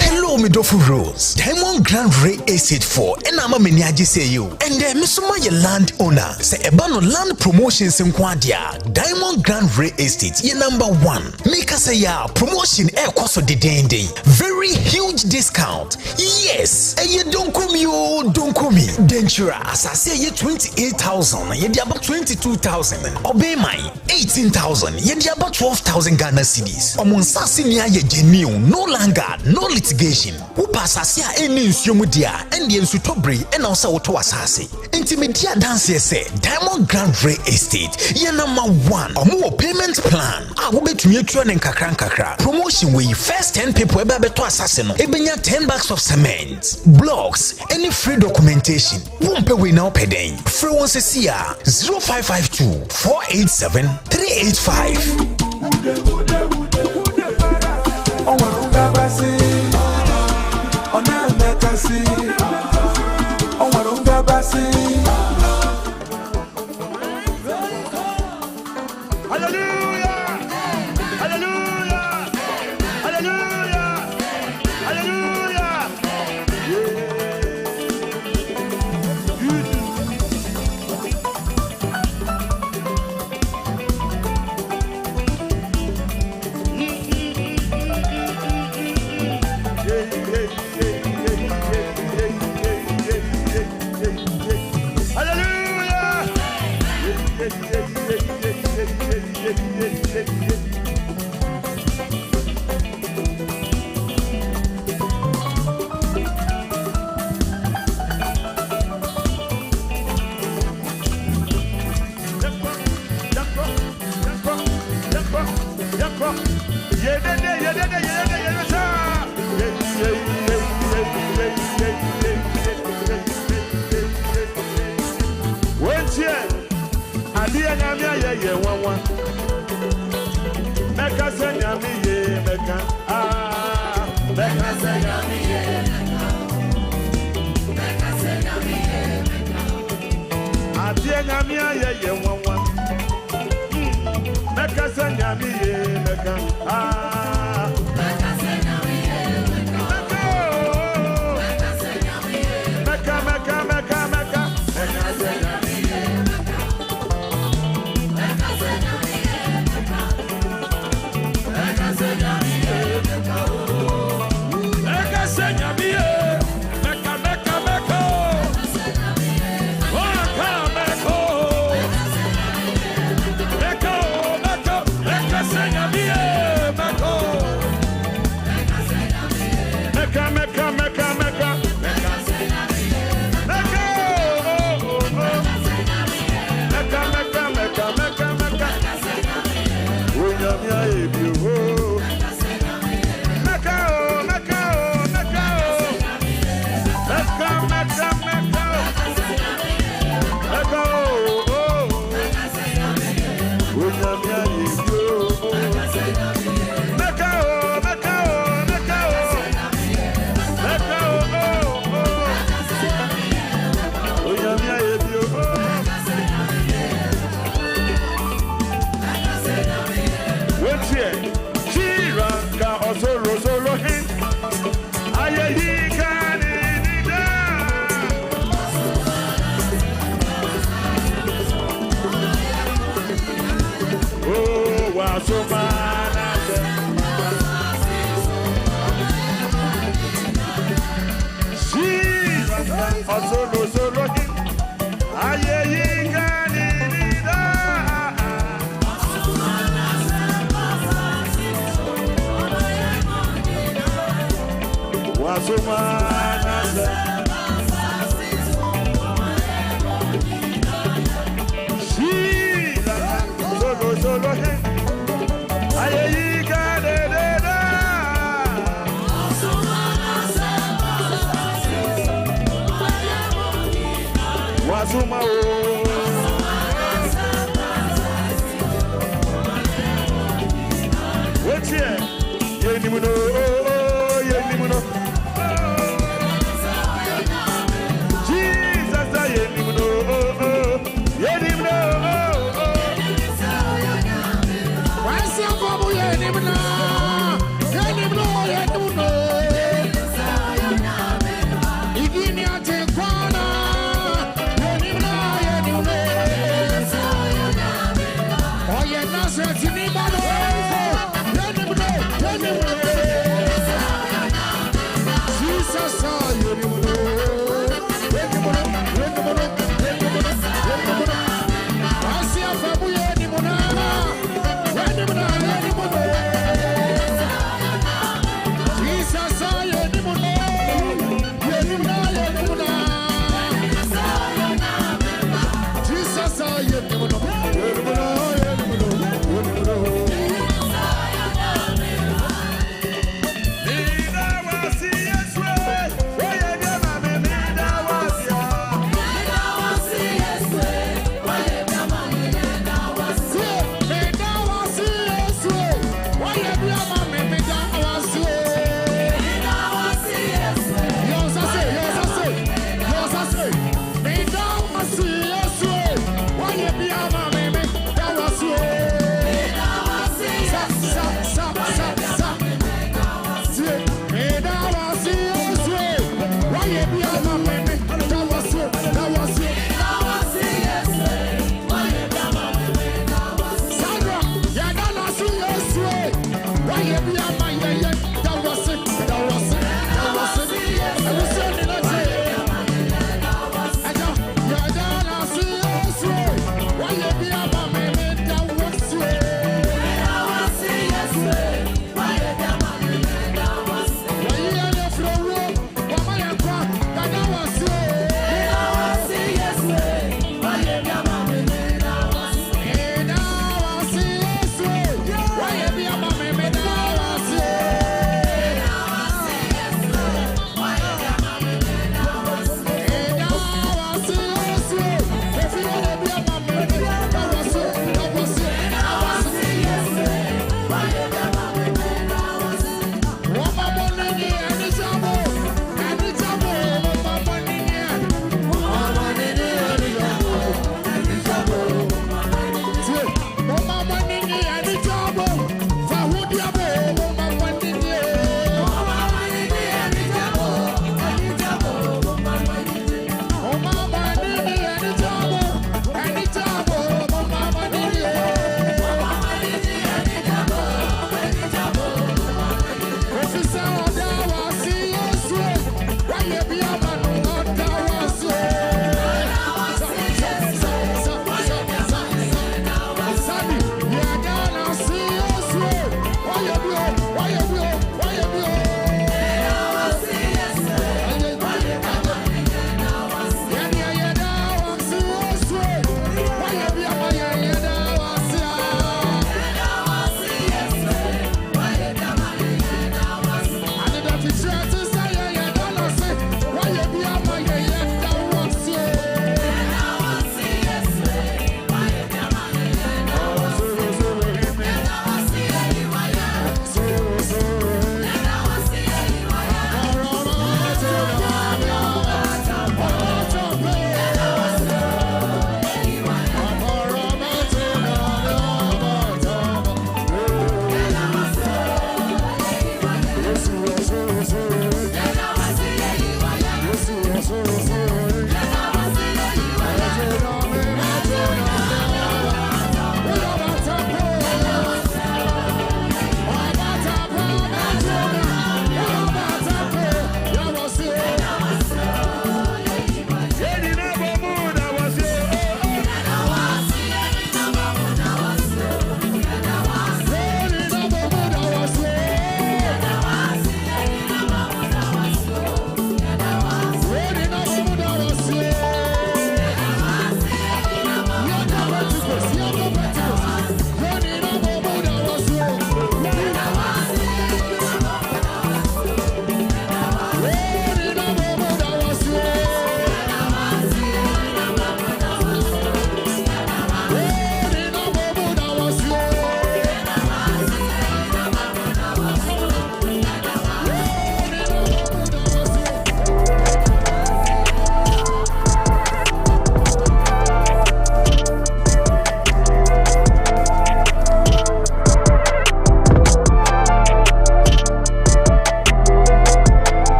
Hello, Midofo Rose. Diamond Grand Ray Estate 4. And I'm a miniaji say you. And then Missuma your land owner. Say Ebano Land Promotions in Quadia. Diamond Grand Ray Estate. Ye number 1. Make us say ya promotion air cost of the day. Very huge discount. Yes. And you don't come you don't come me. Dentura. As I say ye 28,000. Ye di about 22,000. Obey my 18,000. Ye di about 12,000 Ghana cedis. Omon sasi niya ye genuine. No longer. No litigation. Who pass asia any nsuomudia and the nsutobre and also auto asase. Intimedia dance say Diamond Grand Ray Estate. Ye number 1. Omo payment plan. Wo betumi atwa nen kakra. Promotion we first 10 people ebe beto asase no. Ebenya 10 bags of cement, blocks, any free documentation. Won't we now pay den. Free one sesia 0552 487 385. Yes,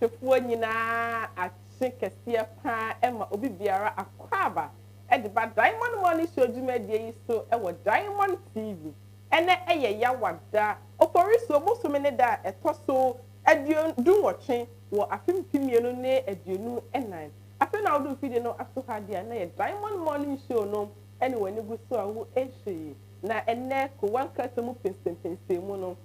ahwefoɔ nyinaa akye kɛseɛ paa ɛma obi biara akwaba ɛde ba Diamond Money Show dwumadie yi so ɛwɔ Diamond TV ɛnɛ ɛyɛ yawada oporiso bosom ne da ɛtɔ so aduonwɔtwe wɔ afempimienu ne aduonu ɛnan afei na wodu fide no aso ha dia na yɛ Diamond Money Show no ɛne wani gu so a wo ehwe na ɛnɛ ko wanka temu pensempensemu no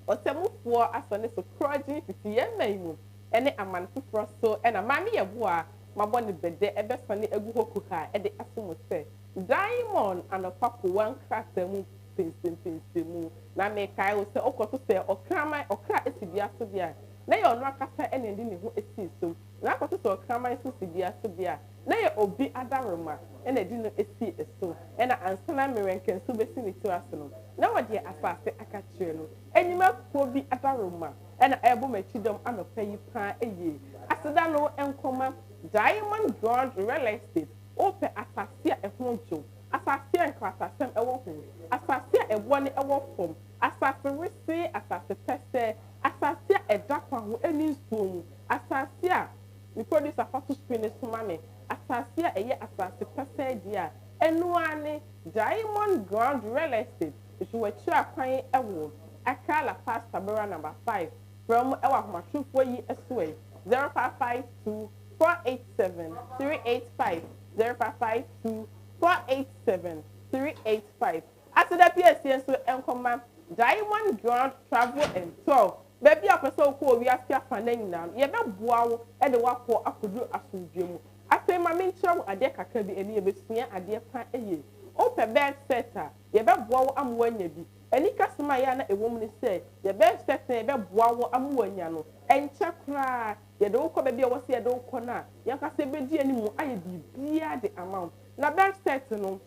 ɔtɛmufoɔ asɔne so project fiti yɛn man mu ɛne aman foforɔ so ɛna maame yɛ boa mabɔ ne bɛdɛ ɛbɛsɔne agu hɔ kuha ɛde asom sɛ Diamond anɔpa ko wanka temu pensempensemu na mekae wo sɛ ɔkɔto sɛ ɔkra esi bia so bia na yɛ ɔno akasa ɛna ndi ne ho esi so na akɔto sɛ ɔkraman so si bia so bia na yɛ obi adaroma ɛna di no esi so ɛna ansana mmerenken so besi ne tiri ase no na wɔde asase aka kyerɛ no enyima kuo bi adaroma ɛna ɛbɔ m'akyi dɔm anɔpa yi paa eye aseda no nkɔma Diamond Gold Real Estate ope asase a ɛho dwo asase a nklasasɛm ɛwɔ ho asase a ɛbɔ ne ɛwɔ fam asase rese asase pɛsɛ asase a ɛda kwa ho ɛni nsuo mu asase a me producer fato screen ne soma me asase a ɛyɛ asase pɛsɛ di a ɛnoa ne Diamond Gold Real Estate ɛhwɛkyerɛ akwan ɛwɔ Accra La Paz Tabora number 5 from ɛwɔ ahomatrofoɔ yi ɛso 0552 487 385 0552 487 385 aseda PSC so enkoma Diamond Gold Travel and Tour baby apeso ko owi asia fana nyina ye be boa wo e de wakọ akodu asundwe mu afei ma me nkyerɛ ade kakra bi eni ye besua ade pa eye ope bed setter ye be boa wo amwo anya bi eni kasema ya na ewom ni se ye be setter ye be boa wo amwo anya no enche kra ye de wo kɔ baby wo se ye de wo kɔ na ye kase be di ani mu aye bibia de amount na bed setter no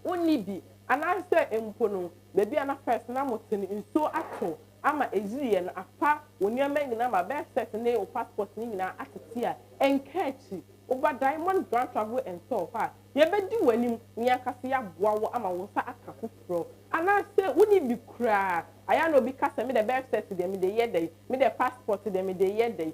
woni bi anase empo no baby ana first na motene nso ato ama eziriye na afa woniama nyina ma best set ne o passport ni nyina atete a enkachi oba Diamond Grand Travel and Tour fa ye bedi wanim ni akase ya boa wo ama wo sa aka foforo anase woni bi kura aya no bi kasa me the best set de me de yede me the passport de me de yede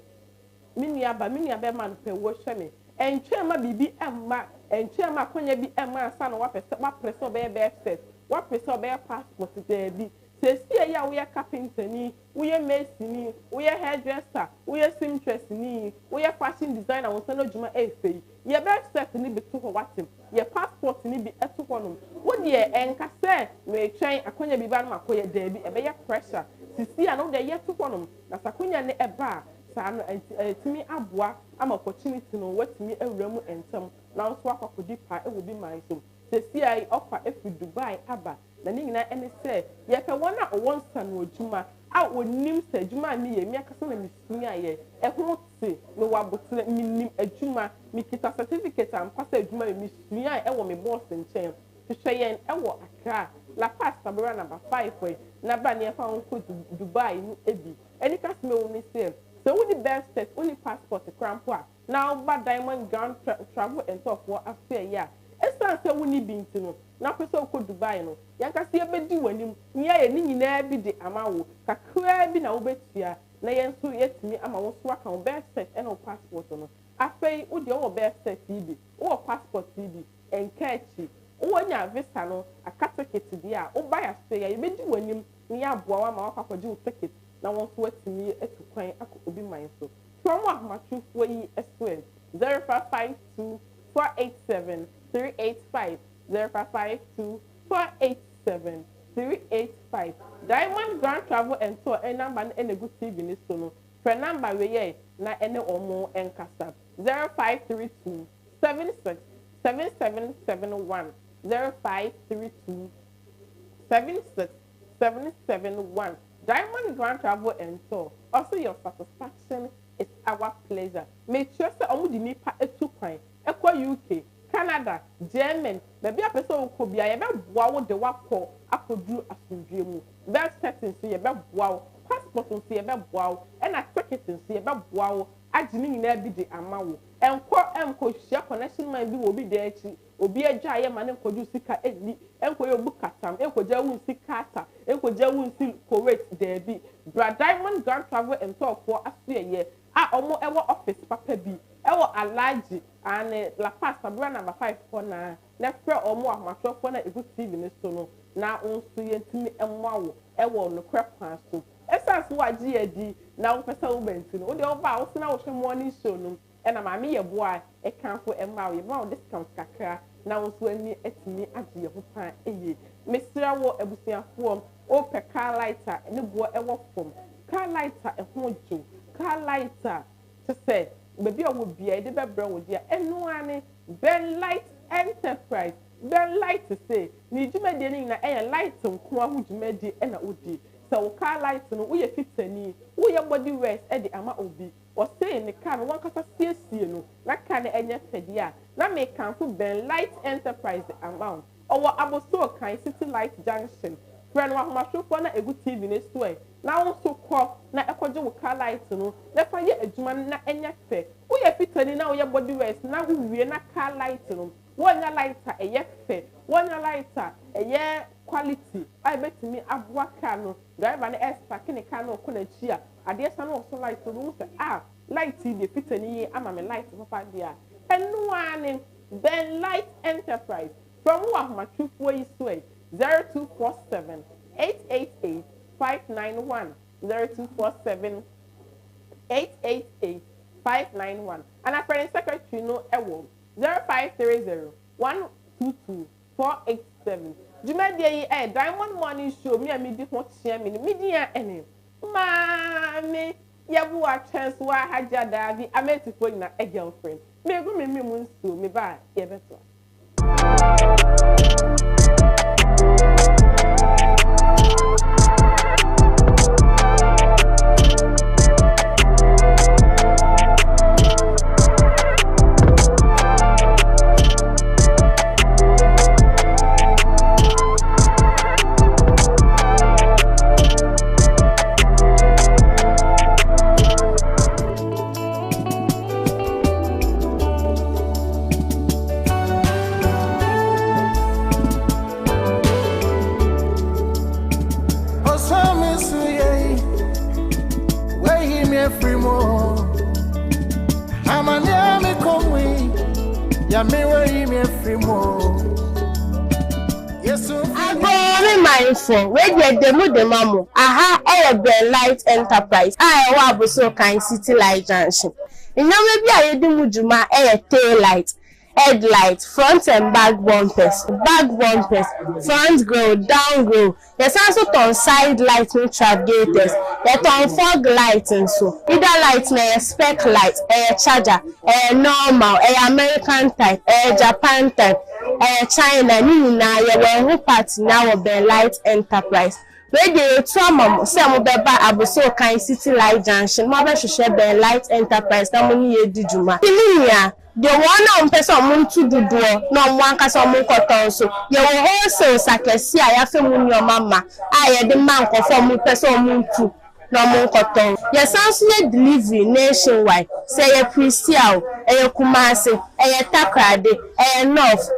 minia be man pe wo hwe me entwe ma bibi emma entwe ma konya bi emma asa no wa preso be best set wa preso be passport de bi sesi ya we carpenter ni we mason ni we hairdresser we seamstress ni we fashion designer won sano djuma efei ye best set ni beto ho watem ye passport ni bi eto ho no wo de enka se me twen akonya bi ba no makoye da bi ebe ye pressure sisi ya no de ye to ho no na sakonya ne eba sa no timi aboa ama opportunity no watimi awura mu entam na so akokodi pa e wo bi man so sesi ya offer efi Dubai aba na ni nyina ene se ye pe wona owon san odjuma a onim se adjuma ni ye mi akasa na misua ye e ho te no wabotre minim adjuma mi kita certificate am pasa adjuma mi misua e wo me boss nchen hwehwe yen e wo Accra La Paz Tabora number 5 na ba ne fa won ko Dubai ni ebi eni kasa me wo mi se so we the best test only passport crampo a now ba Diamond Grand Travel and Tour for after ya esan se woni binti no na pese ko Dubai no yanka se ebedi wanim nya ye ni nyina bi de amawo kakra bi na wo betua na yen so yetimi ama wo so aka wo best set and wo passport no afei wo de wo best set bi wo passport bi enkachi wo nya visa no aka ticket bi a wo buy Australia ye bedi wanim nya aboa wa ma wo akwaje wo ticket na wo so atimi etukwan akọ obi man so from ahmatufo yi SOS 0552 487 385 0552 487 385 Diamond Grand Travel and Tour number na good TV ni so no for number we ye na ene omo enkasa 0532 76 7771 0532 76 771 Diamond Grand Travel and Tour also your satisfaction is our pleasure make sure say omo di nipa etu kwan ekwa UK Canada, German, maybe a person could be a wow the wako akodu asundwe mu. Best settings see a wow, passport on see a wow, and a ticket and see a wow, ajini na bi de amawo. Enko share connection man bi will be there obi agya man enko du sika eni enko yo bukatam enko ja won sika ta enko ja won si Kuwait there bi. Bra Diamond Grand Travel and Tour for asuye alaji and la pasta bra number 5 for na frɛ ɔmo ahomahwɛfoɔ na egu TV ne so no na nso yɛntumi ɛmmoa wo ɛwɔ no kra kwan so ɛsan so wagye adi na wo pɛsɛ wo bɛnti no wo de ɔba wo sena wo hwɛ morning show no ɛna maame yɛ boa ɛkanfo ɛmma wo yɛma wo discount kakra na wo nso ani atumi agye yɛ ho pan ɛyie mesrɛ wo abusuafoɔ opɛ car lighter ne boɔ ɛwɔ fam car lighter ɛho dwo car lighter te sɛ baabi a wɔ bia yɛde bɛbrɛ wo deɛ ɛno ane Ben Light Enterprise Ben Light say ne dwumadie no nyina ɛyɛ light nko aho dwumadie ɛna wodi sɛ wo car light no woyɛ fitani woyɛ body wears ɛde ama obi ɔsɛe ne car no wankasa siesie no na car no ɛnyɛ fɛdeɛ a na mekanfo Ben Light Enterprise amount ɔwɔ aboso kan City Light Junction frɛ no ahomahwɛfoɔ na egu TV ne so ɛ na wo nso kɔ na ɛkɔgye wo car light no na fa yɛ adwuma no na ɛnyɛ fɛ woyɛ fitani na woyɛ body wears na wowie na car light no wonya lighter ɛyɛ fɛ wonya lighter ɛyɛ quality ai betimi aboa car no driver no ɛspark ne car no kɔ n'akyi a adeɛ sa no so light no wo sɛ light de fitani yi ama me light papa dia ɛno ane Ben Light Enterprise from wo ahomahwɛfoɔ yi so ɛ 0247 888 591 0247 888 591 and our friend secretary no ewo 0530 122 487 Jumadi Diamond Morning Show me and me di ho tia me media ene maame yabu a chance wa haja davi ametifo na a girlfriend me go me mu nso me ba ye beto Demo aha Ben Light Enterprise wa aboso kan City Light Junction inome bi a yedi mujuma tail light headlight front and back bumpers front grill down grill there's also ton side light no travigators there ton fog light so either light na spec light charger normal American type Japan type China ni na ye we party na Ben Light Enterprise radio trauma say mo beba aboso kan City Light Junction mo be hwehwe Ben Light Enterprise na mo ni yedi djuma iliya the one on person muntu duduo no one kasa mo koton so ye wo wholesale sakesi a ya fe mu ni o mama a ye de man ko fo mo person muntu no mo koton ye sanso delivery nationwide say ye Christian ye Kumasi ye Takrade North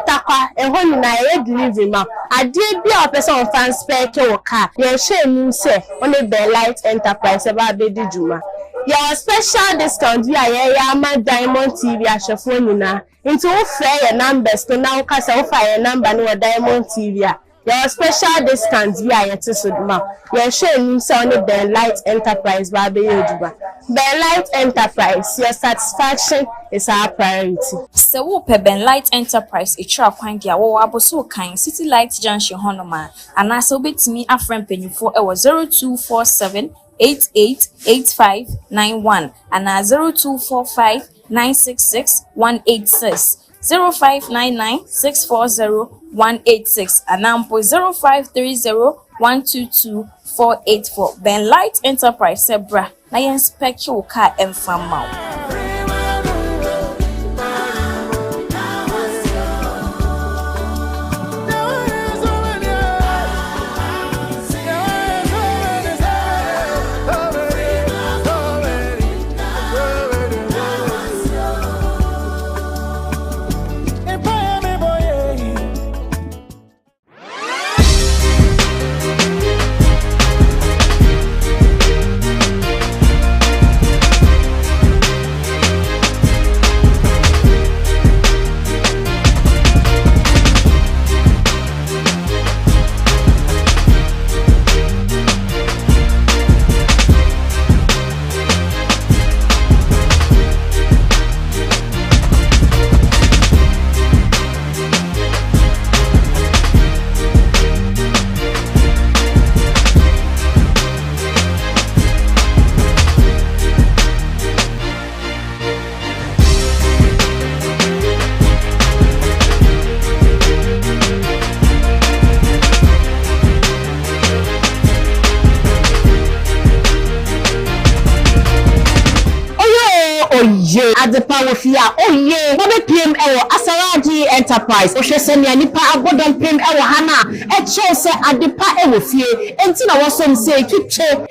Takwa honi na ye delivery ma ade bia o person fan spare ke wo car ye shame say only Ben Light Enterprise ba be di djuma your special discount we are ama Diamond TV ashefo nyina into wo frɛ your numbers to now kasa wo fa your number no Diamond TV your special discount we are yet so ma your show nim say only Ben Light Enterprise ba be yeduba Ben Light Enterprise your satisfaction is our priority se wo pe Ben Light Enterprise etwa kwan dia wo aboso kan City Light Junction honoma anase obetimi afrem panyufo e wo 0247 888591 and 0245 966 186 0599 640 186 and 0530 122 484 Ben Light Enterprise Sebra na yen spec your car enfama wofia oye no be pm ewo Asaraji Enterprise ohwe se ne nipa agodon pm ewo hana eche se adepa ewo fie enti na wosom se twitwe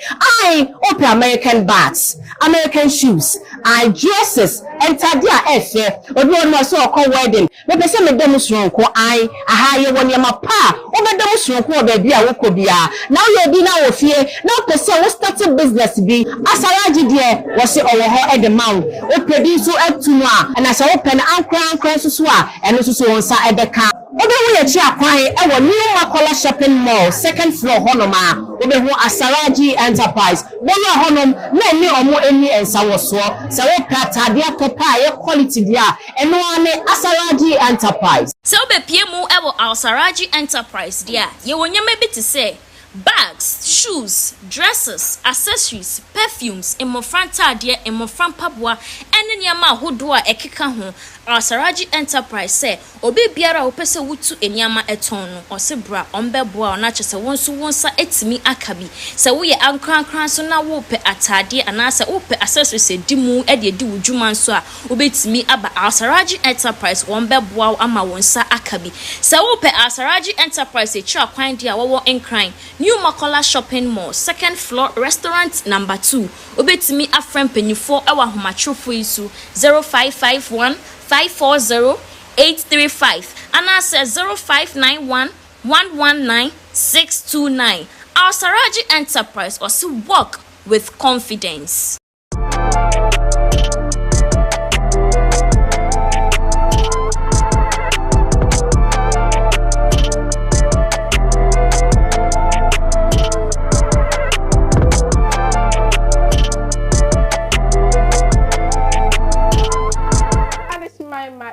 I open American bags, American shoes, I dresses entade a efe obi on so okọ wedding me pese me dem sonko I aha ye woni ma pa obedem sonko obabi a wokobia na ye bi na wo fie na pese wo start business bi Asaraji de wo se owo ho e de mawo o produce atunu a na se wo pen ankran so a eno so wonsa e beka obehu ye chi akwan e wo New Makola shopping mall second floor honoma obehu Asaraji Enterprise bono honom na ni omo eni ensawoso se wo katade atopa ye quality dia eno ane Asaraji Enterprise So obepie mu ewo Asaraji Enterprise dia ye wonyama bi te say bags, shoes, dresses, accessories, perfumes, emofranta de emoframpaboa ene niama ahodo a ekeka ho Asaraji Enterprise say obi biara opese wutu eniama eton no osebra ombeboa ona chese wonso wonsa etimi akabi se wo ye ankran so na wo pe atade anase wo pe accessories edimu edi wudwuma nso a obetimi aba Asaraji Enterprise ombeboa ama wonsa akabi se wo pe Asaraji Enterprise etra kwan dia wo enkran New Makola shopping mall second floor restaurant number 2 obetimi afrem penifo ewa homatrofo isu 0551 540 835 and I says 0591 119 629. Asaraji Enterprise also work with confidence.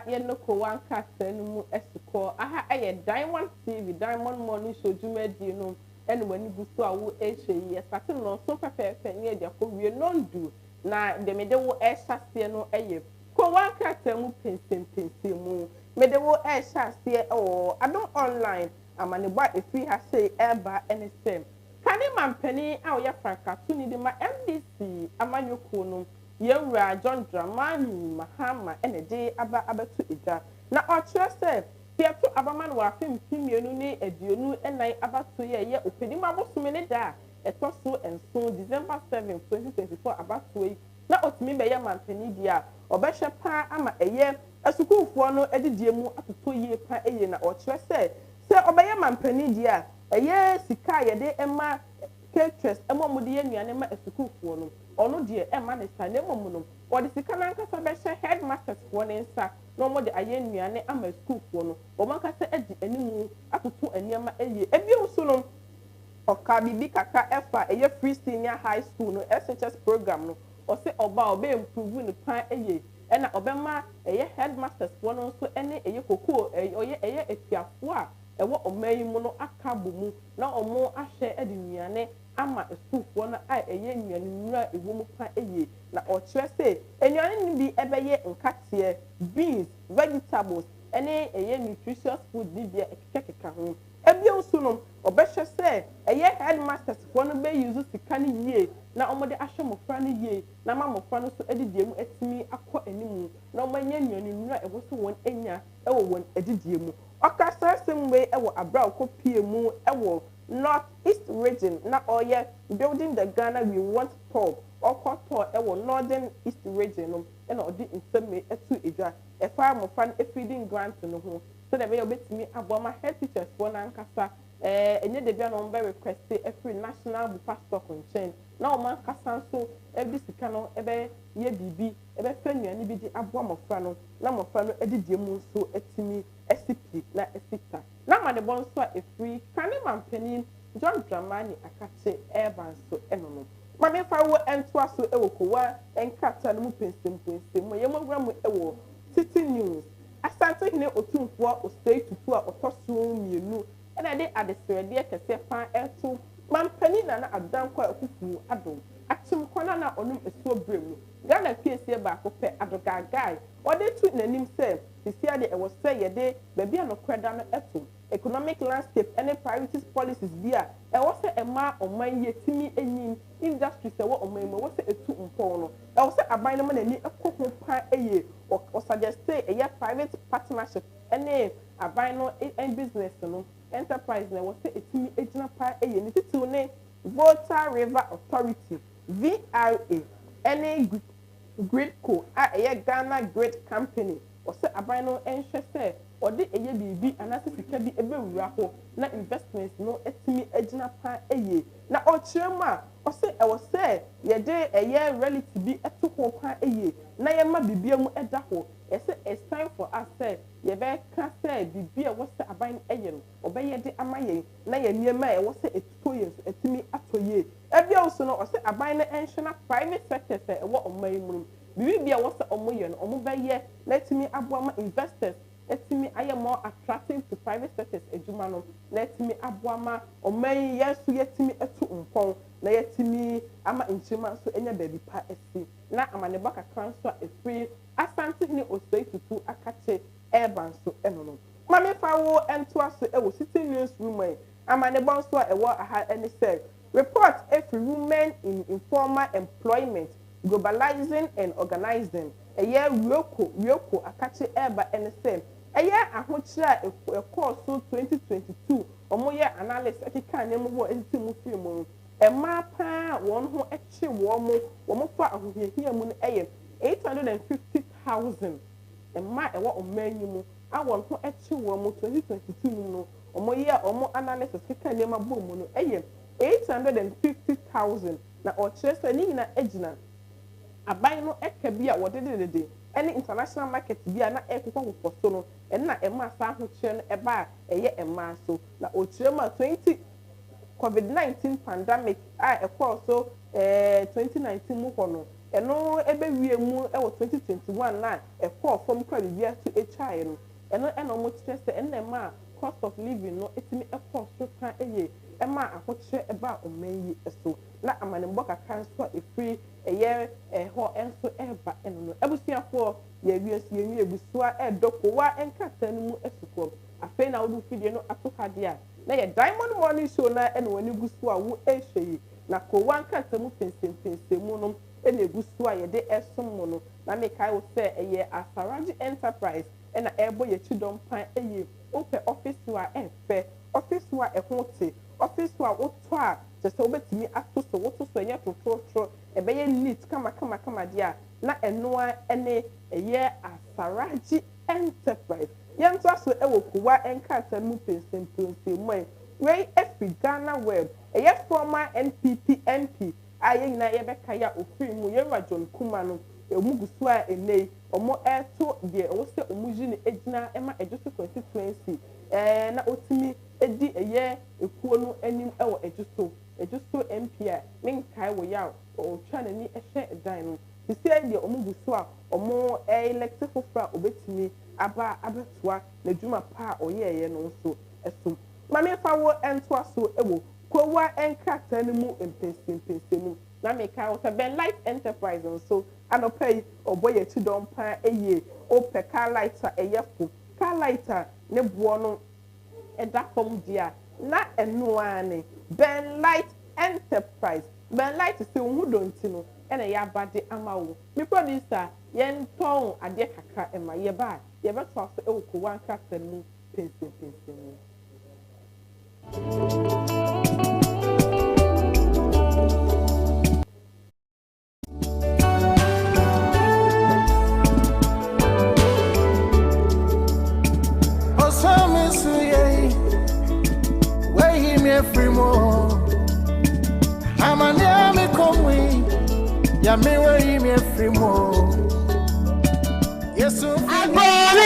Yenoko one cast mu esiko aha eye Diamond TV Diamond Money show dwumadi no ene wani buso awo ehwe ye start no so pepepe ne dia ko wie no ndu na de me de wo ehase no eye ko one cast mu pensem mu me de wo ehase o adon online amane ba efi ha say eba enesem kani mampani a wo ya franka tuni de ma MDC amanyoko no Yewra John Dramani Mahama enede abatu eja na ochese piato abaman wa fim pimienu ni eduonu enai abatu ye opedima abosume ne da etoso enso December 7 2024 abatu yi na otimi be ye mampani dia obehwe pa ama eye asukufo no edidie mu atoto ye pa eye na ochese se obeye mampani dia eye sika ye de ema caterers emomudi ye nuane ma asukufo no ono die ema ne sa ne momu no wodi sika na nkasa be hye headmasters fo ne nsa no mo de aye nuane ama schoolfo no o man kasa edi animu atoto aniama eye ebi nso no oka bibi kaka efa eye free senior high school no SHS program no o se oba obe improve ne pan eye ena obema eye headmasters fo no nso ene eye kokoo eye efiafo a ewo omayi mu no akabo mu na omo ahye edi nuane ama schoolfo na ai eye nuane nura ewo mu pa eye na o kire se enuane ni bi ebeye nkatie beans vegetables ene eye nutritious food bi bia ekeka ho ebio so no obehwe se eye headmasters fo no be use sika ni yie na omode ahwe mofra ni yie na ma mofra no so edidie mu etimi akọ animu na omanya nuane nura ewo so won enya ewo won edidie mu okasa semwe ewo abra okopie mu ewo North East region na oye building the Ghana we want pub okoto ewo Northern East region no na odi nseme etu eja efa mofan feeding grant no ho so that we obetimi aboma head teachers for na nkasa enye de bia no mbe request every national bufa stock chain na o man kasa so every sika no ebe ye bibi ebe fanuani bi di aboma mofra no na mofra no edidie mu so etimi SCP na esita na ma de bon so free kane mampani John Dramani akache Evans so enono ma me fa wo ento aso ewo kowa enkata no mu pensem mo ye mo mu ewo City News asante hine otumfo o state tutu a otoso mienu ena de adesrede kese fa eto mampani na adanko akufu adom atim kona na onum esuo bremu Ghana PSA ba ko pe adogagai ode tu nanim se sisia de ewo se ye de baby anokreda no eto economic landscape any priorities policies bia ewo se ema oman yetimi enyim industry se wo oman mo wo se etu mpo no ewo se aban no na ni ekoho pa eye o say a private partnership any aban no and business no enterprise na wo say etimi ejina pa eye ni titu ne Volta River Authority VRA any Gridco a Ghana Grid Company or say aban no enhwe say odi eye bibi anase sika bi ebewura ho na investments no etimi ejina pa eye na ochirema o say e wo say ye de eye reality bi eto ho pa eye na ye ma bibia mu eda ho e say it's time for us say ye be ka say bibia wo say aban eye no obeye de amaye na ye niema e wo say etuto ye so etimi atoye ebia so no o say aban na enhwe private sector say e wo omai mu bibia wo say omoye no omo beye na etimi aboama investors etimi aye more attractive to private sectors ejuma no na etimi aboama oman yesu yetimi etu mpon na yetimi ama nchima so enya baby pa esi na amaneba kakran so efri asante ni osoi tutu akache urban so enono mame fawo ento aso ewo city news room amaneba so ewo aha eni say report every women in informal employment globalizing and organizing eye wioko akache urban eni say eye ahochira ekọ so 2022 omoye analysis akika nemu wo entimu film ema pa won ho echi wo mo fa ahohia mu eye 850,000 ema ewo omanyimu awon ho echi wo mo 2022 no omoye omo analysis akika nemu abomu no eye 850,000 na ochese ni na ejina aban no eka bia wodedede any international market bia na ekokoko so no na ema sa ho kire no eba eye ema so na ochirema 20 COVID-19 pandemic ekọ so 2019 mu hono eno ebe wie mu ewo 2021 na ekọ from kwa bia to HI no eno mo kire se ema cost of living no etimi ekọ so kan eye ema ahoche eba omanyi eso na amanembo kakran so efri eye ho enso eba eno ebusiafo ye wiesi ye ebusua edoko wa enkata no mu esuko afei na wodu fidie no atokade a na ye Diamond Morning Show na eno wani gusua wo ehweyi na ko wankata mu pensempensemu no ene gusua ye de esom mu no na mekai wo se eye Asaraji Enterprise ena ebo ye chidom pan eye ope office wa efe office wa ehote office wa woto a jese obetimi atoso woto so enye tototro ebeye neat kama dia na enoa ene eye Asaraji Enterprise yento aso ewo kuwa enkata mu pensempensemu wey efi Ghana web eye former NPP MP aye nyina ye beka ya ofiri mu ye John Kuma no emugusu a enei omo eto de wo se omuji ne ejina ema ejuso constituency na otimi edi eye ekuo no anim ewo ejuso MP a menkai wo ya o twa na ni ehwe edan no sisi de omugusu a omo elective fra obetimi abetua na djuma pa oyeye no so eso mame fawo ento aso ewo kowa enkata ne mu empensempensemu na meka o Ben Light Enterprise so anopai oboye chidom pa eye o pe car lighter eyefo car lighter ne buo no eda kom dia na enoane Ben Light Enterprise Ben Light se hu donti no ena ya bade amawo mi producer yen ton ade kaka ema ye ba ye beto aso ewo kowa enkata ne mu pensempensemu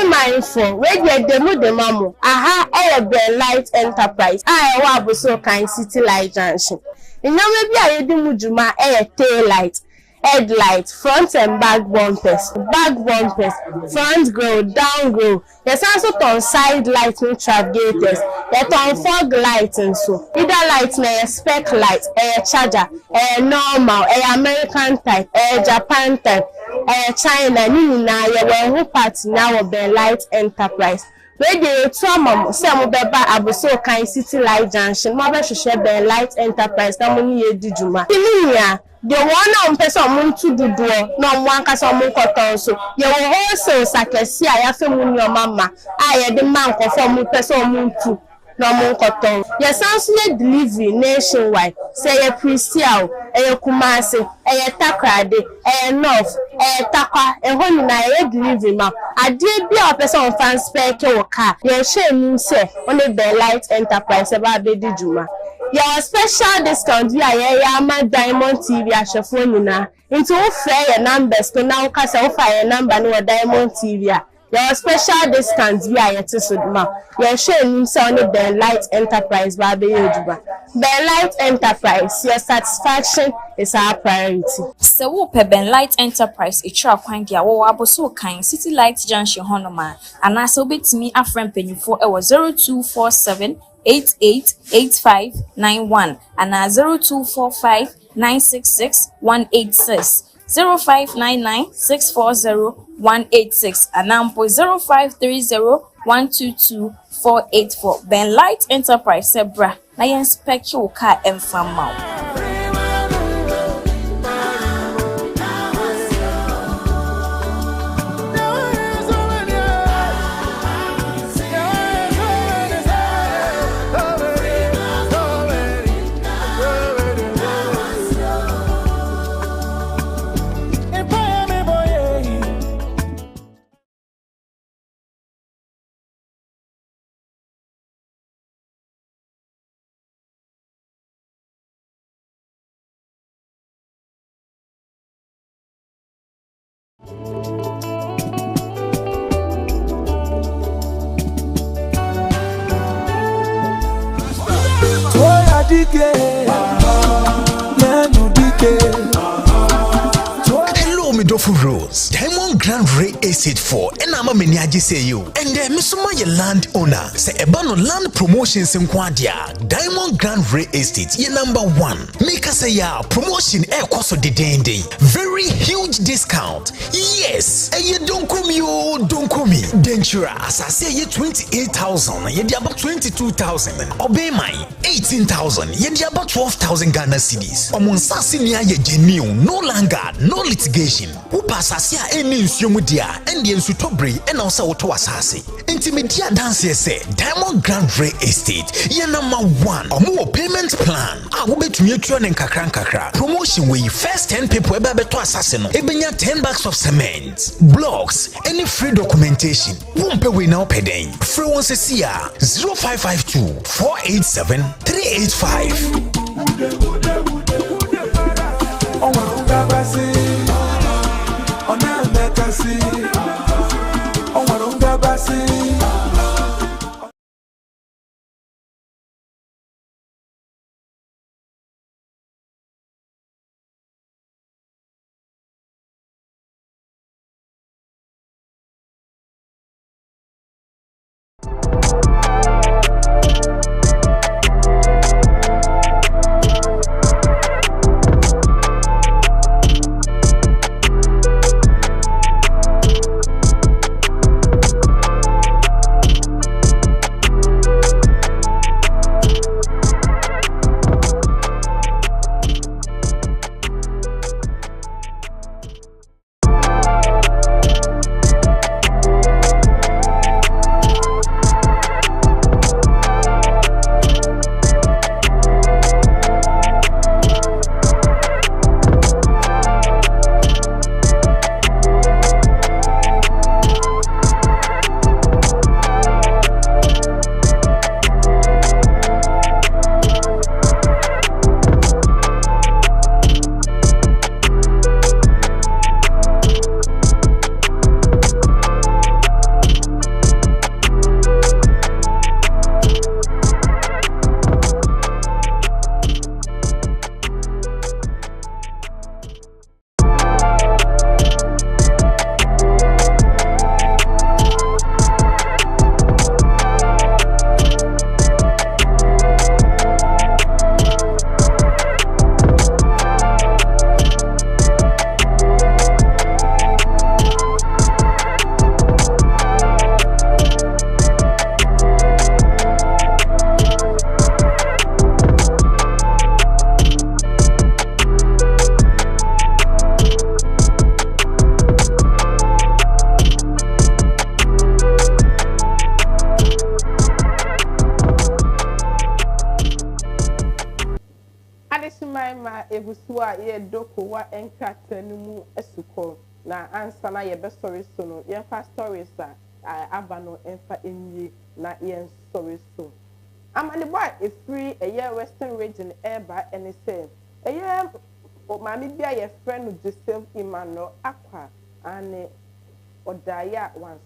Mindful, where you the mamu. Aha, Ben Light Enterprise. I was so kind City Light Junction. And now maybe I do mujuma tail light, headlight, front and back bumpers, front grill, down grill. There's also on side lighting travigators. There's on fog lighting so. Either light na spec light, charger, normal, American type, Japan type. China ni na ye we party na Ben Light Enterprise we dey trauma say mo be ba aboso kan City Light Junction mo be hwehwe Ben Light Enterprise na mo ni ye dijuma niya the one on person to do no one can some cotton so you will also sakesi I have your mama I the man conform person to no more cotton yes sounds delivery nationwide say a Christian a Kumasi a Takrade a North a Taka a home na delivery ma I did be a person fan spare car your shame say only the light enterprise about baby Juma. Your special discount via my Diamond TV phone na into fair numbers to now cast fire number no Diamond TV. Your special discount via your tisudma. Your shame only the light enterprise baby Yojuba. The light enterprise, your satisfaction is our priority. So wo pe Ben Light Enterprise etwa kwan dia wo aboso kan City Light Junction honoma anase obetimi afrem penifo e wo 0247 888591 and 0245 966 186 0599 640 186 and 0530 122 484. Ben Light Enterprise sebra na yen spec your car enfama. Hello, Midofo Rose. Diamond Grand Ray Estate 4. And I'm a meniaji say you. And then Misuma ye land owner. Say ebano land promotions in Quadia. Diamond Grand Ray Estate ye number 1. Make us say ya promotion air cost of the day. Very huge discount. Yes. And you don't come you don't come me. Dentura as I say ye 28,000. Ye di about 22,000. Obey my 18,000. Ye di about 12,000 Ghana cedis. Omunsasi niya ye genuine. No longer, no litigation. Upa sasia eni nsiyomudia. Endi ensutobre ena osa woto asase. Intimedia dance say Diamond Grand Ray Estate. Ye number 1. Omo payment plan. Ube tumyetuwa nkakra. Promotion we first 10 people eba beto asase no. Ebenya 10 bags of cement. Blocks. Any free documentation. Wumpe we na opeden. Free one sesia 0552 487 385. Adesimaima Ebusua ye doko wa enkata numu esuko na ansana ye be story so no ye fa stories aba no enfa enyi na ye story so amani boy e free eye western region eba ene say eye mami bia ye friend Joseph Emmanuel Akwa ane odaya one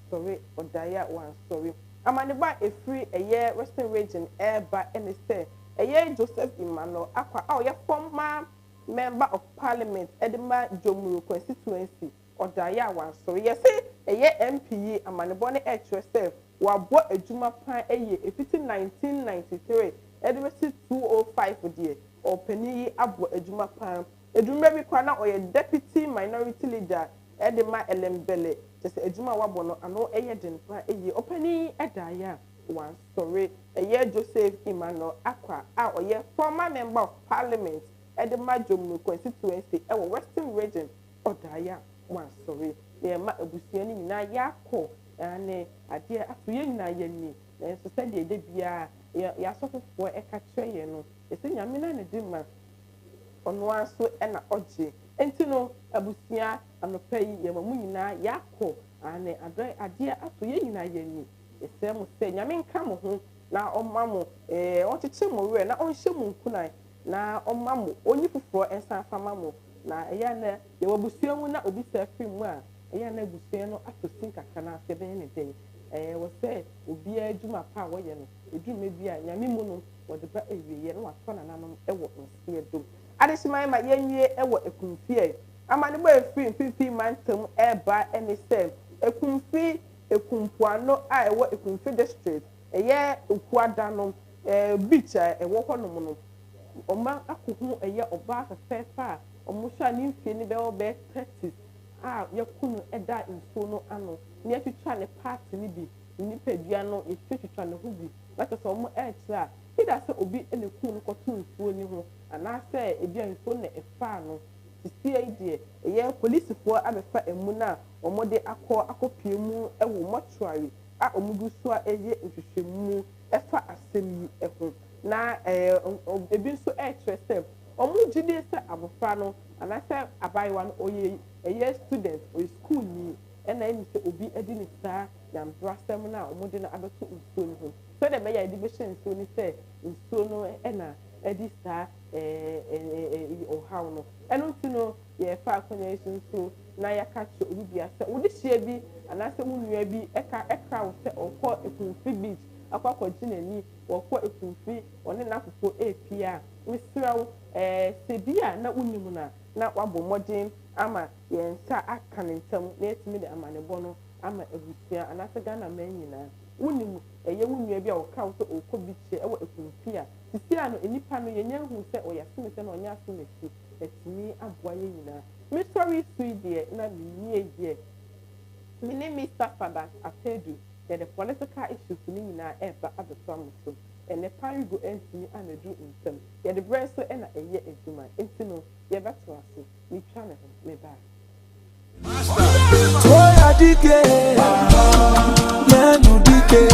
story amani boy e free eye western region eba ene say eye Joseph Emmanuel Akwa ye former member of parliament Edema Jomuru constituency odaya one story ye say eye MPE amanebo ne HSF wabo adwuma pan eye efiti 1993 edema 205 die openi abo adwuma pan edwuma bi kwa na oye deputy minority leader edema Elembele just adwuma wabo no ano eye den pan eye openi edaya one story eye Joseph Emmanuel Akwa oye former member of parliament Edema Jomuru constituency ewo western region odaya one story ye ma abusuani nyina yakọ ane ade atoye nyina yeni so said de bia ya sofofo eka kyerɛ no ese nyame na ne de ma ono aso na oje enti no abusua anopa yi ye mamu nyina yakọ ane ade atoye nyina yeni ese mo se nyame nka mo ho na omamo ocheche mo we na onhye mo nkunan na omamo onyi foforo ensa fama mo na eya na ye wabusua mu na obi sa firi mu a eya na busua no atosin kakra na ase ben ne den wo se obi adwuma pa wo ye no edwuma bi a nyame mu no wo de ba ewiye no wato na nanom ewo nsie dom adesiman ma yenwie ewo ekunfie amane bo efiri mfifi mantam eba ene se ekunfi ekumpuano a ewo ekunfi district eye okuada no beach ewo honom no oma akuhu eye oba afefa omusha ni mfie ni be obe 30 yakunu eda nso no ano ni atwitwa ne party ni bi ni pedua no etwitwa ne ho bi like so omo ekira ida se obi eneku no kotu nsuo ni ho ana se ebia nsuo na efa no sisi ide eye police fo abefa emu na omo de akopie mu ewo mortuary omugu so eye nhwehwemu efa asem yi eho na ebi nso ekira se omu jide se abofra no anase abaiwa no oye student or school ni ena eni se obi edi ni sa yam brasem na omu de na abeto nsuo ni ho so de meya edi be hye nsuo ni se nsuo no ena edi sa o how no eno no ye fa akonya nsuo na ya kacho obi bia se wo de hye bi anase mu nua bi ekra wo se okọ ekunfi beach akwa jinani wokọ ekunfi one na afofo epia misrawo sebia na unimu na wabo modern ama yensa akanintam na etimi de amanebo no ama ebusia anase Ghana man nyina unimu eye wunua bia woka wo so okọ biche ewo ekunfi a sisia no enipa no yenya hu se oyasime se na onya asimesi etimi aboa ye nyina me story sweet na minie ye my name is Father Atedu the political issues ni nyina eba abetam so and the pan go entimi anadu nsem ye the breast so na eye eduma entino ye beto ase me twa ne ho me ba Toya dike nenu dike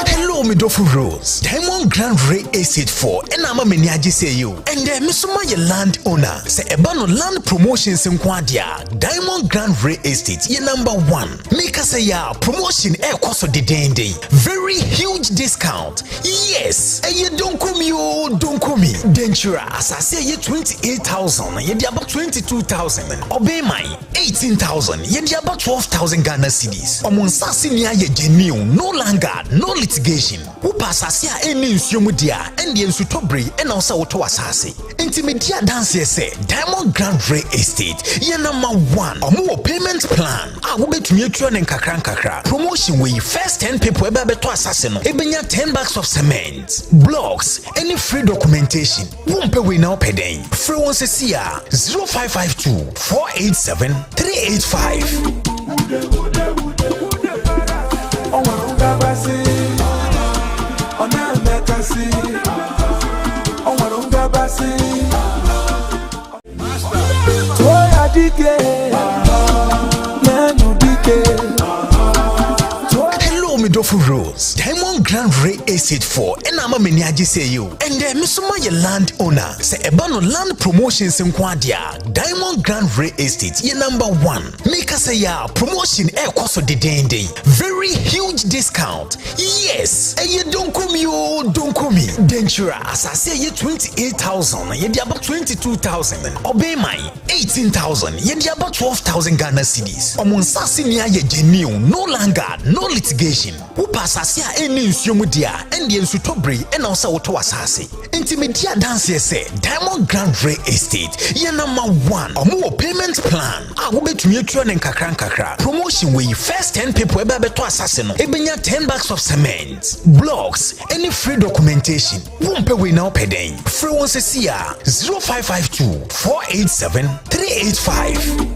Hello, Midofo Rose. Diamond Grand Ray Estate 4. And I'm a meniaji say you. And Misuma ye land owner. Say ebano land promotions in Quadia. Diamond Grand Ray Estate. Ye number 1. Make us say ya promotion air cost of the day. Very huge discount. Yes. And ye don't come you, don't come me. Dentura. As I say ye 28,000. Ye di about 22,000. Obey my 18,000. Ye di about 12,000 Ghana cedis. Omon sasi niya ye genuine. No longer. No litigation. Who pass as ya any insumodia and the insutobre and also auto assassin. Intimedia dance say Diamond Grand Ray Estate. Ye number 1 or more payment plan. I will bet mutual and kakra. Promotion we first 10 people ebe to assassin. Ebenya 10 bags of cement, blocks, any free documentation. Won't pay we now pay then. Free one see 0552 487 385. Hello, Midofo Rose. Diamond Grand Ray Estate for enama meni agi say you. And misuma ye land owner say ebano land promotions in kwadia. Diamond Grand Ray Estate ye number 1. Make us say ya promotion koso de dende. Very huge discount. Yes, and you don't come Dentura as I say ye 28,000 ye di about 22,000. Obey my 18,000 ye di about 12,000 Ghana cedis. Omunsasi niya ye genuine, no longer, no litigation. Upa asase a eni nsuomu dia and the nsutobre and also woto asase. Intimedia dance say Diamond Grand Ray Estate ye number 1. Omo payment plan. A wo betumi etua ne nkakra. Promotion we first 10 people ebe beto asase no. Ebenya 10 bags of cement, blocks, any free documentation. Wumpe we now peden. Free one se 0552 487 385.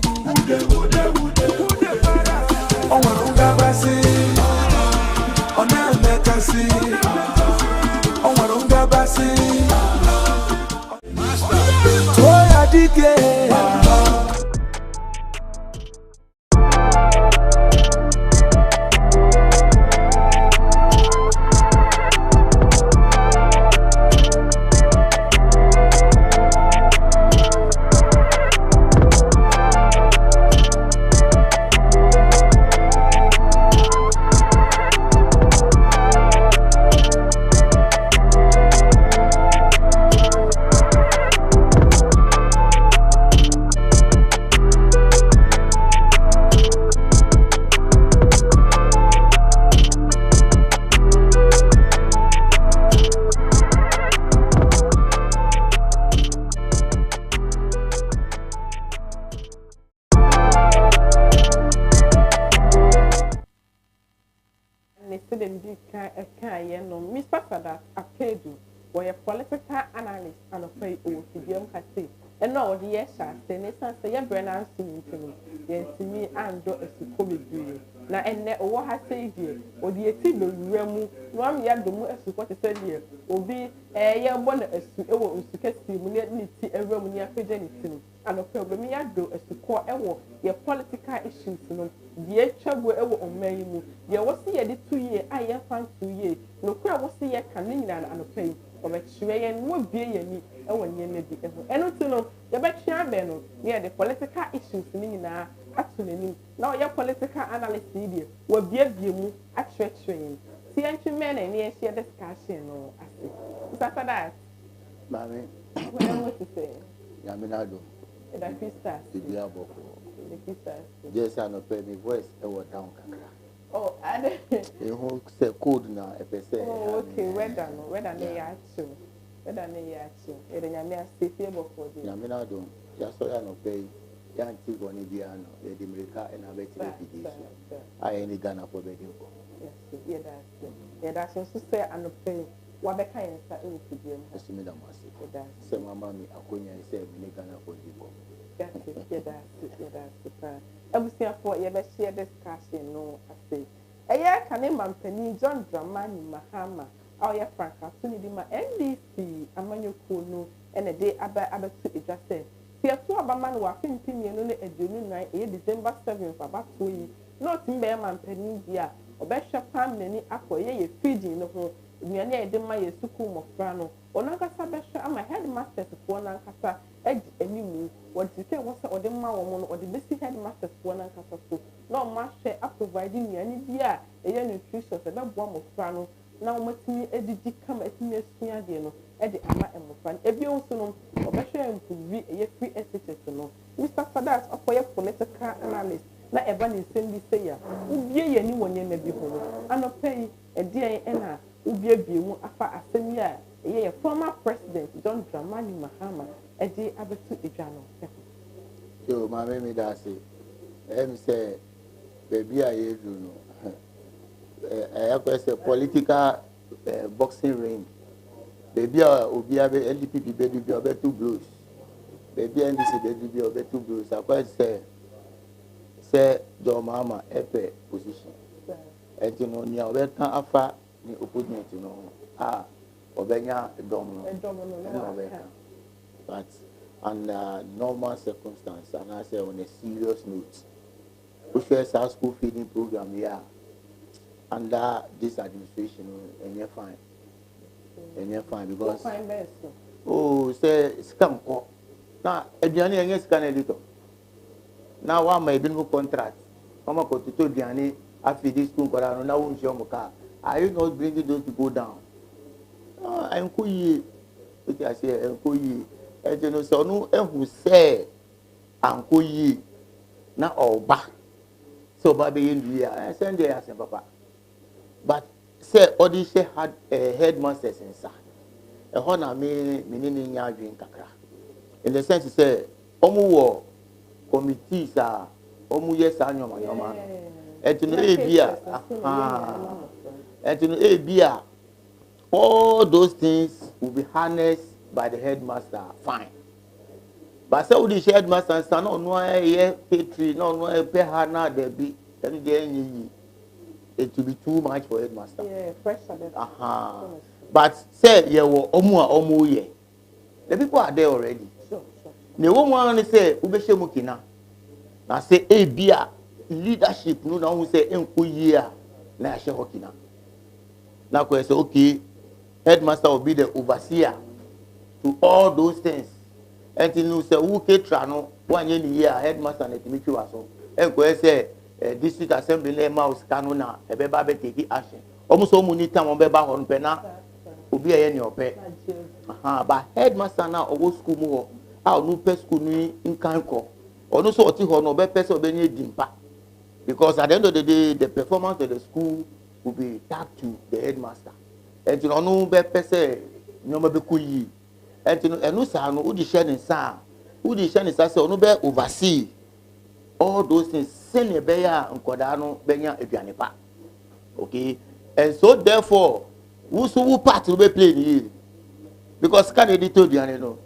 Mr. Sadat Akedu, where a political analyst and a pay over Fidium Kati, and no, the yes, then it's a say a Brennan singing to me, yes, to me and do a Sukobi. Now, and what has said here, or the Etido Remu, one yard the more as what I said here, will be a young one as to Sukesti, Munity, a Roman Yafijanity, and a problem do as to call our your political issues. The trouble ever on Mayu. There was the 2 year, I have found 2 years. No crowd was the Canina and a pay of a Shreyan would be any, and 1 year maybe ever. And to know the Bachelor near the political issues Nina, actually. Now your political analyst media will be a view at train. See, and men and yes, share discussion or I see. Is after that? Mammy, what to say? Yaminado, the Christas, the Diabo. Yes, I know pay me voice over down. Oh, I who say code now, if I say, oh, okay, whether they are true. Whether they are true. And then I may stay able for the Yaminado, just so I know pay Yanti Bonidiano, the America and I bet you I any Ghana for bedding. Yes, that's also say and pay what the kind of thing. Assuming that must say, Mamma, Akunya said, Ghana for people. That's everything for you, let's share discussion. No, I say. A year can name Penny John Dramani Mahama, our year Frank, Sunidima, NDC, Amanu Kuno, and a day about to just say. See a 2 man who are thinking you know a June night, December 7th, about 2 years. Not in Bearman Penny, dear, or Bishop Pam, many apple, ye feeding the home. Miane edema ye suku mofrano onanga sabesha ama headmasters for nankasa ed enimu what you say was or the ma woman or the basic headmasters for nankasa so no ma share a providing miane bia eye nutrition se be bo mofrano na omatimi edidi kama etimi asua de no ede ama emofran ebi onso no obehwe improve eye free SHS no Mr. Fadat okoye political analyst na eba ni nsem bi say ya ubie ye ni wonye na bi ho anopei ede ena ubie biemu afa asemi a ye former president John Dramani Mahama edi abetu edwano yo ma me da say say baby aye do no say political boxing ring baby obi abe LDP baby be obe two blows baby NDC baby be obe two blows akwa say John Mahama epe position enti no nia obe kan afa ni opponent no obenya dom no but under normal circumstances and I say on a serious note we first our school feeding program here under this administration, and you're fine. And you're fine because say scam call. Now, Ediani and yes, can editor. Now, one may be no contract. Mama go to Diani after this school, but I don't know who's your car. Are you not bringing those people down? I'm cool. I say, I'm cool. And you know, so no, and who say, I'm cool. Now, all back. So, baby, in the I send the ass and papa. But, say, Odisha had a headmaster inside. A honor me, meaning ya drink kakra. In the sense, say, Omu committees are Omu yes, and your man. And to know a beer, and to know a beer, all those things will be harnessed by the headmaster. Fine. But so the headmaster and son, no, a petri, no, a pehana, there be, and then it will be too much for headmaster. Yeah, fresh. But say, you were Omu ye. The people are there already. The woman say, Ubeshe Mukina. Now say, a beer. Leadership no now say enko year na ahye hokina na ko say okay headmaster will be the overseer to all those things and you say who ketra no one year headmaster na timi twa so enko say district assembly na mouse kanu na ebeba be take action omuso mu ni time obeba ho npe na obi eye ni ope but headmaster na owo school mu ho a no pe school ni nkan ko onu so oti ho no be pese obenye dimpa. Because at the end of the day, the performance of the school will be tagged to the headmaster. And you know, be pese no be kuyi. And you know, enu sa no udi share in sa, say onu be oversee all those things. Sene be ya nkoda no be nya aduane pa. Okay, and so therefore, who part will be play ni? Because can editor aduane no.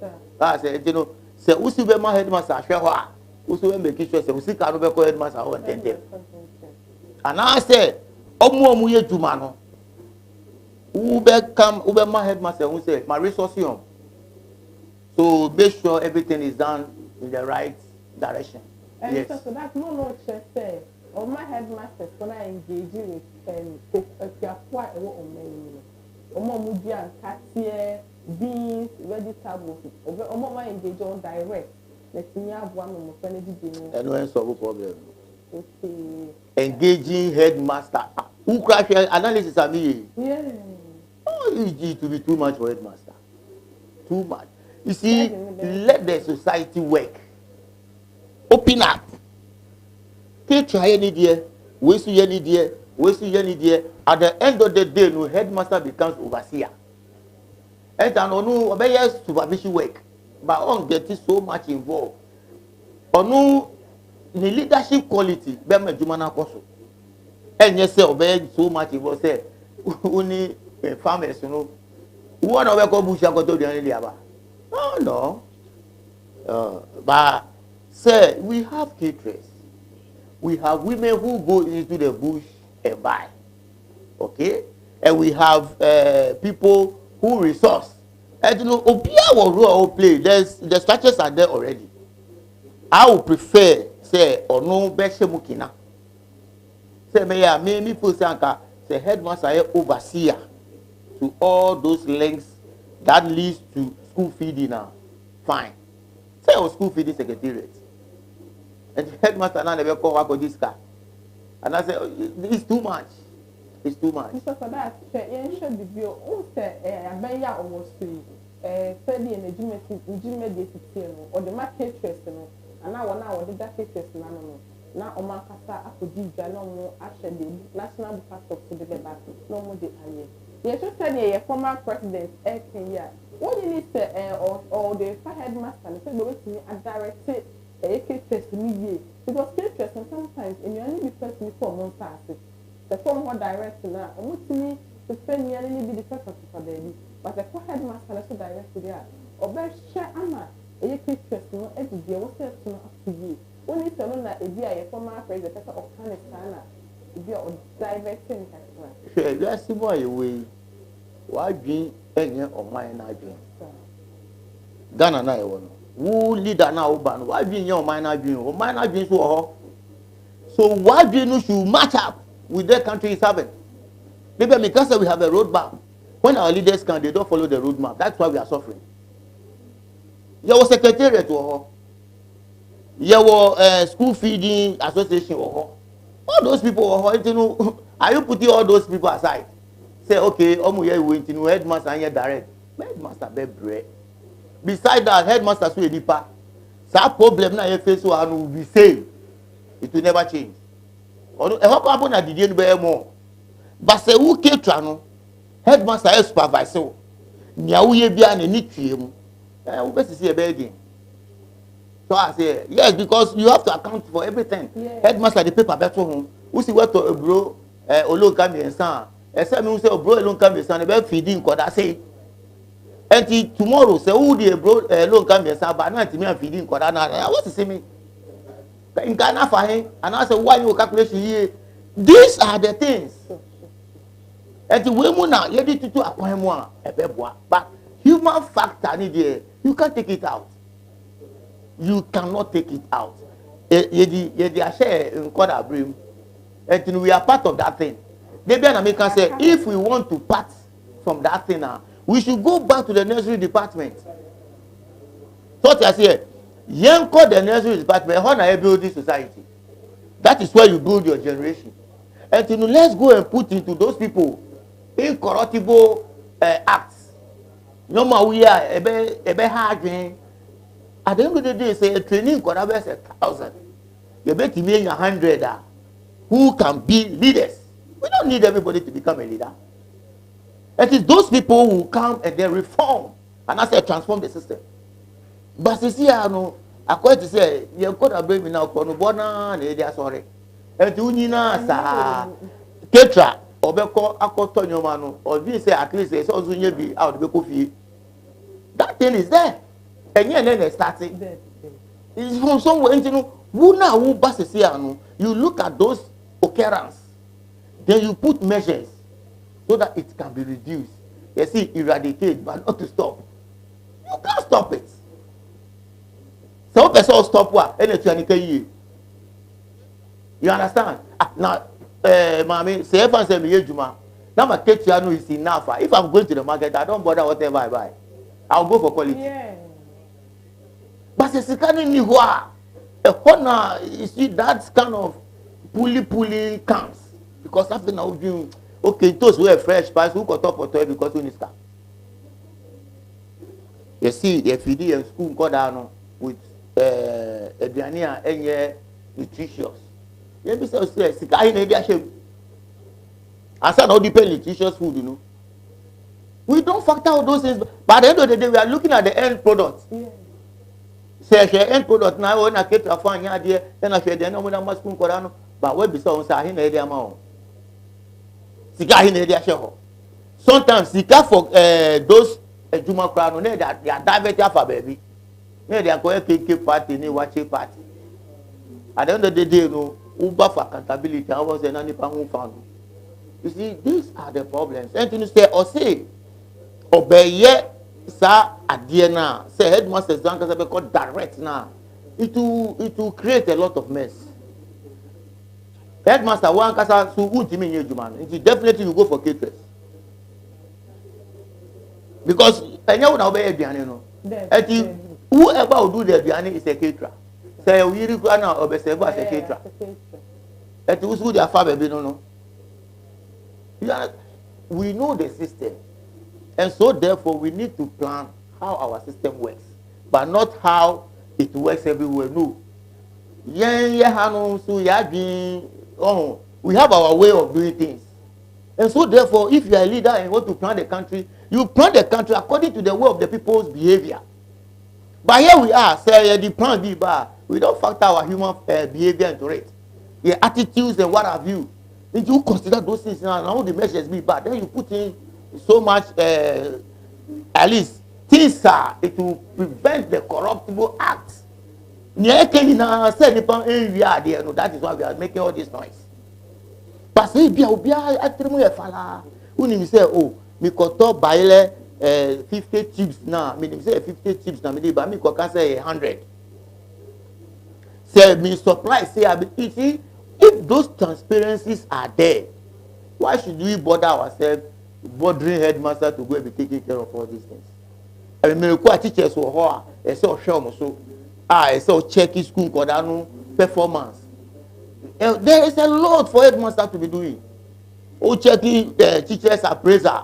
Say you know, say who be my headmaster ahwe ho a. Also make sure say we see can be call headmaster ho tente. And I say omu ye juma no. Who be my headmaster who say my resource on. So make sure everything is done in the right direction. And yes. So that's no just say or my headmasters when I engage with quite a lot of men. Omo mudia katie beans vegetables. Omo my engage on direct. Let me have one of my friends. And when solve problem. Okay. Engaging headmaster. Who crash analysis of me? Yeah. Oh, it to be too much for headmaster. Too much. You see, let the society work. Open up. Take try any day. Waste any day. Waste any day. At the end of the day, no headmaster becomes overseer. And no obey supervision work. But on getting so much involved. Onu the leadership quality be me juma na koso. Enye say obey so much involved say uni farmers no. Who na we go bush go to the any aba. No. But say we have caterers. We have women who go into the bush and buy. Okay? And we have people who resource. And you know, Obia will role or play. The structures are there already. I would prefer, say, or no best mukina. Say, me put say headmaster overseer to all those links that leads to school feeding now. Fine. Say our school feeding secretariat. And the headmaster now never call up this car. And I say, it's too much. It's too much. So for that, you should be bio. Oh, say, I buy ya almost free. Study in the or the market trust, and now the market trust, now Oman Kasa, I could do no actually national passport to the back, no more the area. Yes, you said a former president, Kenya. What you need or the headmaster, so go to me and direct it, a trust me, because trust sometimes, and you only be first before months. The form what direct now, and what to me, the friend nearly be the first for them. But the headmaster so direct there. Or best share Amma, a trust no every day, what's up to you? Only to know that a former president of Afghanistan, be or directing. Let's see why we why dream any of mine dream. Ghana na one. Who leader now ban? Why dream your minor dream? Or minor dreams so why dream should match up with their country is having? Maybe because we have a roadmap. When our leaders can, they don't follow the roadmap. That's why we are suffering. There was secretariat to her. There was school feeding association. All those people were, you know, are you putting all those people aside? Say, okay, we went to headmaster and direct. Headmaster be bread. Beside that, headmaster so edipa. That problem na you face will be same. It will never change. What happen at the end be more? But say who cater no? Headmaster is supervisor. Nya uye bia na ni tue mu. We best see a begging. So I say, yes, because you have to account for everything. Yeah. Headmaster the paper better home. Who see what to bro olo come ensan. Ese me say bro olo come ensan be feeding ko da say. Until tomorrow say who the bro olo come ensan but na me feeding ko da na. What is say me? In Ghana for him and I say why you calculation here? These are the things. Until we mu na ye di tutu akwan mu a ebe boa. But human factor ni there, you can't take it out. You cannot take it out. Yedi share in quarter brim. And we are part of that thing. Maybe an American say, if we want to part from that thing now, we should go back to the nursery department. So I say, young call the nursery department, how na build this society? That is where you build your generation. And let's go and put into those people incorruptible acts. No matter we are ebe hard. At the end of the day, say a training could have 1,000. You bet me 100 who can be leaders. We don't need everybody to become a leader. It is those people who come and they reform and I say transform the system. But you see, I know, according to say, you could have been now Konubona and they are sorry. And you need na Ketra or Beko Akotonyo Manu or we say at least it's also be out of the coffee. That thing is there. And then they started. It's from somewhere. You know, you look at those occurrences, then you put measures so that it can be reduced. You see, eradicate, but not to stop. You can't stop it. Some person stop what? You understand? Now, mommy, say if I say me Juma, now my kitchen is enough. If I'm going to the market, I don't bother whatever I buy. I'll go for quality. Yeah. But it's kind of new. A corner, you see, that kind of pulley counts. Because after now, okay, those who are fresh price, who got up for toy because we need stuff. You see, the FD and school got down with Adriania and nutritious. You be so stressed. I need a shape. I said, all depend nutritious food, you know. We don't factor out those things. But at the end of the day, we are looking at the end product. Yeah. Say end product now when I get to find idea, then I say then no more must come corano. But we be so say na idea ma. Sika hin idea share. Sometimes sika for those Juma crown no they are diverted for baby. No they are going KK party ni watch party. At the end of the day no Uber for accountability I was na nipa hu found. You see these are the problems. And you say obey sa adie na say headmasters don't can be called direct now. It will create a lot of mess. Headmaster one kasa so untimi nye juma it definitely will go for caterers. Because enya una obey aduane no. Eti whoever will do the aduane is a caterer. Say we yiri kwa na obey say as a caterer. Eti usu dia fa baby no. We know the system. And so therefore we need to plan how our system works, but not how it works everywhere. No. We have our way of doing things. And so therefore, if you are a leader and want to plan the country, you plan the country according to the way of the people's behavior. But here we are, say the plan be bad. We don't factor our human behavior into it. The attitudes and what have you. If you consider those things and all the measures be bad, then you put in so much at least things it will prevent the corruptible acts. That is why we are making all this noise. But say say oh me koto baile 50 chips now me say 50 chips now me but me can say 100. Say me supply say if those transparencies are there, Why should we bother ourselves bothering headmaster to go and be taking care of all these things? I mean, teachers who are so so I so check his school performance. There is a lot for headmaster to be doing. Who checking teachers appraiser?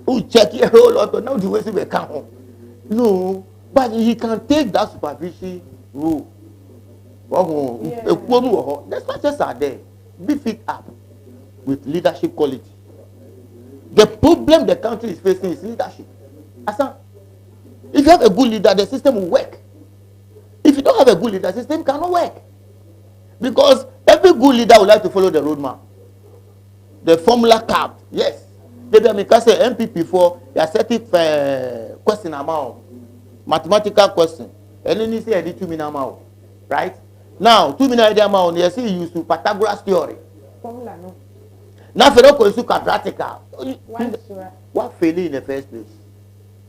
Who checking a whole lot of now the way they come home? No, but he can take that supervision role. The structures are there. Beef it up with leadership quality. The problem the country is facing is leadership. If you have a good leader, the system will work. If you don't have a good leader, the system cannot work. Because every good leader would like to follow the roadmap. The formula capped, yes. They can say MPP for a certain question amount, mathematical question. And then you say 2 million amount, right? Now, 2 million amount, you see used to Pythagoras theory. Formula no. Now, if you don't consider quadratical, what failing in the first place?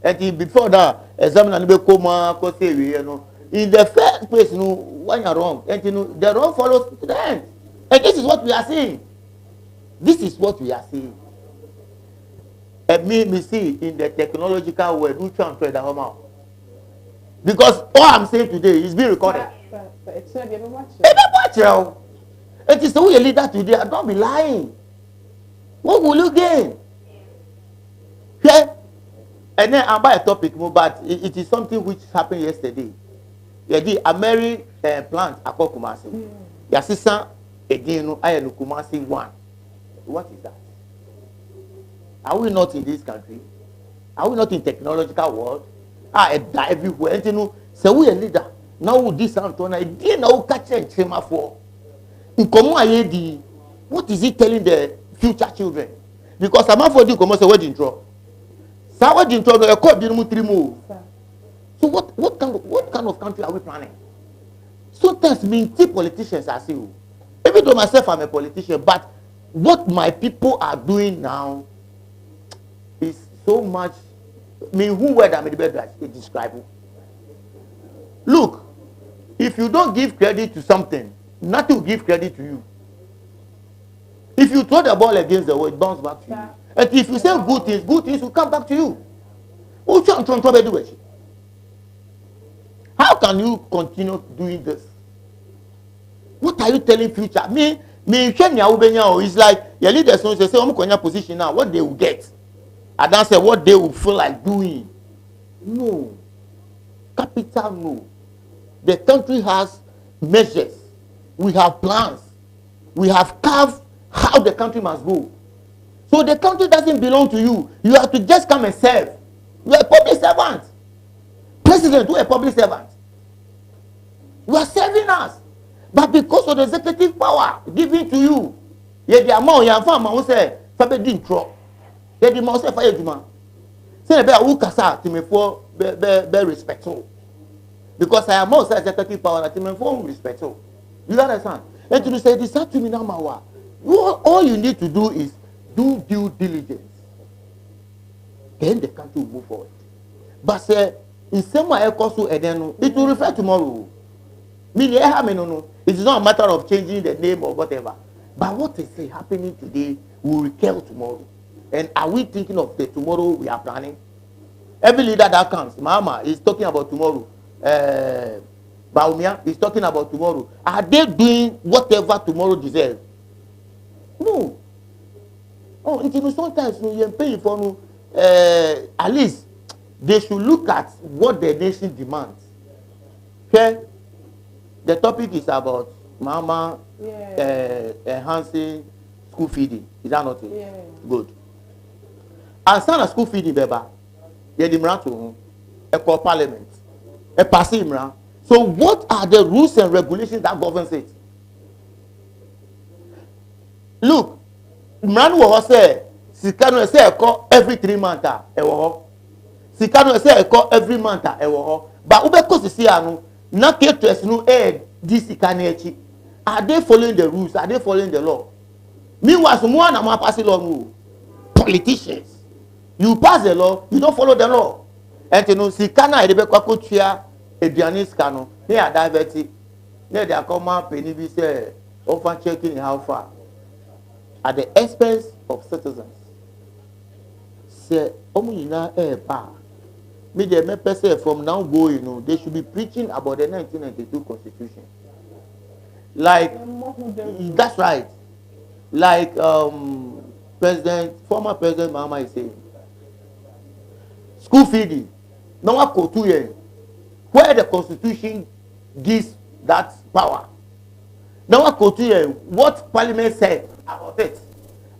And before that, examine and be coma, in the first place, when you're wrong, and the wrong follows to the end. And this is what we are seeing. This is what we are seeing. And me see in the technological world, who try and trade the home out. Because all I'm saying today is being recorded. It's not even watching. It is the way a leader today. I don't be lying. What will you gain? Yeah. And then I buy a topic, but it is something which happened yesterday. Yeah, the Ameri plant akọ Kumasi. Yasisa again ayenu Kumasi 1. What is that? Are we not in this country? Are we not in technological world? Everywhere. And you know, so we a leader. Now this Antona, again now catch and chema for. In common what is it telling the future children? Because I'm for you come say wedding draw. So wedding draw a code you move 3 move. So what kind of country are we planning? Sometimes me politicians are saying, even though myself I'm a politician, but what my people are doing now is so much. Who word I'm the better describe it. Look, if you don't give credit to something, nothing will give credit to you. If you throw the ball against the wall, it bounces back to you. And if you say good things will come back to you. How can you continue doing this? What are you telling future? It's like your leaders say, I'm position now, what they will get. I don't say what they will feel like doing. No. Capital no. The country has measures. We have plans. We have carved how the country must go. So the country doesn't belong to you. You have to just come and serve. You are a public servant. President, you are a public servant. You are serving us. But because of the executive power given to you, the amount you have found, say, Fabe didn't drop. The amount say, Fire Juma. Say, who kasa to me for be respectful. Because I am also executive power that me for respectful. You understand? And to say, this to me now, all you need to do is do due diligence. Then the country will move forward. But say, in some way, it will refer tomorrow. It is not a matter of changing the name or whatever. But what is happening today will recur tomorrow. And are we thinking of the tomorrow we are planning? Every leader that comes, Mama is talking about tomorrow. Baumia is talking about tomorrow. Are they doing whatever tomorrow deserves? No. Sometimes you're paying for at least they should look at what the nation demands. Okay? The topic is about Mama enhancing school feeding. Is that not it? Yeah. Good. And son of school feeding, Beba, you to a call parliament, a passing. So, what are the rules and regulations that governs it? Look, Mran will say, Sikano say a call every 3 months. Sikano say a call every month. But Ubeko Sisiano, not care to no aid this Ikanechi. Are they following the rules? Are they following the law? Meanwhile, someone am passing law. Politicians. You pass the law, you don't follow the law. And you know, Sikana Edebekwa Kochia, Edianis Kano, they are diverted. They are come up and say, often checking how far. At the expense of citizens. Say, Omina eba. Me the me say from now going, they should be preaching about the 1992 Constitution. Like, that's right. Like former President Mahama is saying, school feeding. Now I go to here, where the Constitution gives that power. Now I go to here, what Parliament said about it.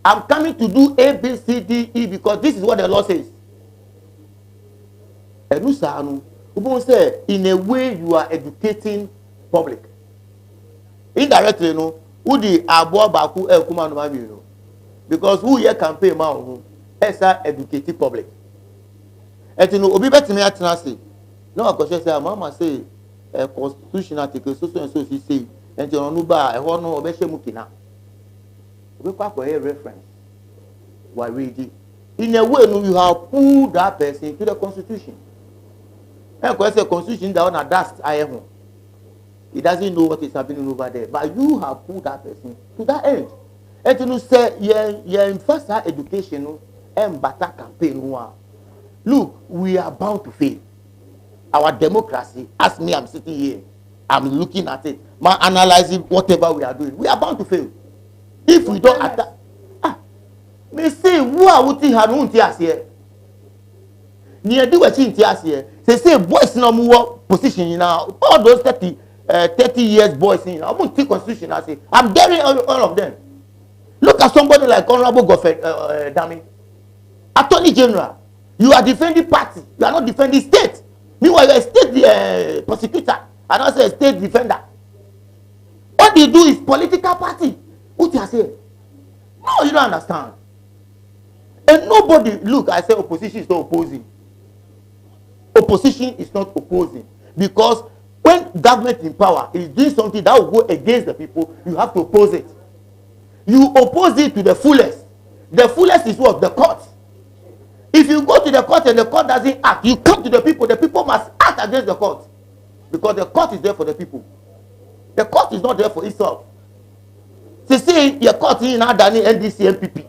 I'm coming to do A, B, C, D, E because this is what the law says. And you say, in a way you are educating public. Indirectly, who the abo baku kuma no mami because who here campaign ma who esa educating public. And obi betimi atena say. No question say mama say constitution article so and so say and you no ba e ho no obehye mukina. We kwa reference. Why read in a way you have pulled that person to the constitution. And say constitution that on dust I am. He doesn't know what is happening over there. But you have put that person to that end. And you say, yeah, first education and better campaign. Look, we are bound to fail. Our democracy, as me, I'm sitting here, I'm looking at it, analyzing whatever we are doing. We are bound to fail. If we don't attack. Me say, who are we here? Near do what you here. Say, boys no more position now. All those 30 years boys in I won't take constitution. I say I'm daring all of them. Look at somebody like Honorable Godfrey Dami, Attorney General. You are defending party. You are not defending state. Meanwhile, you are a state prosecutor and also a state defender. What you do is political party. What you say? No, you don't understand. And nobody look. I say opposition is not opposing. Opposition is not opposing because when government in power is doing something that will go against the people, you have to oppose it. You oppose it to the fullest. The fullest is what? The court. If you go to the court and the court doesn't act, you come to the people must act against the court. Because the court is there for the people. The court is not there for itself. They say your court is not done NDC MPP.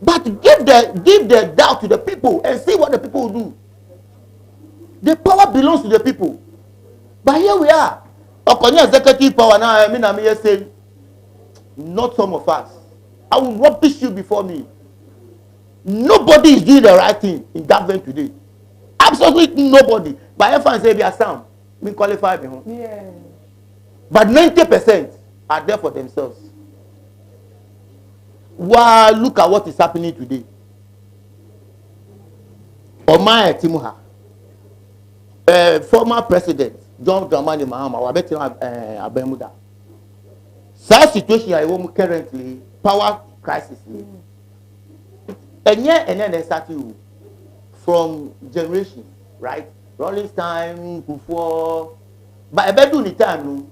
But give the doubt to the people and see what the people will do. The power belongs to the people. But here we are. Okonya executive power now. I mean, I'm here saying, not some of us. I will rubbish you before me. Nobody is doing the right thing in government today. Absolutely nobody. But if I say be a sound, we qualify me. Yeah. But 90% are there for themselves. Wow, look at what is happening today. Omar Timuha, former president John Dramani Mahama, wabeti abemuda. Such situation I am currently power crisis. And then started from generation, right? Rolling time before, but I bet do the time.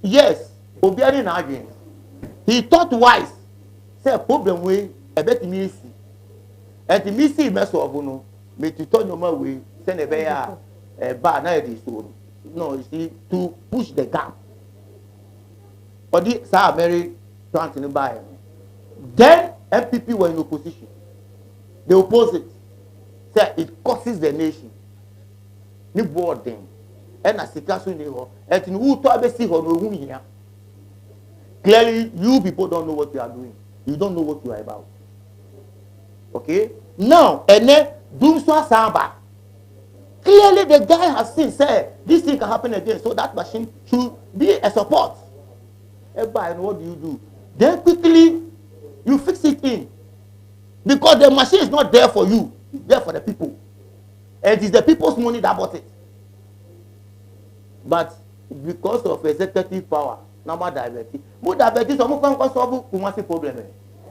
Yes, Obiari Nagin. He thought wise. Say problem way I bet me see. And the me see mess of no. Me to turn your way. Send a bear bar na this so. No, you see, to push the gap. But the Sir Mary planting by. Then MPP were in opposition. They oppose it. Say it costs the nation. Ni board them. And as the council neho. And who to be see her no here. Clearly, you people don't know what you are doing. You don't know what you are about. Okay? Now, and then doom so samba. Clearly, the guy has seen, say, this thing can happen again, so that machine should be a support. And what do? Then quickly, you fix it in. Because the machine is not there for you, it's there for the people. And it is the people's money that bought it. But because of executive power, number diverted. Who diverted some can solve Kumasi problem.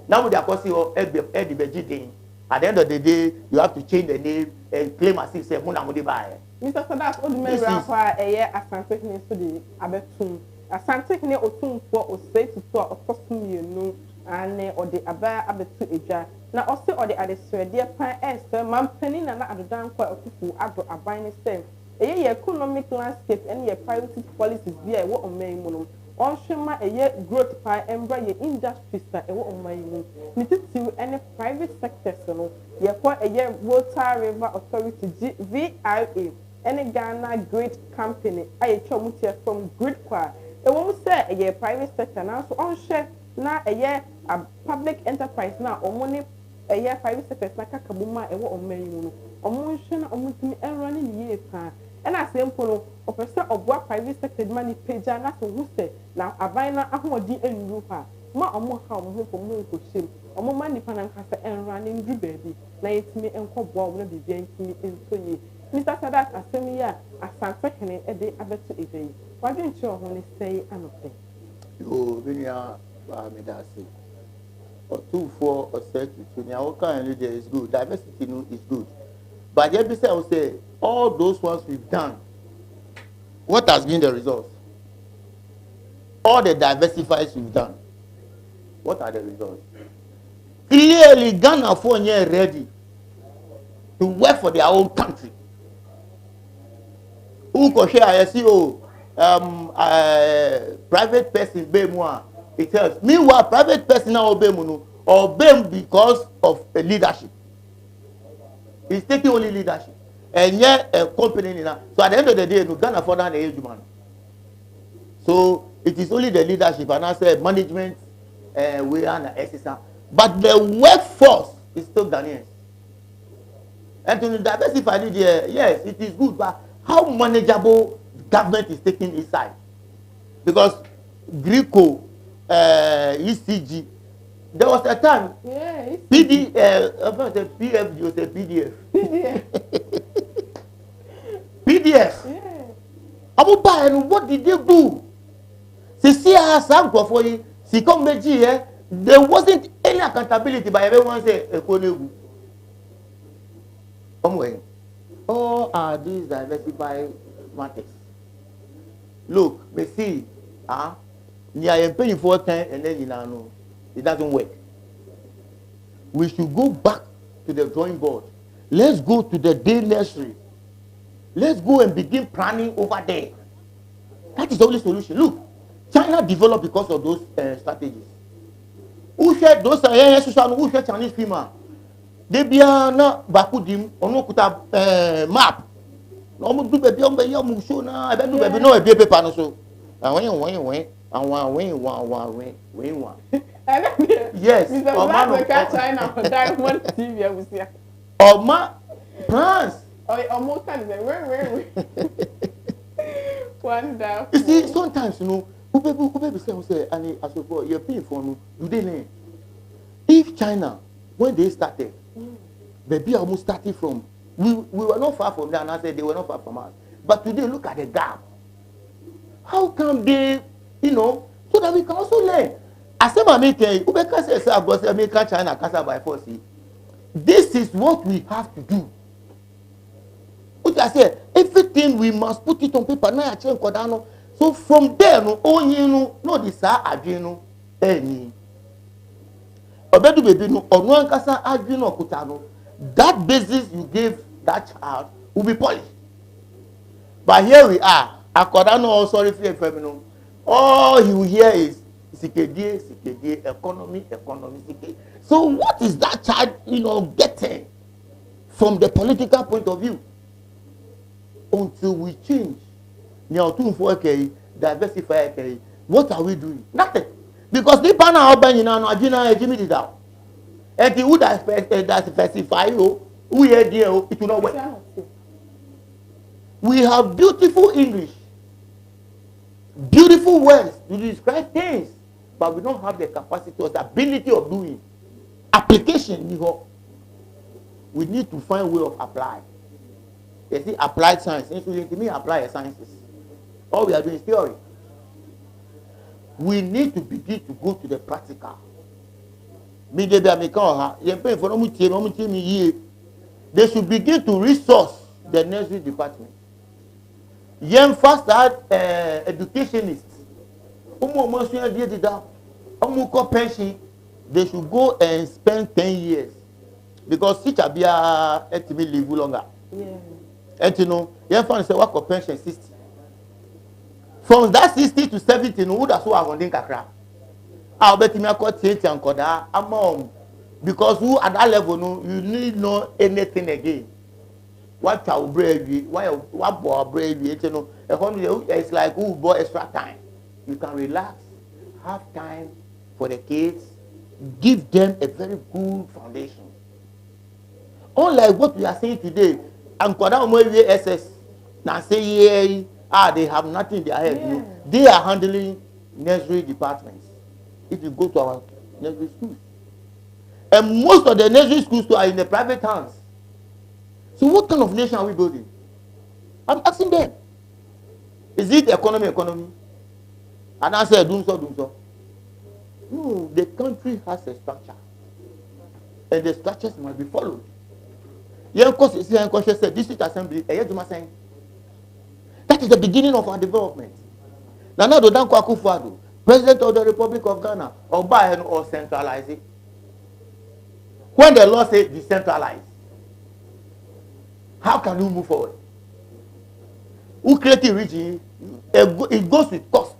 Now they are causing Eddie. At the end of the day, you have to change the name and claim as if say Muna Mudibai. Mr. Sadat, all the men are a year as Santek to the Abetum. A Santek ne Otum for or say to talk of costume you know, and or the Aba Abetu Eja. Now also or the other dear Pine Esther, Mam Penny and other down quite a people agro a binding stem. A year economic landscape and your privacy policies via what on May Mono. ɔnhwema ɛyɛ growth pa ɛmbra yɛ industries a ɛwɔ ɔman yi mu ne titiw ɛne private sectors no yɛkɔ ɛyɛ Volta River Authority VRA ɛne Ghana Grid Company a yɛtwa ɔmo tiɛ from grid kwa ɛwɔ mu sɛ ɛyɛ private sector nanso ɔnhwɛ na ɛyɛ public enterprise na ɔmo ne ɛyɛ private sectors na kaka mu ma ɛwɔ ɔman yi mu no ɔmo nhwɛ na ɔmo tumi ɛnra ne yie paa ɛna asɛmpo no ɔpɛ sɛ ɔboa private sector de ma ne pagya na so hu sɛ na aban na ahoɔden nnuru hɔ a ma ɔmo ha ɔmo ho ɔmo nkɔhyɛm ɔmo ma nipa na nkasa ɛnra ne nduru baabi na yɛtumi nkɔboa ɔmo na biribi ntumi nso yie Mr. Sadat asɛm yi a asante hene ɛde abɛto ɛgya yi wadwenkyerɛ ɔho ne sɛe anɔpɛ yoo bi nua me da ase ɔtumfoɔ ɔsɛ tutu nea wɔka ɛno deɛ is good diversity no is good but yɛ bi sɛ o say all those ones we've done what has been the result all the diversifies we've done what are the results clearly Ghana for nye ready to work for their own country who ko share I see private person be mu a it helps meanwhile private person now obey mu no obey because of a leadership he's taking only leadership and yet a company now so at the end of the day no Ghana for that age man so it is only the leadership and I say management we are the exercise but the workforce is still Ghanaians and to diversify it yes it is good but how manageable government is taking inside because Greco ECG there was a time PFG was a PDF PDF and what did they do see for you see come here there wasn't any accountability by everyone say all are these diversified matters look we see near am paying for time and then no it doesn't work we should go back to the drawing board let's go to the day nursery let's go and begin planning over there that is the only solution look China developed because of those strategies who share those who share Chinese female they be na bakudim ono kuta map no mo do baby on be yam show na e be do baby no e be paper no so yes Mr. China for Diamond TV abusia Oma plans almost kind of wait wonderful you see sometimes you know who baby say and as for you pay for no do they learn if China when they started baby almost started from we were not far from there and I said they were not far from us but today look at the gap how come they you know so that we can also learn as a American Ubeka says about America China casa by force this is what we have to do I say everything we must put it on paper now so from there no only no this adweno any obedu baby no onu ankasa adweno okuta no that basis you gave that child will be polished but here we are akoda no sorry for no all you hear is sikedie economy sikedie so what is that child getting from the political point of view until we change diversify what are we doing nothing because the panel open now agina ejimi did out and the would diversify who here there it will not work we have beautiful English beautiful words to describe things but we don't have the capacity or the ability of doing application we need to find a way of apply you see applied science to me apply sciences all we are doing is theory we need to begin to go to the practical they should begin to resource the nursery department young fast educationists pension they should go and spend 10 years because teacher be live longer and young fan say what pension 60 from that 60 to 70 no would so ahonden kakra I'll bet me akọ tie tie ankoda among because who at that level no you need no anything again what our brain what boy brain you know it's like who boy extra time you can relax have time for the kids give them a very good foundation unlike what we are saying today ankoda omo ss na say they have nothing in their head you know they are handling nursery departments if you go to our nursery schools and most of the nursery schools too are in the private hands so what kind of nation are we building I'm asking them is it economy and I say doom so no the country has a structure and the structures must be followed yeah of course you see said district assembly that is the beginning of our development Nana do Dankwa Akufo-Addo President of the Republic of Ghana or centralize it when the law says decentralize how can you move forward who create a region it goes with cost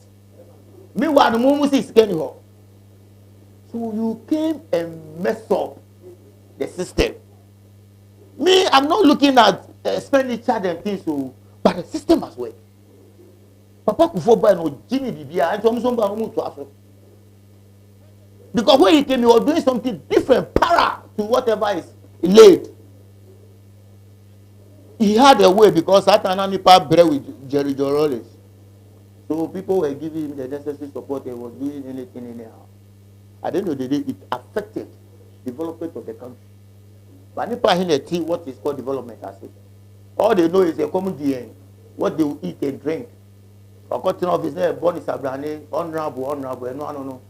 meanwhile the moment is getting hot so you came and mess up the system me I'm not looking at expenditure and things so but the system as well Papa Kufuor no Jimmy Bibia and some to aso because when he came he was doing something different para to whatever is laid he had a way because Satana Nipa bread with Jerry Rollins so people were giving him the necessary support he was doing anything anyhow at the end of the day it affected development of the country but Nipa Hineti what is called development as it all they know is a common DNA what they will eat and drink According to his name, born is Abraham, honorable, no.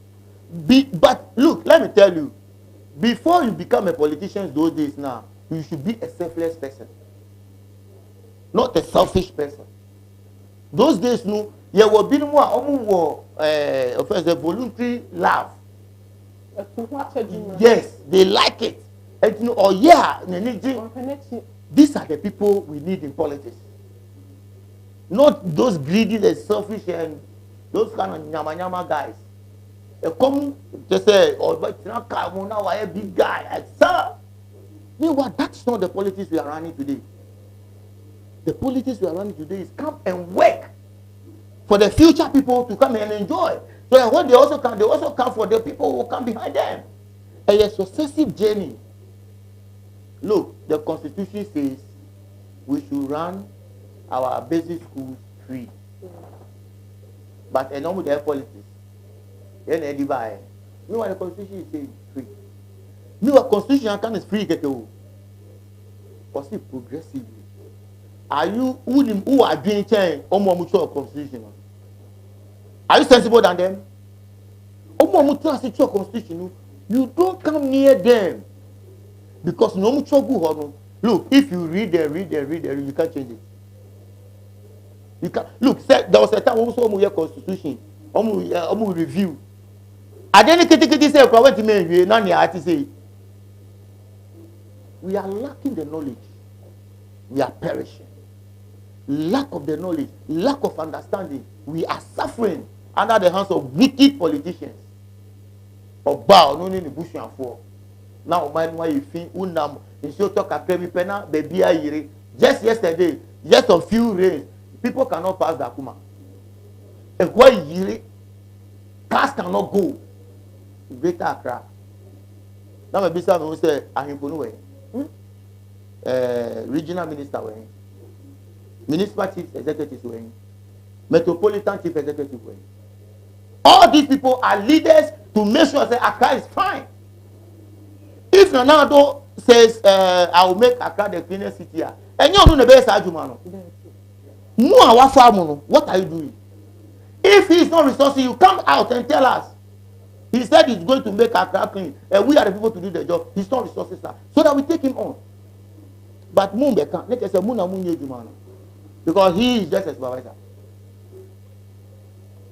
But look, let me tell you, before you become a politician those days now, you should be a selfless person, not a selfish person. Those days, no, you will be more, a voluntary love. Yes, they like it. And you know, oh yeah, these are the people we need in politics. Not those greedy, the selfish, and those kind of nyama guys. They come to say, oh, but now I'm a big guy. Sir, you know what? That's not the politics we are running today. The politics we are running today is come and work for the future people to come and enjoy. So that when they also come for the people who come behind them. A successive journey. Look, the Constitution says we should run our basic schools free. But a normal their politics. Then they divide. You know what the Constitution is saying? Free. You know what Constitution is free get to? Or see progressively. Are you who are doing change or more mutual Constitution? Are you sensible than them? Or more mutual Constitution? You don't come near them. Because no mutual good. Look, if you read, you can't change it. You can look. There was a time also we Constitution, we review. I didn't say we are lacking the knowledge. We are perishing. Lack of the knowledge, lack of understanding. We are suffering under the hands of wicked politicians. Oba no need bush and for. Now mind why you think unam in so talk akemi pena baby ayire. Just yesterday, just a few rains. People cannot pass the Akuma. And why year cars cannot go. Greater Accra. Now my business will say Ahimponuwe. Regional minister way. Municipal chief executive way. Metropolitan chief executive way. All these people are leaders to make sure that Accra is fine. If Ronaldo says I will make Accra the cleanest city, and you know the best argument. What are you doing? If he is not resourcing, you come out and tell us. He said he's going to make Accra clean, and we are the people to do the job. He's not resources, so that we take him on. But Mumbe can't. Let's say because he is just a supervisor.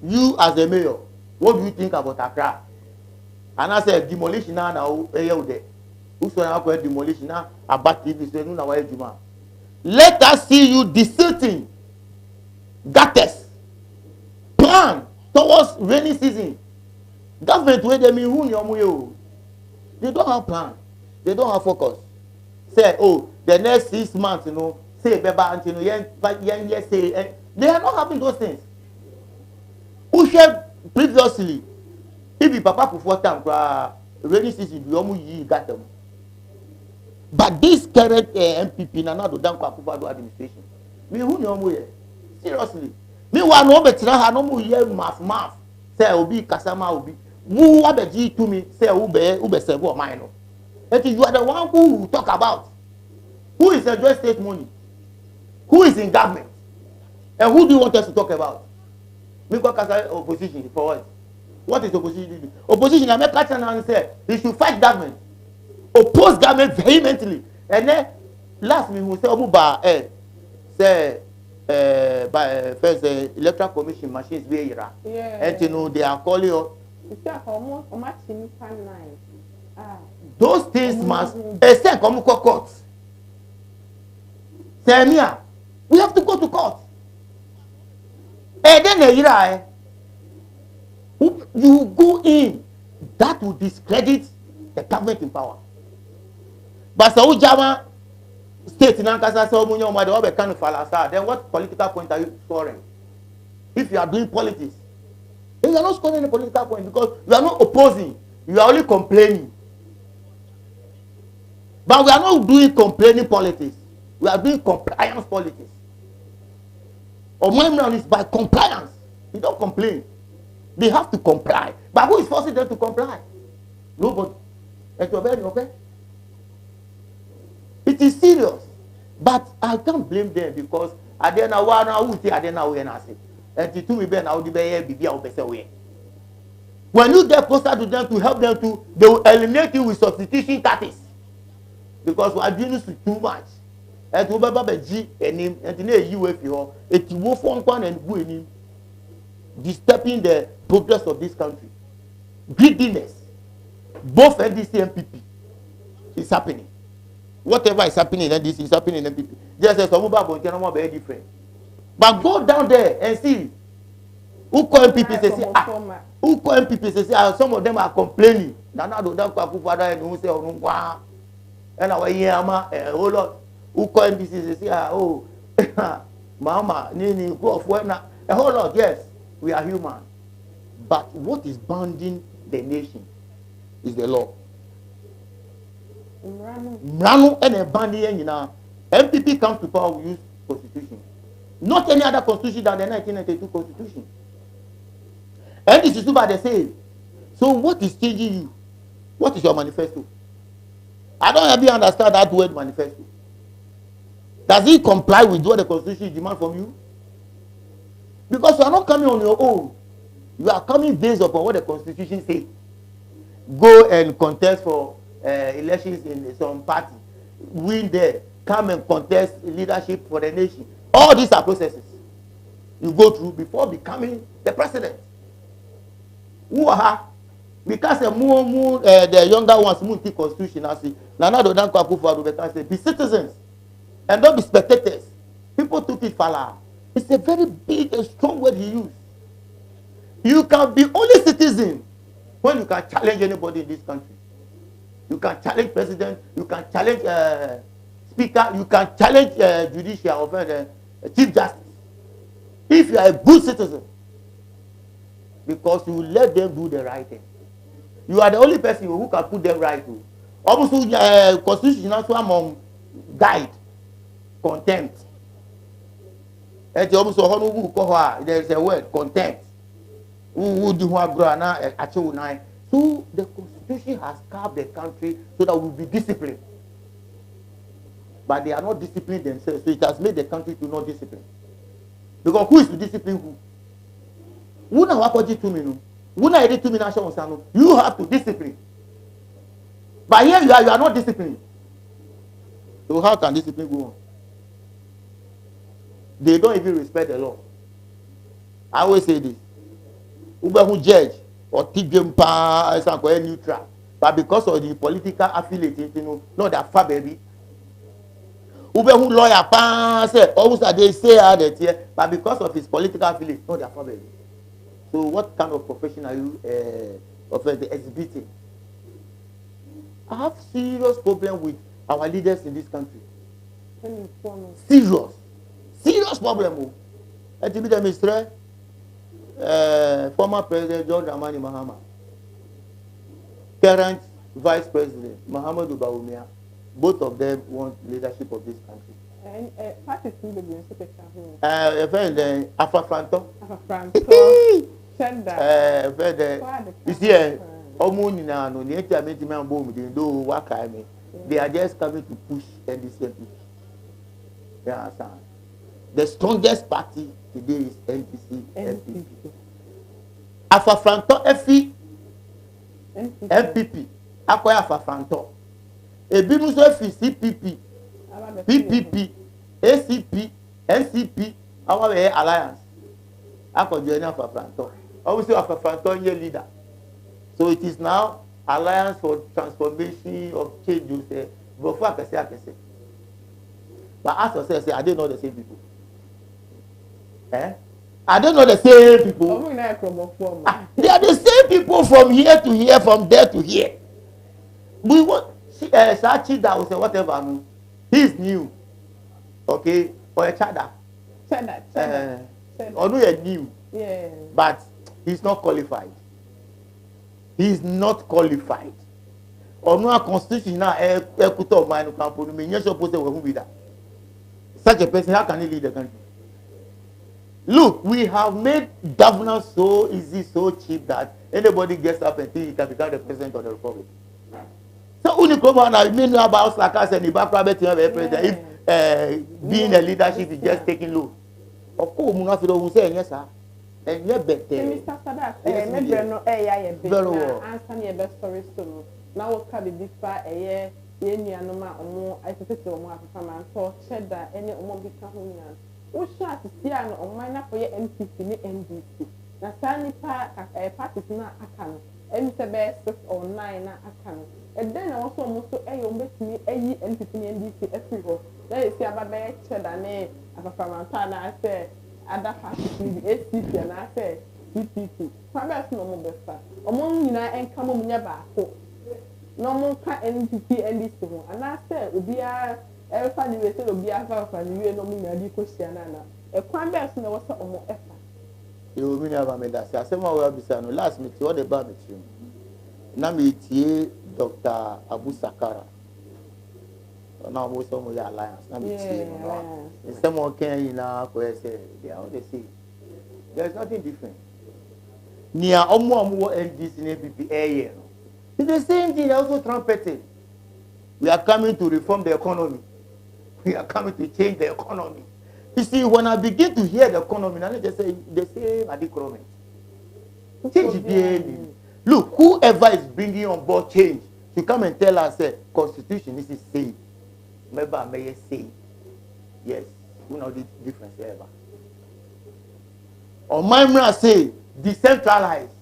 You as the mayor, what do you think about Accra? And I said demolition now. Whosoever demolition now about TV. Let us see you distilting gutters plan towards rainy season. Government where they mean who they don't have plan. They don't have focus. Say, oh, the next 6 months, you know, say, say, they are not having those things. Who shared previously, if you papa for time, rainy season, you almost got them. But this current MPP, now the Danko Akufo-Addo administration, me who know seriously. Me one no better ha no more year math. Say obi kasama obi. Who abeji to me say ube serve o mine no. That you are the one who talk about. Who is enjoy state money? Who is in government? And who do you want us to talk about? Me go kasa opposition for what? What is opposition do? Opposition I make catch and say they should fight government. Oppose government vehemently. And then last me who say omuba say by first electoral commission machines be here. And you know they are calling you. Those things must except come court. Say me, we have to go to court. And then you go in, that will discredit the government in power. But so Jama state in Ankasa so munyo ma de obe kan falasa, then what political point are you scoring? If you are doing politics, then you are not scoring any political point because you are not opposing, you are only complaining. But we are not doing complaining politics, we are doing compliance politics. Or my is by compliance. You don't complain. They have to comply. But who is forcing them to comply? Nobody. Okay? It is serious. But I can't blame them because I don't know why I would say I don't know when I say. And to me, Ben, I would be when you get closer to them to help them to, they will eliminate you with substitution tactics. Because we are doing this too much. And to be G and him, and to you if you are, it will form one and go in him, disturbing the progress of this country. Greediness, both NDC and PP, is happening. Whatever is happening in NDC is happening in NPP. Just as some people cannot be different. But go down there and see who call NPP say, who call NPP say, some of them are complaining. Now don't Akufo-Addo and who say, oh, and our yama, oh Lord, who call NPP say, oh, Mama, Nini, go off when a whole lot, yes, we are human. But what is bounding the nation is the law. Mranu and a bandi MPP comes to power, we use constitution. Not any other constitution than the 1992 constitution. And this is too bad they say. So what is changing you? What is your manifesto? I don't ever understand that word manifesto. Does it comply with what the constitution demands from you? Because you are not coming on your own. You are coming based upon what the constitution says. Go and contest for elections in some party. Win there. Come and contest leadership for the nation. All these are processes you go through before becoming the president. Because the younger ones move the constitution and say, Nana Danko Akufo-Addo say, be citizens and don't be spectators. People took it fala. It's a very big and strong word he used. You can be only citizen when you can challenge anybody in this country. You can challenge president, you can challenge speaker, you can challenge judicial or chief justice. If you are a good citizen, because you let them do the right thing. You are the only person who can put them right to. Also, constitution also among guide, contempt. And also, there is a word, contempt. So the constitution has carved the country so that we will be disciplined. But they are not disciplined themselves, so it has made the country to not discipline. Because who is to discipline who? You have to discipline. But here you are not disciplined. So how can discipline go on? They don't even respect the law. I always say this. Who judge or teach them neutral. But because of the political affiliate, not that far baby. Who lawyer say always they say that here, but because of his political affiliate, not that far baby. So what kind of profession are you exhibiting? I have serious problem with our leaders in this country. Serious problem. Mr. Former President John Dramani Mahama, current Vice President Muhammadu Bawumia, both of them want leadership of this country. And parties in the business Afafranto. You see, they are just coming to push NDC. The strongest party today is NDC. Afafranto MPP. Akoya Afafranto. Ebinuso CPP. PPP. ACP. NCP. Our alliance. Akojo Afafranto. Obviously Afafranto is leader. So it is now Alliance for Transformation of Change. But as I say, I don't know the same people. I don't know the same people. They are the same people from here to here, from there to here. We want Sachi that was whatever. He's new. Okay? Or a Chada. Or no, new. Yeah. But he's not qualified. He's not qualified. Or no constitution now of mine campaign. Me you're supposed to be that. Such a person, how can he lead the country? Look, we have made governance so easy, so cheap that anybody gets up and thinks he can become the president of the republic. So Unicoma now mean about like I said, the background president if being a leadership is just taking low. Of course, Munafilo will say yes, sir. And you're better. Mr. Sadat, maybe no very well. Answer your best story so now what can be differ a year. Yeni anoma omo aifefese omo afama nto cheddar ene omo bika ho nya wo sha atisi an omo na for ye MPP ni NDC na sani pa parties na aka no MCB 6 or 9 na aka no e den na wo so omo so eyo mbetimi eyi MPP ni NDC every ho na esi ababe cheddar ne afama nto na say other parties ni ACP na say PPP kwa be so omo besta omo nyina enka mo nya ba ko no more can NPP and this one. And I said, Ubia, every family will say, Ubia, family, no mean, question. A crime person was almost effort. You will never made that. I said, well, be last meeting, what about you? Namiti, Dr. Abu Sakara. Now, most of the alliance. Namiti, someone can in our say, they are they say. There's nothing different. Near Omo and this in APP area. It's the same thing also trumpeted. We are coming to reform the economy. We are coming to change the economy. You see, when I begin to hear the economy, I just say the same adicroment. Change the look, whoever is bringing on board change, to come and tell us that constitution is the same. Maybe I may say, yes, you know the difference ever. Or my say, decentralized.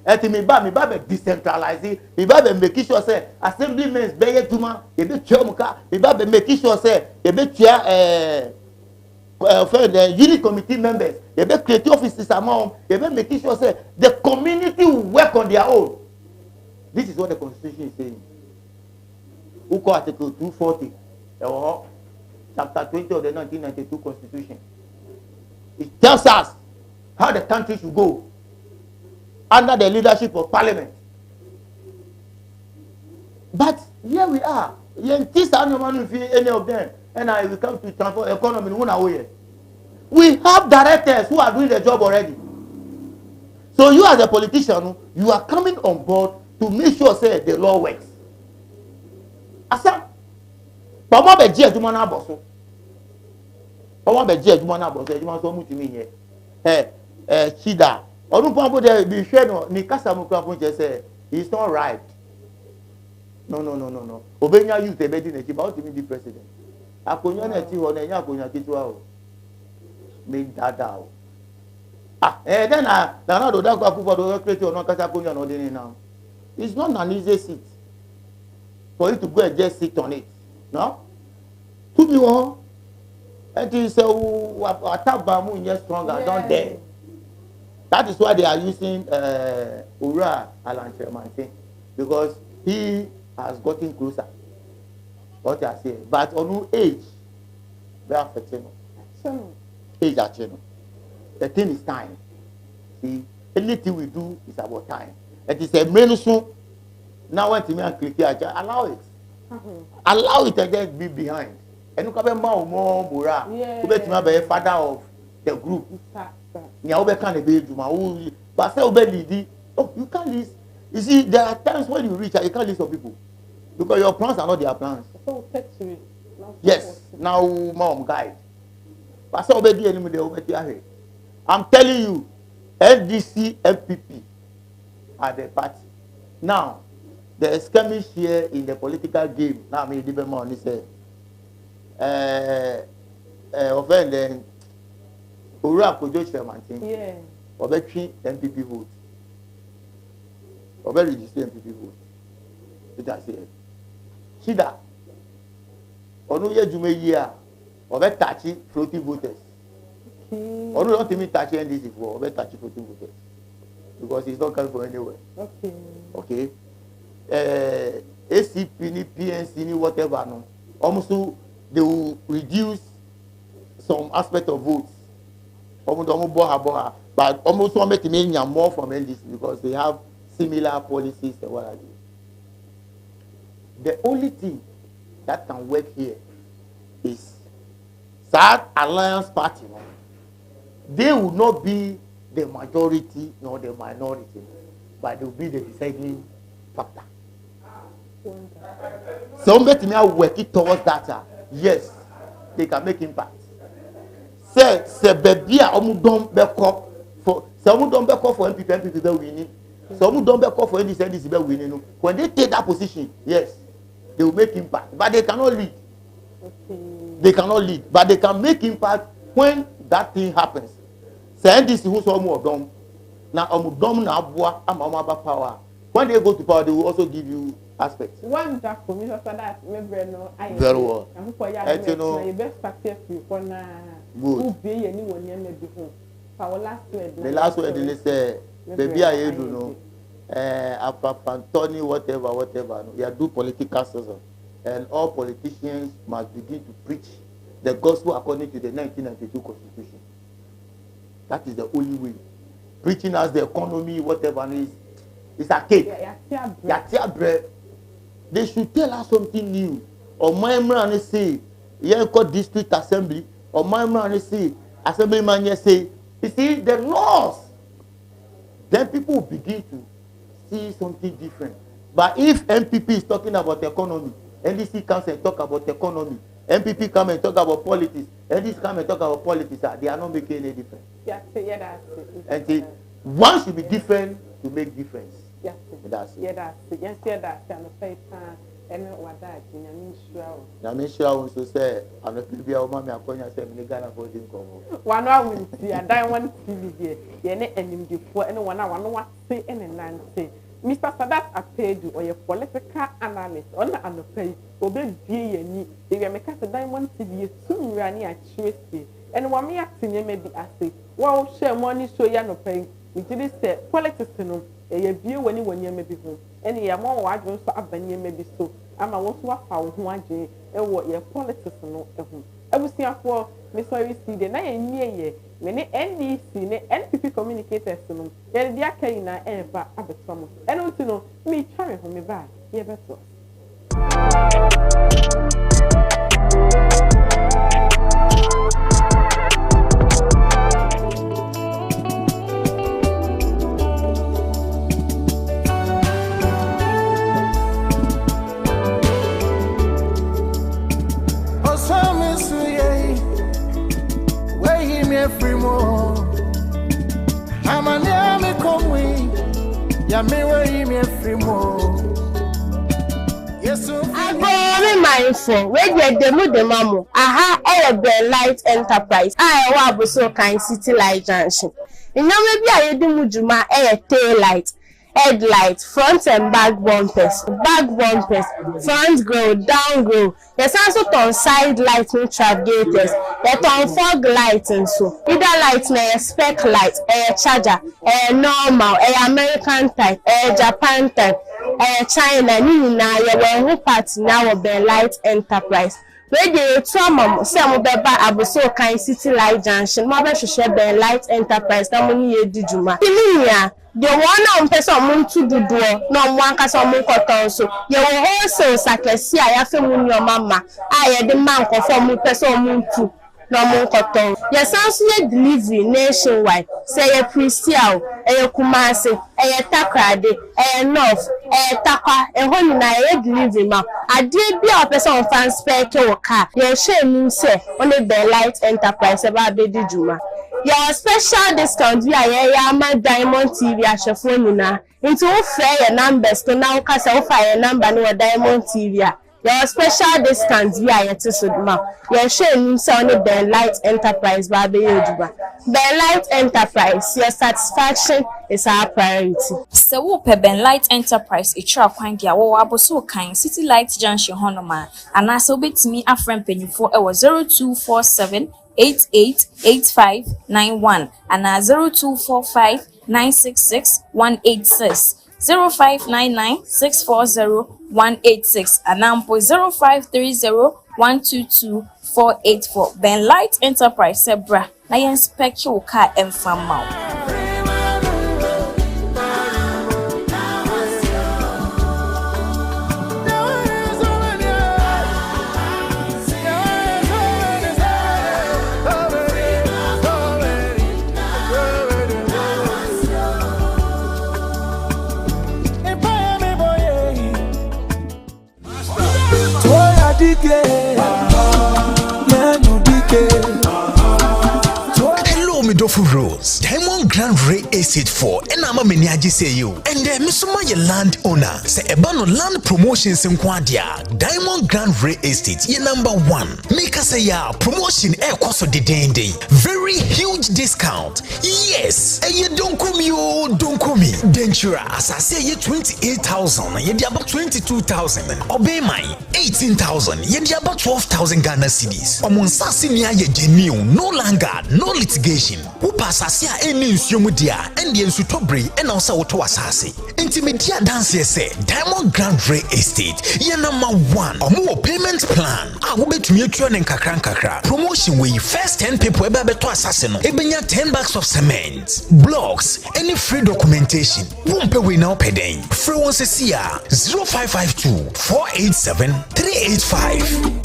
Et me ba be decentralize me ba be make sure say assemblymen be yetuma e be twamuka me ba be make sure say e be tua for the unit committee members e be create offices among e be make sure say the community will work on their own. This is what the constitution is saying. Uko article 240 chapter 20 of the 1992 constitution. It tells us how the country should go under the leadership of parliament. But here we are. Any of them, and I will come to transform economy. We have directors who are doing the job already. So you as a politician, you are coming on board to make sure say the law works. Asa, Pama be je aduma na boso. Pama be je aduma na boso. Aduma so mutu mi here. Chida. Onupampo de be share no ni kasa mu kwampo je say he's not right. No. Obenya youth e be di na chi ba o ti mi di president. Akonyo na ti ho na nya akonya kitua o. Me dada o. Then na do da kwa for do create on kasa akonya no dey now. It's not an easy seat for you to go and just sit on it. No? To be one, and you say, Atabamu is stronger, don't dare. That is why they are using Ura Alanchemantin, because he has gotten closer. What I say, but on age, they are affecting. Age actually. The thing is time. See, anything we do is about time. It is a main soon. Now when me and click here, allow it. Allow it and just be behind. And look at more Bura. You bet me be father of the group. Yeah, we can't be Juma. But say we lead. Oh, you can't list. You see, there are times when you reach, you can't list of people because your plans are not their plans. So yes, now mom guide. But say we be any day. I'm telling you, NDC, MPP are the party. Now, the skirmish here in the political game. Now, I mean, the money say, offend Ura Kojo Chairmantin. Yeah. Obetri MPP vote. Obe register MPP vote. It has said. Shida. Onu ye jume year. Obe touchy floating voters. Onu don't even touch NDC for obe touchy floating voters. Because it's not coming from anywhere. Okay. ACP, PNC, whatever. No. Almost they will reduce some aspect of votes. But almost want to make more from NDC because they have similar policies and what I do. The only thing that can work here is that Alliance Party. No? They will not be the majority nor the minority, but they will be the deciding factor. So let me work it towards that. Yes, they can make impact. Say baby omudom beko for say omudom beko for MPP be winning. So omudom beko for NDC be winning. When they take that position, yes, they will make impact, but they cannot lead. They cannot lead, but they can make impact when that thing happens. Say NDC who so omudom na omudom na abua amama power. When they go to power, they will also give you aspects. One that for me so that very well. You know, best practice for na good. The last word they say, baby, I do know. Tony, whatever. No. You do political season, and all politicians must begin to preach the gospel according to the 1992 Constitution. That is the only way. Preaching as the economy, whatever is, it's a cake. Yeah, bread. They should tell us something new. Or my man say, yeah, got district assembly. Or my man say, assemblyman say, you see the laws. Then people will begin to see something different. But if MPP is talking about economy, NDC comes and talk about economy, MPP come and talk about politics, NDC come and talk about politics, they are not making any difference. Yeah, that's it. And see, one should be different to make difference. Yes, that's it. Yeah, that's it. Yes, that's it. And what that I'm sure also say, I'm a people of my acquaintance in Ghana for him. One hour will see, and I want TV here. Yene and before anyone I want to say and then say, Mr. Sadat Apedu or your political analyst on the pay, obey ye, if you make us a diamond TV soon running at Tuesday. And one me acting maybe I say, well, share money so you're not paying. We did say politics no. A view when you may be home. Any more wide ones for Abany may be so. I'm a want to found one day and what your politics no. I will see for Miss Orisi, the 9 year, many NDC, NPP communicators. And the Akana and back at the summer. And also know me trying for me back. Yeah, better. I'm a name come we Yami me free more. Yes, I'm very mindful. Where you demo the mamu. Aha, Air Light Enterprise. I was so kind City Light Junction. You know maybe I do mujuma air tail light. headlight, front and back bumpers, front grille, down grille. Yes, also on side light and travigators. Yet on fog light and so. Either light na spec light, charger, normal, American type, Japan type, China, Nina, you party now of the Light Enterprise. Radio trauma, some beba abuso kind City Light Junction, mother should share the Light Enterprise, that money ye did you ma. The one on person moon to do door, no one can some cotton so. You will also sacrifice, I have your mama. I had the man conform with person moon too. No more cotton. Yes, answer delivery nationwide. Say a Christian, a Kumasi, a Takrade, a North, a Taka, a Honina, delivery ma. I did be a person of fan spare car. Your shame, say, only the Light Enterprise about Baby Juma. Your special discount via Yama Diamond TV as your phone into fair numbers to now cast off a number no Diamond TV. Your special discounts via your Tisudma. Your shame sounded the Light Enterprise Baby Yojuba. The Light Enterprise, your satisfaction is our priority. So wopɛ Ben Light Enterprise etwa kwan dia wo aboso kan City Light Junction honoma anase obetimi afrem penifo e 0247 888591 and 0245 966 186 0599 640 186 and 0530 122 484. Ben Light Enterprise Sebra na yen spec your car and farm mouth. Hello, Midofo Rose. Diamond Grand Ray Estate 4. And I'm a meniaji say you. And Misuma ye land owner. Say ebano land promotions in Quadia. Diamond Grand Ray Estate ye number 1. Make us say ya promotion air cost of the day. Very huge discount. Yes. And you don't come Dentura. As I say ye 28,000. Ye di about 22,000. Obey my 18,000. Ye di about 12,000 Ghana cedis. Omunsasi niya ye genuine. No longer, no litigation. Upa asase a eni nsuomu dia and the nsutobre and also woto asase. Intimedia dance say Diamond Grand Ray Estate. Ye number 1. Omo payment plan. A wo betumi atwa nen kakra. Promotion we first 10 people ebe beto asase no. Ebenya 10 bags of cement, blocks, any free documentation. Wumpe we now peden. Free one se 0552 487 385.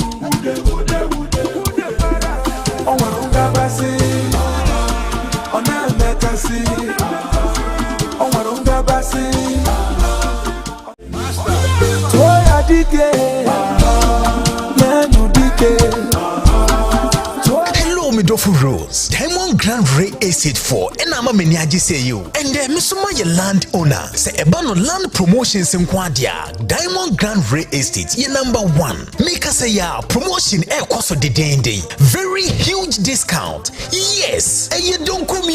Hello, Midofo Rose. Diamond Grand Ray Estate 4. And I'm a meniaji say you. And Misuma ye land owner. Say ebano land promotions in Quadia. Diamond Grand Ray Estate ye number 1. Make us say ya promotion air cost of the day. Very huge discount. Yes. And you don't come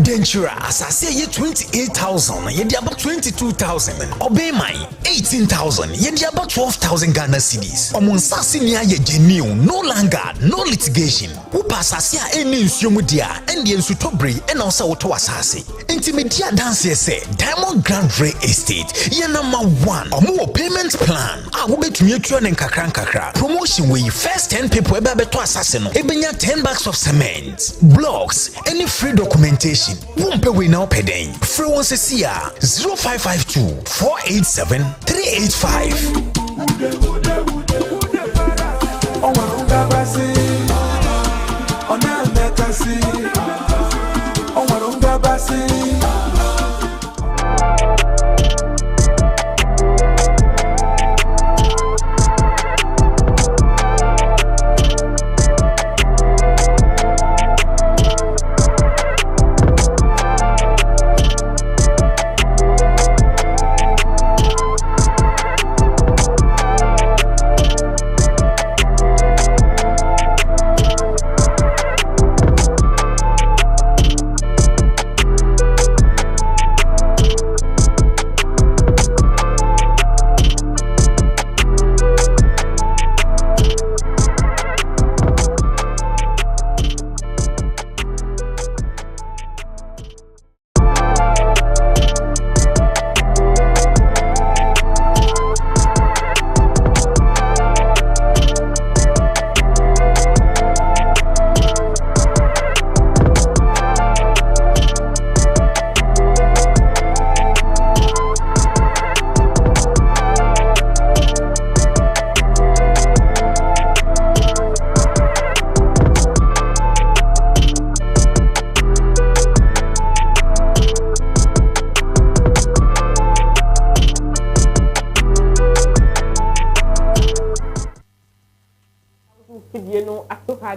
Dentura. As I say ye 28,000. Ye di about 22,000. Obey my 18,000. Ye di about 12,000 Ghana cedis. Omunsasi niya ye genuine. No longer, no litigation. Upa asase a eni nsuomu dia and the nsutobre and also woto asase. Intimedia dance say Diamond Grand Ray Estate. Ye number 1. Omo payment plan. A wo betumi atwa nen kakra. Promotion we first 10 people ebe beto asase no. Ebenya 10 bags of cement, blocks, any free documentation. Wumpe we now peden. Free one se 0552 487 385.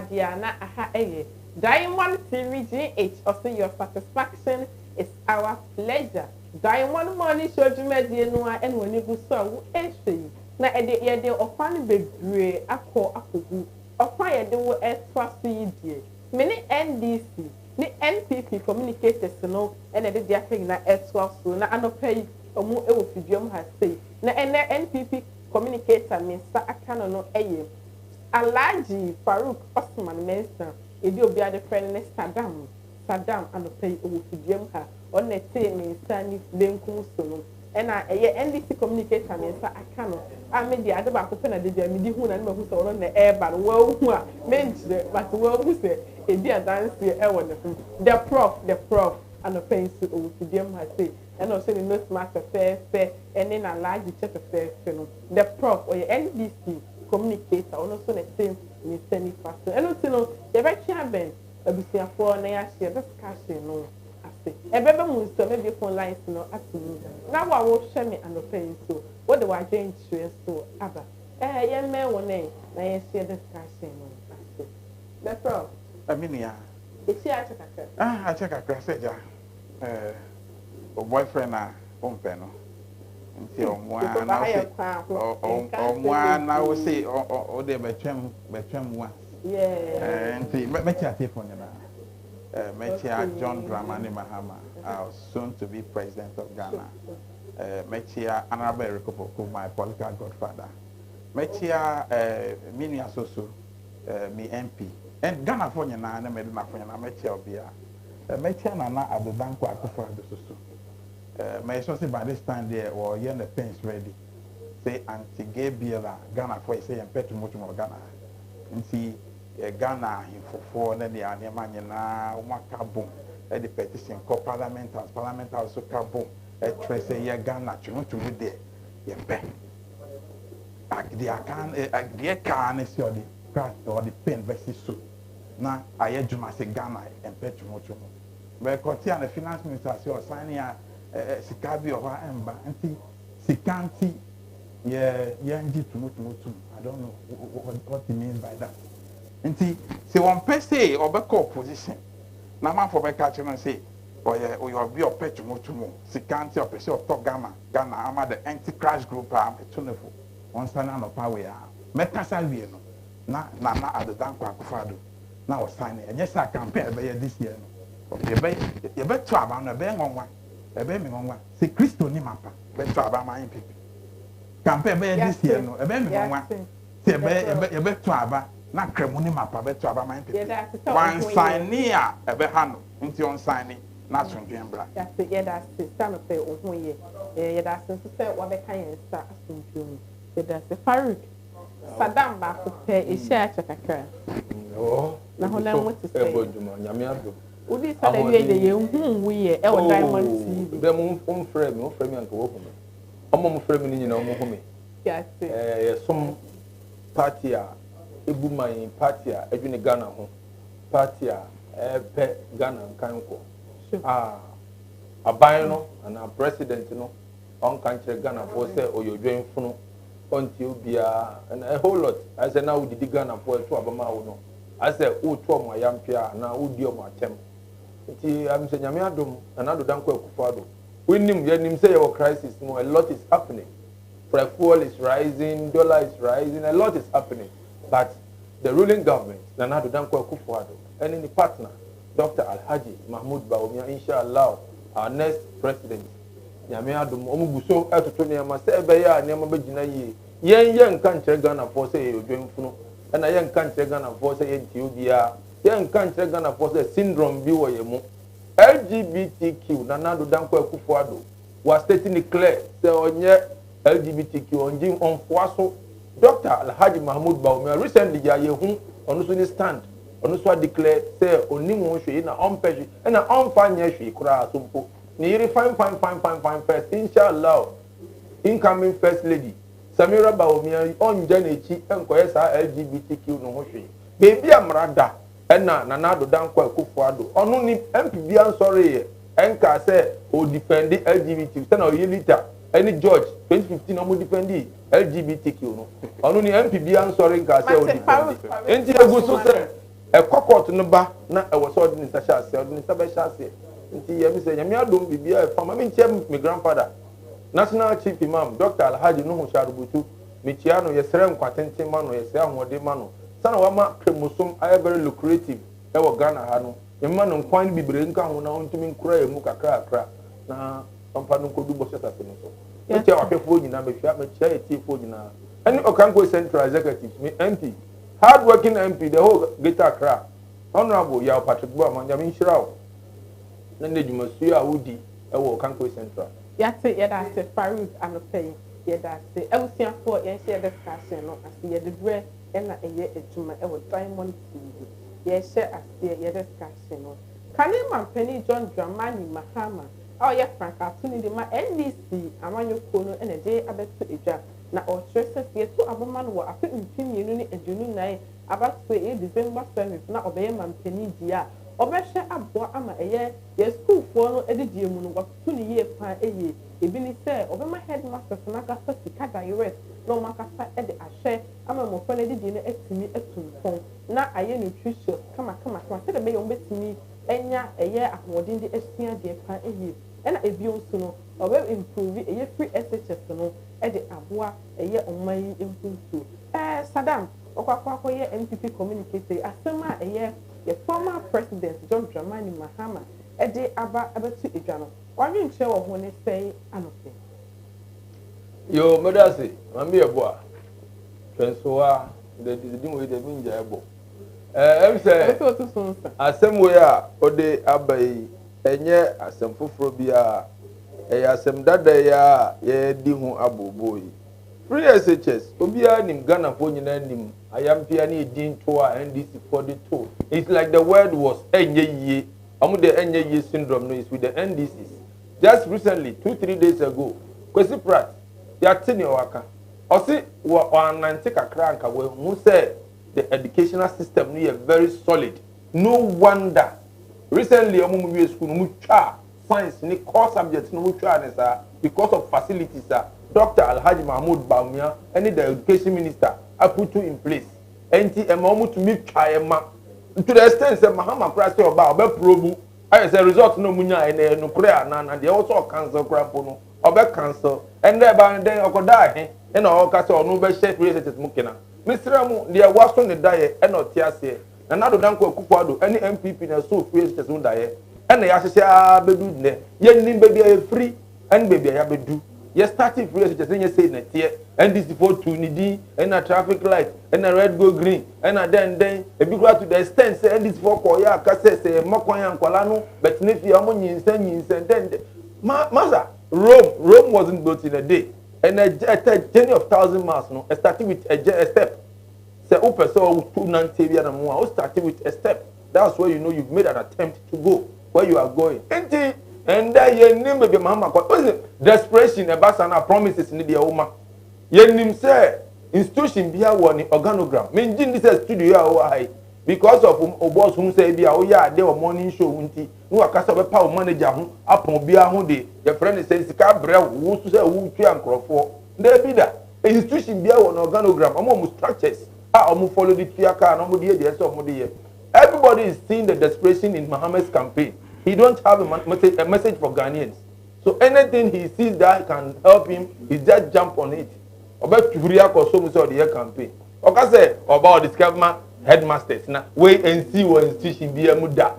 adia na aha eye Diamond TV GH also your satisfaction is our pleasure. Diamond money show dwumadi no a ene woni gu so a wo ehwe na ye de ofan bebre akogu ofa ye de wo etwa so yi die mini NDC ni NPP communicators no ene de dia thing na etwa so na anopai omu ewo fiduam ha sei na ene NPP communicator minsa akano no eye Alhaji Farouk Osman Mensa ebi obi ade friend ne Saddam anopai owo fiduam ha on te minsa ni benkum so no ena eye NDC communicator mensa aka no a me dia ade ba ko pe na de bia me di hu na me hu so no na e ba no wa hu a me njire but wa hu se e bia dance e wo ne hu the prof and offense o fidiam ha say ena o se ni no smart fe ene na large check fe no the prof or NDC communicator ono so na same ni semi fast eno ti no ye be twa ben abusiafo na ya share discussion no ebebe mu so maybe phone lines no atu na wa wo hwe me anopen so what the wa join true so aba ye me won na ye share discussion no ase that's all Aminia esi a chakaka a chakaka seja o boyfriend na pompe no nti omwa na wo say o de betwem wa nti me chat phone na Mechia John Dramani Mahama, soon to be president of Ghana. Mechia Honorable Erikopoku, my political godfather. Mechia Mini Asoso, me MP. And Ghana for you now, and Medina for you now, Mechia Obia. Mechia Nana at the Danko Akufo Adososo. May so say by this time there, or you're the pens ready. Say anti-gay biela, Ghana for say, and Petro Mutumo Ghana. And see, Ghana for na the anema nyina wakabo e the petition called parliament also kabo e trese ye Ghana to there ye pe the can is your the craft or the pen versus so na ayedwuma se Ghana and petumotumo be koti and the finance minister say signing sikabi of emba anti sikanti ye nji tumotumotum I don't know what he means by that. Nti se one per se obeko opposition na man for be catch no say oye obi opet motumo sikanti opese otop Ghana ama the anti crash group am etunefo on stand no power ya mekasa wie no na adedan kwa akufado na o sign enye sa campaign be this year no ye be to aba no be ngonwa e be mi ngonwa se Kristo ni mapa be to aba man pipi campaign be this year no e be mi ngonwa se be be to aba na kremuni mapa beto aba man pepe one sign near ebe hano nti on sign na asundwen bra that's stand up ohun ye that's so say wa be kan yen sta asundwen that's Farouk Saddam ba ko pe e share chakakra na hola mo ti say eboduma nyame ado udi sa da wie ye hu ye e wo Diamond TV dem frame anka wo hu me omo frame ni nyina omo hu me yes some party ebu my party a edwene Ghana ho party a pe Ghana kanko aban no na president no on kan kire Ghana for say oyodwen funu onti obia and a whole lot I say now we did Ghana for to abama wo no I say o to mo yampia na odi o mo atem nti am say nyame adom na ado danko akufado wenim say your crisis no a lot is happening. Fuel is rising, dollar is rising, a lot is happening. But the ruling government, Nana Danko Akufo-Addo, and any partner, Dr. Alhaji Mahmoud Bawumia, inshallah, our next president, Nyame Adom Omuguso Etotonia Masebeya Nyama Bejina Yen country Ghana for say you doing funo, and a young country Ghana for say Ethiopia, young country Ghana for say syndrome biwayemu. LGBTQ, Nana Danko Akufo-Addo, was stating it clear, say on LGBTQ on Jim on Fwaso, Dr. Alhaji Mahmoud Bawumia recently Yayehu on the stand, on the declare, say, Onimu Shi na Ompeshi, and an Omfanya Shi Kura Sumpo. Nearly fine first, inshallah. Incoming First Lady, Samira Bawumia on Janichi and Koesa LGBTQ no Moshi. Baby Amrada, and Nanado Danko Akufo-Addo, on only MPB sorry, and say, O defend the LGBT, stand or liter. Any George 2015 omo defendi LGBTQ no onu ni MPB an sorry nka say o defendi enti egu so say e kokot no ba na e wo so de ni sa sha ase de ni sa ba sha ase nti ye mi se nyame adom bibia e fama me nche me grandfather national chief imam Dr. Alhaji Nuhu Sharubutu michia no yesere nkwatente ma no yesere ahode ma no sana wa ma kremusom ay very lucrative e wo Ghana ha no yemma no nkwan bibre nka ho na ontumi nkura emu kakra na pampa no kodu bo seta se no so nti ahwefo nyina mehwa mechia etifo nyina ani Okanko Central Executive me MP hard working MP the whole Greater Accra honorable Yaw Patrick Boama nyame nhyirawo na ndedwumasu a wodi e wo Okanko Central yate yeda se Farouk anopay yeda se ebusiafo yen share discussion no ase yede bre na eye edwuma e wo Diamond TV ye share ase yede discussion no Kanema Penny John Dramani Mahama o ye franka tuni de ma NDC amanyoko no na de abeto edwa na o stress ye to aboma no wo afi mpimienu ni edunu nai abato e December 7 na obeye mampeni dia obehwe aboa ama eye ye school for no edidie mu no wato ni ye pa eye ebi ni se obema headmaster na ka sika direct no makasa e de ahwe ama mo fa na edidie na etimi etunfon na aye nutritious kama se de be yo betimi enya eye ahoden de esua de pa eye ena ebi onso no obe improve eye free SHS no e de aboa eye oman improve Saddam okwakwa ye NPP communicator asema eye the former president John Dramani Mahama ede aba abetu edwano wanwe nche wo ho ne sei anope yo medase mami ebo a twensoa de mo de minja ebo em se asem we a ode abai enye asem foforo bia asem dada ya ye di hu aboboyi free SHS obia nim Ghana fo nyina nim ayampia ni edin to a NDC for the two. It's like the word was enye the enye syndrome no is with the NDCs. Just recently 2-3 days ago Kwesi Pratt ya tini waka osi wa nante kakra anka we mu say the educational system no very solid. No wonder recently omu we school mu twa science ni core subjects no mu twa ne sa because of facilities Dr. Alhaji Mahmoud Bawumia and the education minister I put two in place. Enti emamu to meet Chayema to the extent that Mahama Christ about probu as a result no munya and no prayer and they also cancel crapono or back cancel and thereby then die and all castle no best shape related mukina. Mr. Ramu, they are watching the diet and not tiase and now don't go kupado any MPP na so free as soon die and they actually say bedu ne yen baby free and baby I bedu. Yes, starting free as just say net here, and this before two nidi, and a traffic light, and a red go green, and a then a big to the extent say and this for Koya, Casse, say Mokoya and Colano, but if you are money in then Masa, Rome wasn't built in a day, and a journey of 1,000 miles, no, starting with a step. Say open so 290 and more, starting with a step. That's where you know you've made an attempt to go where you are going. And that ye name be Mahama ko desperation e basana promises ni dia oma ye nim say institution bia wo ni organogram menjin this studio a wo ai because of boss who say bia wo ya de morning show nti no akasa be pa manager ho apon bia ho de your friend say sika bre wo so say wo twa nkrofo nda bi da institution bia wo no organogram omo structures omo follow the fiaka no mo de dey so mo de everybody is seeing the desperation in Mahama's campaign. He don't have a message for Ghanaians. So anything he sees that can help him, he just jump on it. About Turia or so much of the year campaign. Okay, say about the government headmasters. Now wait and see what institution be a muda.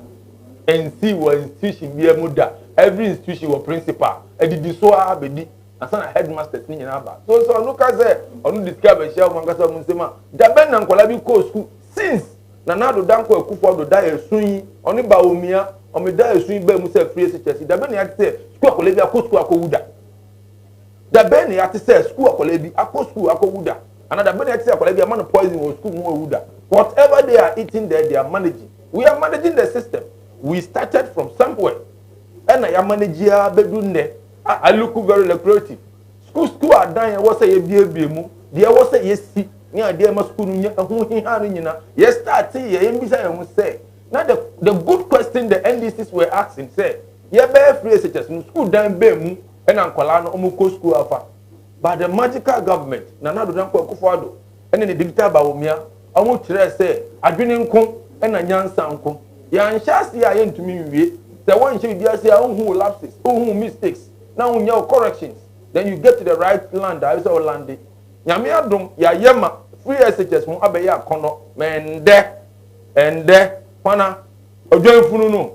And see what institution be a muda. Every institution was principal. And the disoa bedi. And some headmasters ni naba. So look at say on discover share mangasa munsema. Daben na nkwalabi ko school since Nanado Danko Akufo-Addo die esun oni Bawumia o da esun ba mu se free SHS da be na yate say school akole bi akọ school akọwuda da be na yate say school akole bi akọ school akọwuda and da be na yate say akole bi man poison or school mu ewuda whatever they are eating there they are managing. We are managing the system. We started from somewhere and I am managing bedu nne I look very lucrative school are dying what say ye mu there was say yes ni ade ma school nya ho hiha no nyina yes start ye mbisa ye mu say now the good question the NDCs were asking say ye be free SHS no school dan be mu e na nkwala no omuko school afa but the magical government Nana Addo Dankwa Akufo-Addo and the digital Bawumia omu kire say adwene nko ɛna nyansa nko yɛanhyɛ ase a yɛntumi nwie sɛ wɔnhyɛ biribi ase a wohu lapses wohu mistakes na wonyɛ corrections then you get to the right land a ɛsɛ ɔlande nyame adom yɛayɛ ma free SHS mu abɛyɛ akɔnɔ ma ɛndɛ kwana odwanfunu no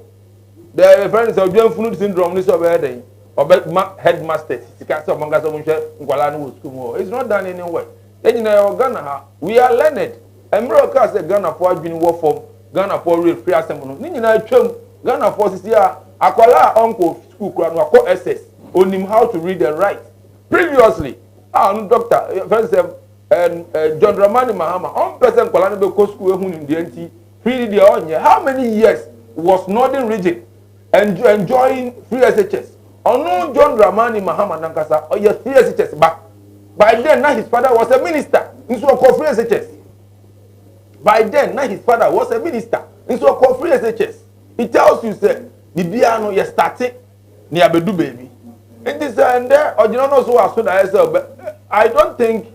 the friend sɛ odwanfunu syndrome ne sɛ ɔbɛyɛ dɛn ɔbɛma headmaster sika sɛ ɔmɔnka sɛ ɔmonhwɛ nkwalaa no wɔ school mu it's not done anywhere ɛnyina yɛwɔ Ghana ha we are learned mmerɛ ɔka sɛ Ghanafoɔ adwene wɔ fam Ghanafoɔ real free asɛm no ne nyinaa twam Ghanafoɔ sisi a akwalaa ɔnkɔ school kora no akɔ SS onim how to read and write previously no doctor friend sɛ John Dramani Mahama on person nkwalaa no bɛkɔ school ehu nim deɛ nti free deɛ ɔnyɛ how many years was Northern region enjoying free SHS ono John Dramani Mahama nankasa ɔyɛ free SHS ba by then now his father was a minister nso ɔkɔ free SHS by then now his father was a minister nso ɔkɔ free SHS it tells you say bibia no yɛ starte ne abedu baby it is and there ɔgyina no so aso da ɛsɛ I don't think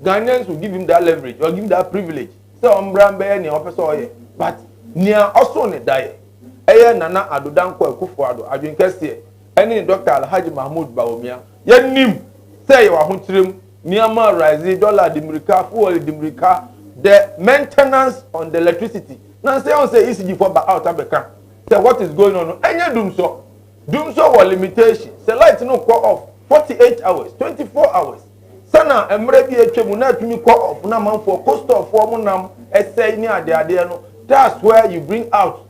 Ghanaians will give him that leverage or give him that privilege sɛ ɔmbra mbɛyɛ nea ɔpɛ sɛ ɔyɛ but nea ɔso ne daeɛ ɛyɛ Nana Addo Dankwa Akufo-Addo adwenkɛseɛ ɛne Dr. Alhaji Mahmoud Bawumia yɛnim sɛ yɛwɔ ahokyerɛm nneɛma rise dollar dimirika fuel dimirika the maintenance on the electricity na sɛ ɔn sɛ ECG for ba out abɛka sɛ what is going on ɛnyɛ dumsɔ wɔ limitation sɛ light no kɔ off 48 hours 24 hours sana mmerɛ bi atwa mu na atumi kɔ off na manfoɔ costofoɔ mu nam ɛsɛe ne adeadeɛ no that's where you bring out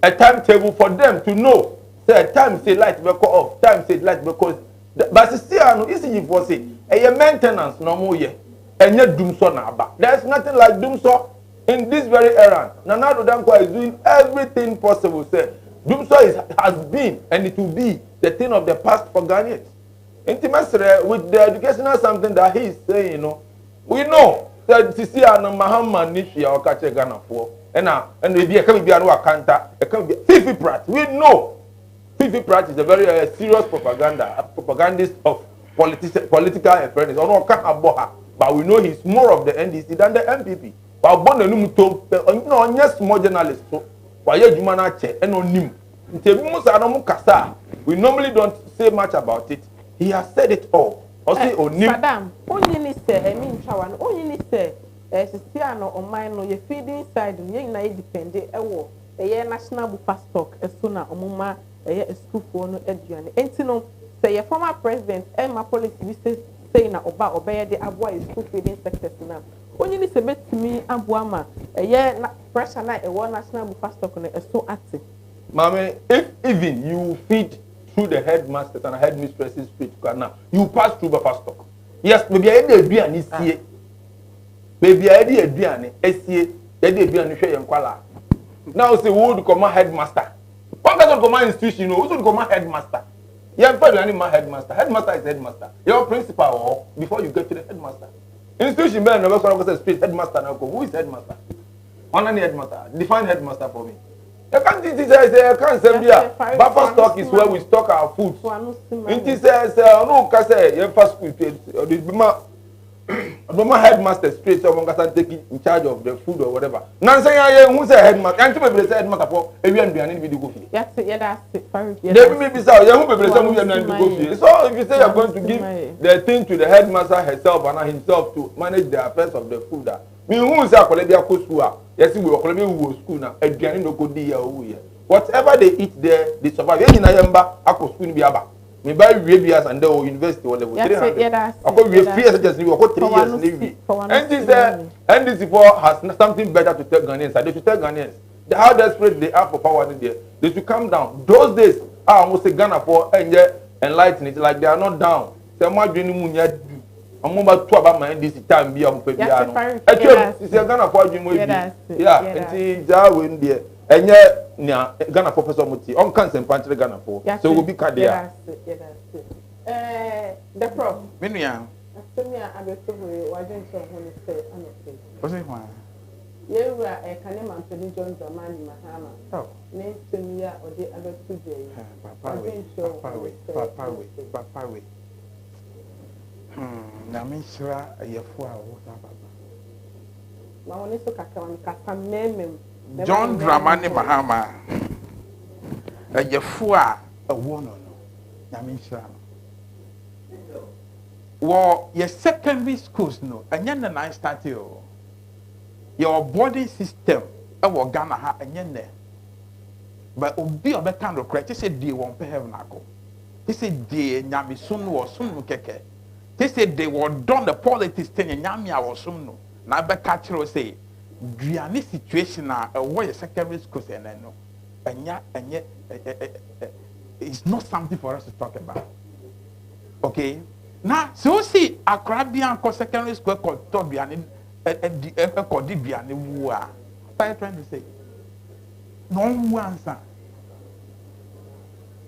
a timetable for them to know say time say light be call off time say light be cause but see no ECG for say a maintenance no more ye enye dumso na aba there's nothing like dumso in this very era Nana Addo Dankwa is doing everything possible say dumso has been and it will be the thing of the past for Ghanaians intimacy with the educational something that he is saying you know we know that see Mahama Nishia or Kache Ghana for and if you can be a Kanta, it can be Fifi Pratt. We know Fifi Pratt is a very serious propagandist of political affairs. But we know he's more of the NDC than the MPP. But no, yes, more journalists. So, we normally don't say much about it. He has said it all. Madam, only say, I mean, only say. Siano or mine no ye feeding side ye na depend ewo eye national buffer stock esuna omuma eye school for no eduane enti no say your former president Emma policy we say na oba obeye de aboa school feeding sectors na only ni se betimi aboa ma eye na pressure na ewo national buffer stock no eso active mama if even you feed through the headmasters and headmistresses feed now you pass through buffer stock yes maybe I dey do an see baby I dey aduane esie dey aduane hwe ye nkwala now say who would come headmaster one person come institution who would come headmaster you am aduane ma headmaster is headmaster your principal or before you get to the headmaster institution be no be say street headmaster na go who is headmaster one any headmaster define headmaster for me you can't say I can't say here buffer stock is where we stock our food it say no ka say you fast food Obama headmaster straight so one can take in charge of the food or whatever. Nancy who say headmaster and to be headmaster for every and be go fee. Yes, that's it. They may be so who be go fee. So if you say you're going to give the thing to the headmaster herself and himself to manage the affairs of the food me who say akolebia ko school yes we akolebia wo school na aduane no go dey here whatever they eat there they survive yen na yamba akọ school bi aba me buy we bias and the university or level 300 akọ we free just we go 3 years leave and this NDC for has something better to tell Ghanaians they should tell Ghanaians how desperate they are for power in there they should calm down those days I almost say Ghana for enlighten it like they are not down say ma dwene mu nya I'm about to about my NDC time be am pe bia no it's Ghana for dwene mu yeah nti ja we there enye nia Ghana for person muti on kan sem pantre Ghana for so we be kadia the prof menua asemi abeto we wajen so ho ni say anope o se kwa yewa kane mampedi John Dramani Mahama ne semia ode abeto je papa we na menshira yefo a wo sa papa ma woni so kaka wan kaka memem John Dramani Mahama. A Yafua, a woman. Yamisha. Well, your secondary schools, no, and then I started your boarding system. I will Ghana ha and yen there. But Obi of the kind of credit, they said they won't pay heaven. They said they Yami soon or soon keke. They said they were done the politics thing and Yami or soon. Now, back catch you say, Driani situation now, a way secondary schools and I know. And yet, it's not something for us to talk about. Okay? Now, so see, a Caribbean secondary school called Tobiani, called Dibiani, what are you trying to say? No answer.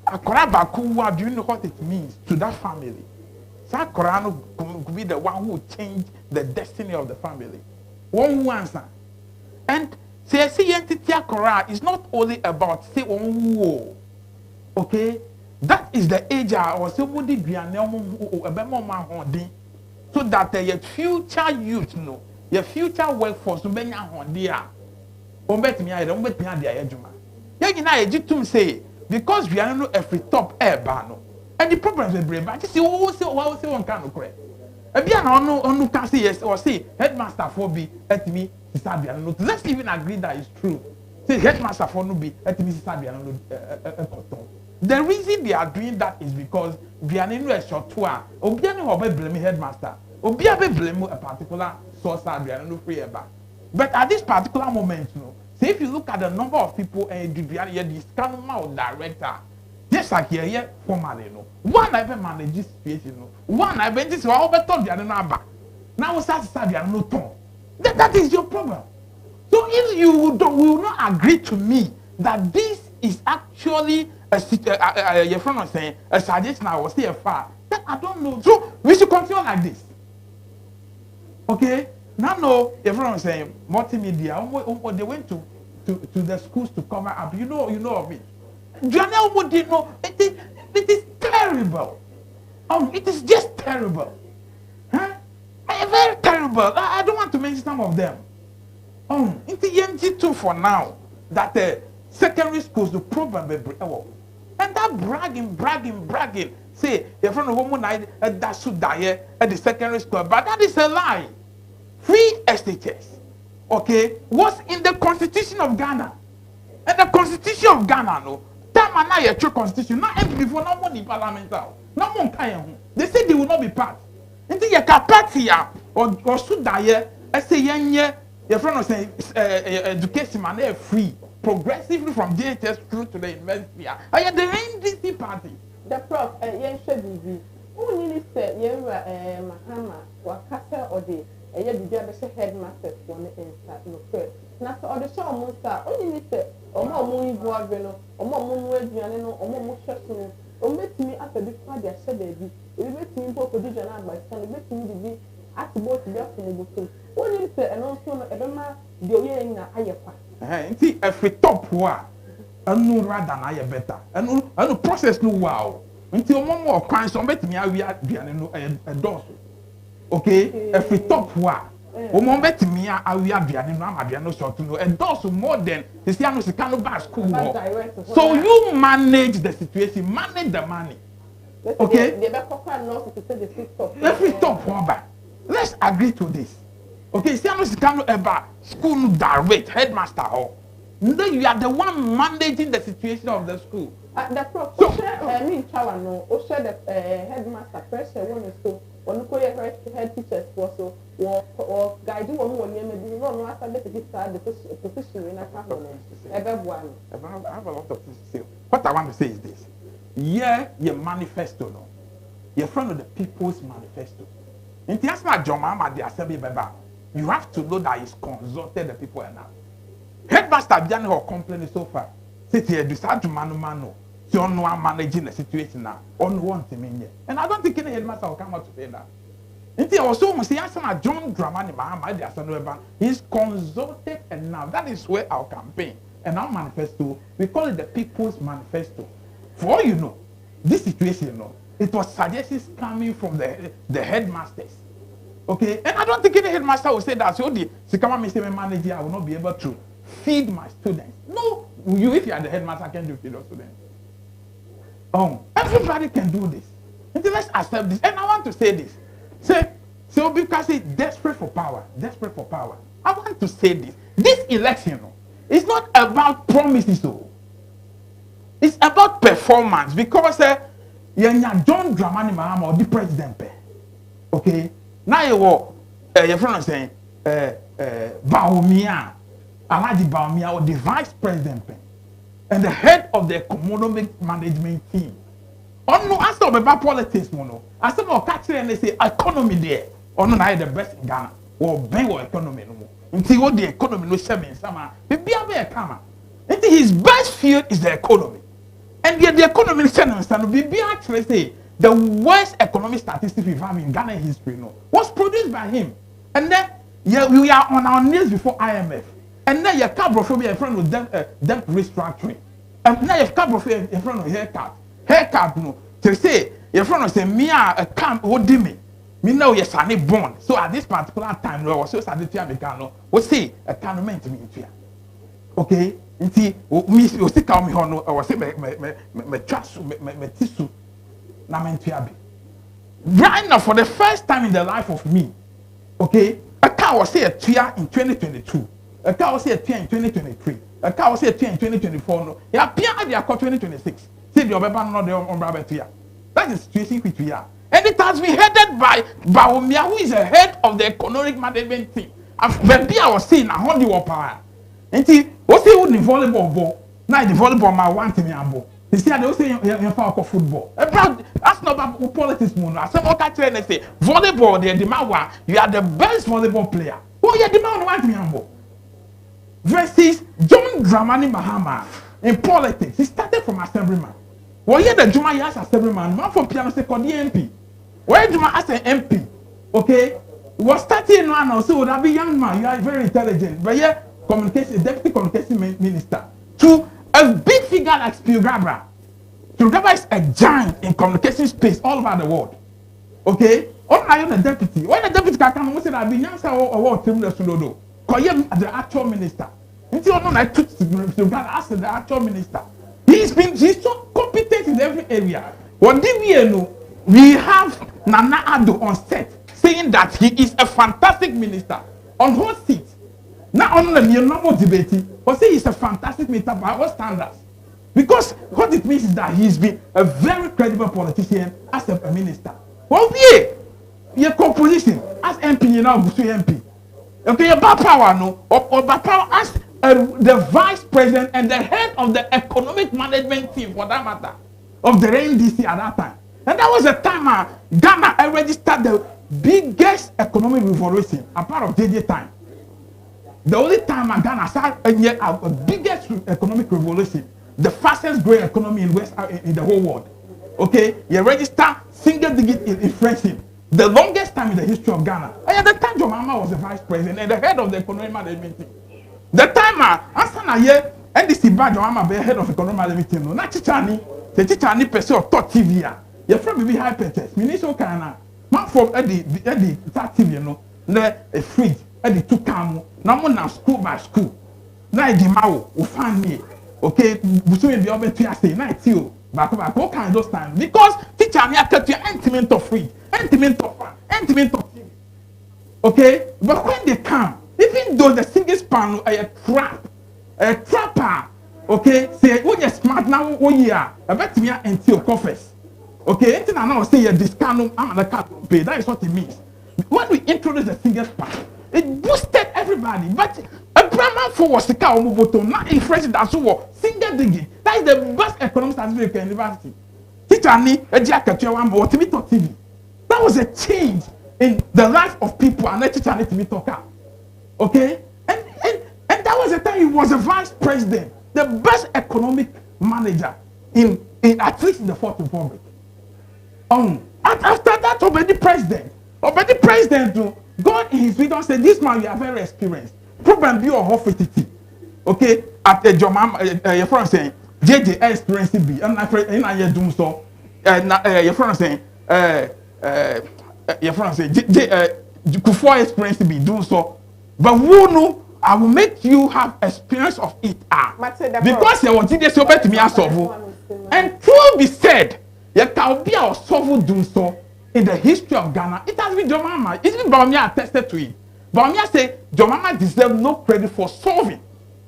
A Karabakuwa, do you know what it means to that family? Sakurano could be the one who changed the destiny of the family. One answer. And say, see, entity Akora is not only about say one war. Okay? That is the age or somebody be a so that your future youth know, your future workforce will be on there. Bet me, I don't bet me at the Ajuma. Yagitum say, because we are not every top air bano. And the problems will bring back. You see, one kind of credit. A piano no can say yes or say headmaster for be at me, Sabian. Let's even agree that is true. Say headmaster for no be at me, Sabian. The reason they are doing that is because Bianino is short to her. Obiano will blame headmaster. Obiabe blame a particular source Bianino free about. But at this particular moment, you know, say if you look at the number of people and the Bianino director, just like here, formally, you know, one I ever manage this situation, you know, one I went this over told Bianino. Now we start Bianino tone. That is your problem. So if you will not agree to me that this is actually your friend was saying a suggestion I was here far. Then I don't know. So we should continue like this. Okay? Now no, your friend was saying multimedia. They went to the schools to cover up. You know of it. Janelle would know it is terrible. It is just terrible. Huh? Very terrible. I don't want to mention some of them. It's the NG2 for now. That secondary schools the problem and that bragging say your friend of woman that should die at the secondary school, but that is a lie. Free SHS, okay, was in the constitution of Ghana, and the constitution of Ghana no time and now your true constitution not before no money parliamental no one can they say they will not be part into your capacity or should die I say your friend was saying education man free progressively from DHS through to the university. I am the NDC party. The prof, yen should be. Who nearly said, yen Mahama, or Castle or the headmaster for the inside no prayer. Not all the show monster, only said, or more moon board, or more moon wedding, or more shuttle, or met me after this party. I said, baby, it met me for position by son, met me to be at the boat to be up in the book. Only said, and also a doma, the year in a higher part. See, every top war, and no rather than I better, and no process no wow. Until one more crimes, so bet me I will be a dose. Okay, every top war. One bet me I will be a no sort to know, and those more than the Sianos cannot buy school. So you manage the situation, manage the money. Okay, every top war. Let's agree to this. Okay, Sianos cannot ever school direct headmaster or then you are the one managing the situation of the school. The prof, so me Chawano, also the headmaster pressure one is so on the head teachers also or guide you one year maybe run after the position in a family. I have a lot of things to say. What I want to say is this. Yeah, your manifesto no. You're front of the people's manifesto. In the asma Jomama the assembly member, you have to know that he's consulted the people enough. Headmaster Bian or complaining so far. Sit here, decide to mano. So on one managing the situation now. On one thing in and I don't think any headmaster will come out to say that. Until also must see John Dramani Mahama, he's consulted enough. That is where our campaign and our manifesto, we call it the People's Manifesto. For all you know, this situation, you know, it was suggestions coming from the headmasters. Okay, and I don't think any headmaster will say that. So the Sikama Mr. Manager, I will not be able to feed my students. No, you, if you are the headmaster, can do feed your students. Everybody can do this. And let's accept this. And I want to say this. So because it's desperate for power. I want to say this. This election is not about promises, though. It's about performance. Because John Dramani Mahama or the president. Okay? Now your friend is saying Bawumia, Alhaji Bawumia, or the vice president and the head of the economic management team. No, I saw about politics, mono. I saw more catching and they say economy there. No, I the best in Ghana or Bengal economy no more. Until what the economy no seven summer, maybe a camera. Until his best field is the economy, and yet the economy stand be actually say the worst economic statistics we've had in Ghana history was produced by him, and then we are on our knees before IMF. And now your cabrophobia in front of debt restructuring. And now your cabrophobia in front of haircut. Haircut, to say, your friend will say, me a camp, what do me? Me know your son is born. So at this particular time, no, was so sad to Americano, we say, a can meant to me. Okay? And see, me, you still call me hono, or say, me trust, me tissue, na meant to be. Right now, for the first time in the life of me, okay, a car was say a tear in 2022. A car was say a tear in 2023. A car was say a tear in 2024. No, yeah, appear at the 2026. See the Obeba no the umbrella tear. That is the situation which we are. And it has been headed by Bawumia, who is the head of the economic management team. But I was saying, I hold you up. And see, what's the volleyball ball? Now the volleyball my one team ball. You see, they say you for football. That's not about politics, mono. I said, okay, and say volleyball. They demand one. You are the best volleyball player. Oh, you demand one team ball. Versus John Dramani Mahama in politics. He started from assemblyman. Well, here the Juma as assemblyman, man from piano say called the MP. Where Juma as an MP, okay? Was starting now, so would be young man. You are very intelligent, but yeah, communication, deputy communication minister to a big figure like Spielgrabber. Spielgrabber is a giant in communication space all over the world. Okay? Or are you the deputy? When the deputy can come, we say that be young or what team the Sunodo. Call him the actual minister. Until I took to ask the actual minister. He's so competent in every area. What did we know? We have Nana Addo on set saying that he is a fantastic minister on hot seat. Not only the normal debate, but say he's a fantastic minister by all standards. Because what it means is that he's been a very credible politician as a minister. Well, your composition as MP, you know, MP. Okay, about power, no, or about power as the vice president and the head of the economic management team, for that matter, of the NDC at that time. And that was a time Ghana registered the biggest economic revolution, a part of JJ time. The only time Ghana started a biggest economic revolution, the fastest growing economy in the whole world. Okay, you register single digit inflation. The longest time in the history of Ghana. And at the time, John Mahama was the vice president and the head of the economic management team. The time, Asana here, NDC Bad John Mahama be head of economic management team. No, not Chichani. The Chichani person of Top TV. Your friend will be hypertest. Minister Kana. Man from Eddie Top TV, you know. The fridge, Eddie two camu. Now na school by school. Now the Mao will find me. Okay, Busu be over to say night you. Back all kinds of times. Because teacher me kept your intimate of free. Intimate of things. Okay? But when they come, even though the single span a trapper, okay, say, oh, you're smart now, oh, yeah, I bet me into your coffers. Okay? Anything I know, say, a discount, I'm the cat pay. That is what it means. When we introduce the single span, it boosted everybody. But a Brahman for was the car on bottom, not a fresh that's what single digit. That is the best economic certificate in university. Teacher me, a jacket, you want more TV. That was a change in the life of people and let teacher need to be talking. Okay? And that was the time he was a vice president, the best economic manager in at least in the Fourth Republic. After that, already president, God in his wisdom said, this man, you are very experienced. Problem be your hoffitity. Okay? At the Jomam, your friend saying, JJ experience be. I'm not doing so. Your friend saying, your friend say Kufuor experience be do so, but who know I will make you have experience of it. Because you want to say to me as and truth be said, you can be our solve do so in the history of Ghana. It has been Jomama. It's been Bawumia attested to it. Bawumia say Jomama deserves no credit for solving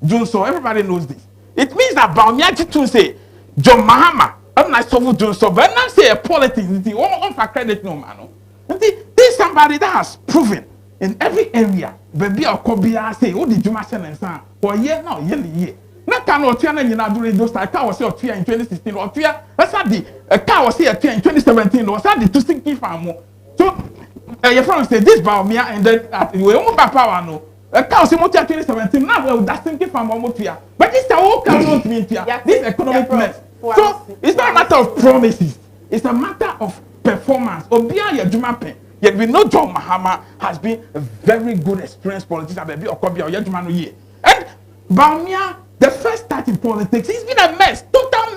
doing so. Everybody knows this. It means that Bawumia to say John Mahama, I'm not solve doing so, but not say a politics. One for credit no man. This somebody that has proven in every area. Baby, I'll come here say, oh, did you mention and son? For year now, year. Not can or Tiana in during those time. Car was here in 2016 or Tia. That's not the car was here in 2017 or Sandy to sink farm. So, your friend said this about me and then we almost power no. A cow was in 2017. Now, that's thinking from Momotia. But this is all cannot mean this economic mess. So, it's not a matter of promises, it's a matter of performance. Obia Jumape. Yet we know John Mahama has been a very good experienced politician. Baby, or Kobe or Yajumanu ye. And Bawumia, the first start in politics, he's been a mess, total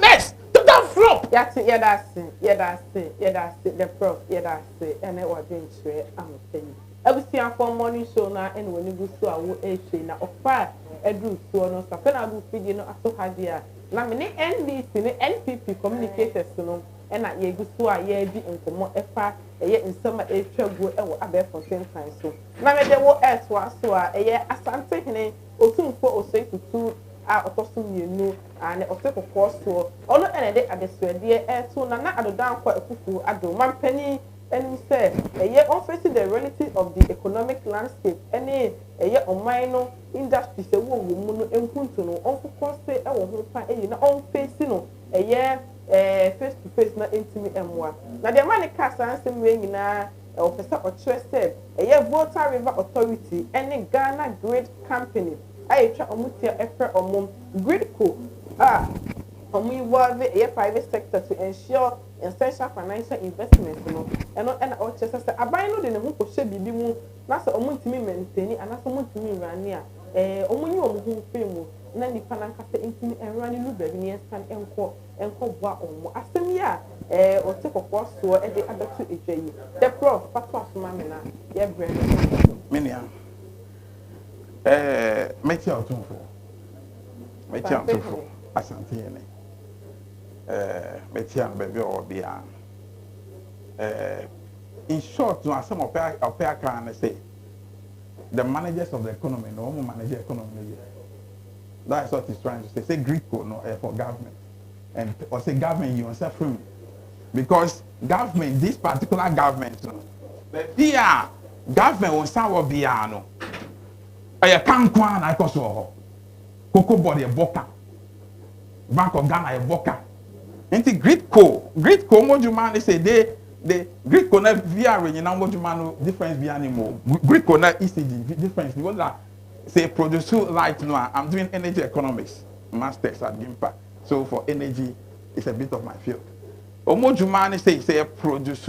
flop. That's it. The prof, that's it. And it was doing straight. I'm saying. Every single for morning show now, and when you go to our age, now of fire, do so no stuff. And I do feed you know, I so hard here. Now, many NBC, NPP communicators, you know. And at ye go so a ye be in common efa ye in summer a travel e wo abe for 10 times so na me de wo so a ye asante hene otumfo osetutu a otoso mienu and otekokọ so ono ene de adeswede to na adodan kwa ekufu ado mampani and say ye on face the reality of the economic landscape any ye oman no industry se wo wo mu no enkuntu no on focus e wo ho pa e na on face no ye face to face na intimate emwa na the man cast ansem we nyina officer or trusted Volta River Authority and Ghana Grid Company I try omutia efer omum Gridco omu involve a private sector to ensure essential financial investments no and o chese say aban no de ne ho ko hye bibi mu na so omuntimi maintain ana so omuntimi rani a omunyi omuhu femu na nipa na nkasa intimi enrani lu baby ne scan enko boa omo asem ya o te kokọ so e de abeto ejeyi the prof pato asoma me na ye brand menia metia otumfo asante yene metia no baby o bia in short no asem opea kan say the managers of the economy no one manage the economy here. That's what he's trying to say. Say Greco no for government, and or say government you yourself free, because government this particular government no, but here government will start with biano. I can't go on. I cause Cocoa body a boca, Bank of Ghana a boca. And the Greco what you man they say the Greek connect via you know what you man difference via anymore. Greek connect ECG difference. What that say produce light no. I'm doing energy economics masters at GIMPA. So for energy, it's a bit of my field. What you man say produce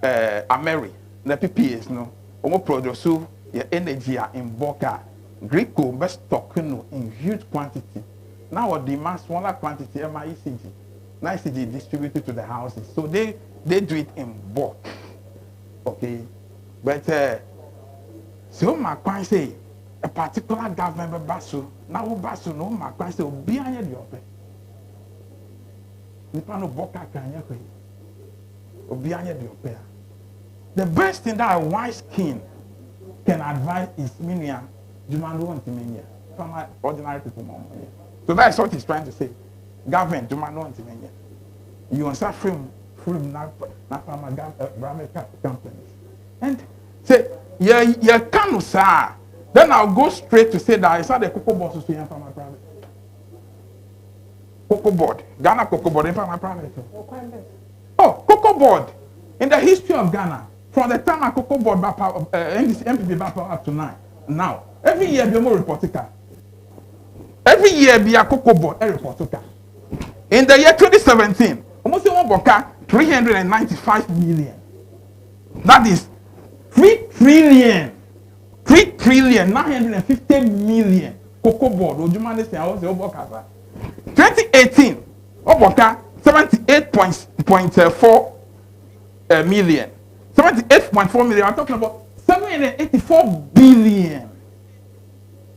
Ameri the PPAs no. Omo produce your energy in bulk. Greco best stock no in huge quantity. Now what demand smaller quantity ECG. Now ECG distributed to the houses. So they do it in bulk. Okay. But so my question say a particular government basu now basu no my question say obi anya di ope. Nipa no boka kanya kwe. Obi anya di ope. The best thing that a wise king can advise is minia Jumanu want to minia from ordinary people more. So that's what he's trying to say. Government Jumanu want to minia. You want to frame not from a companies. And say, yeah, can sir. Then I'll go straight to say that I saw the cocoa board to from my private. Cocoa board. Ghana cocoa board in from my private. Oh, cocoa board. In the history of Ghana, from the time a cocoa board MPP back up to now, every year be more reporting. Every year be a cocoa board a reporting. In the year 2017, almost 395 million. That is 3 trillion 950 million cocoa board. 2018, Oboka 78.4 million. 78.4 million. I'm talking about 784 billion.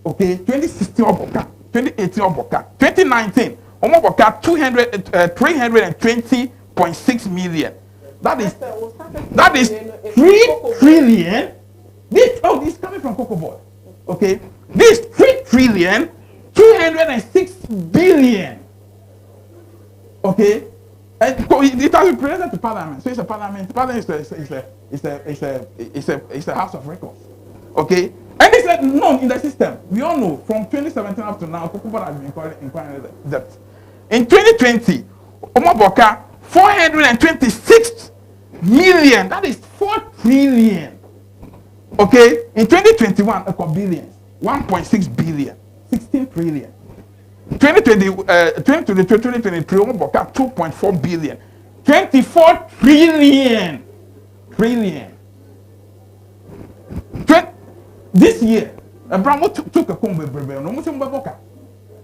Okay, 2016 oboka, 2018 oboka, 2019 oboka 320.6 million. That is 3 trillion. This is coming from Cocoa Board. Okay, this 3 trillion 206 billion. Okay, and it has been presented to Parliament. So it's a Parliament. Parliament is a House of Records. Okay, and they said no in the system. We all know from 2017 up to now, Cocoa Board has been inquiring debt. In 2020, Omoboka 426 million. That is 4 trillion. Okay, in 2021, a billions, 1.6 billion, 16 trillion. 2023, Omoboka 2.4 billion, 24 trillion. This year, Abraham took a combo brebe. No more Boka.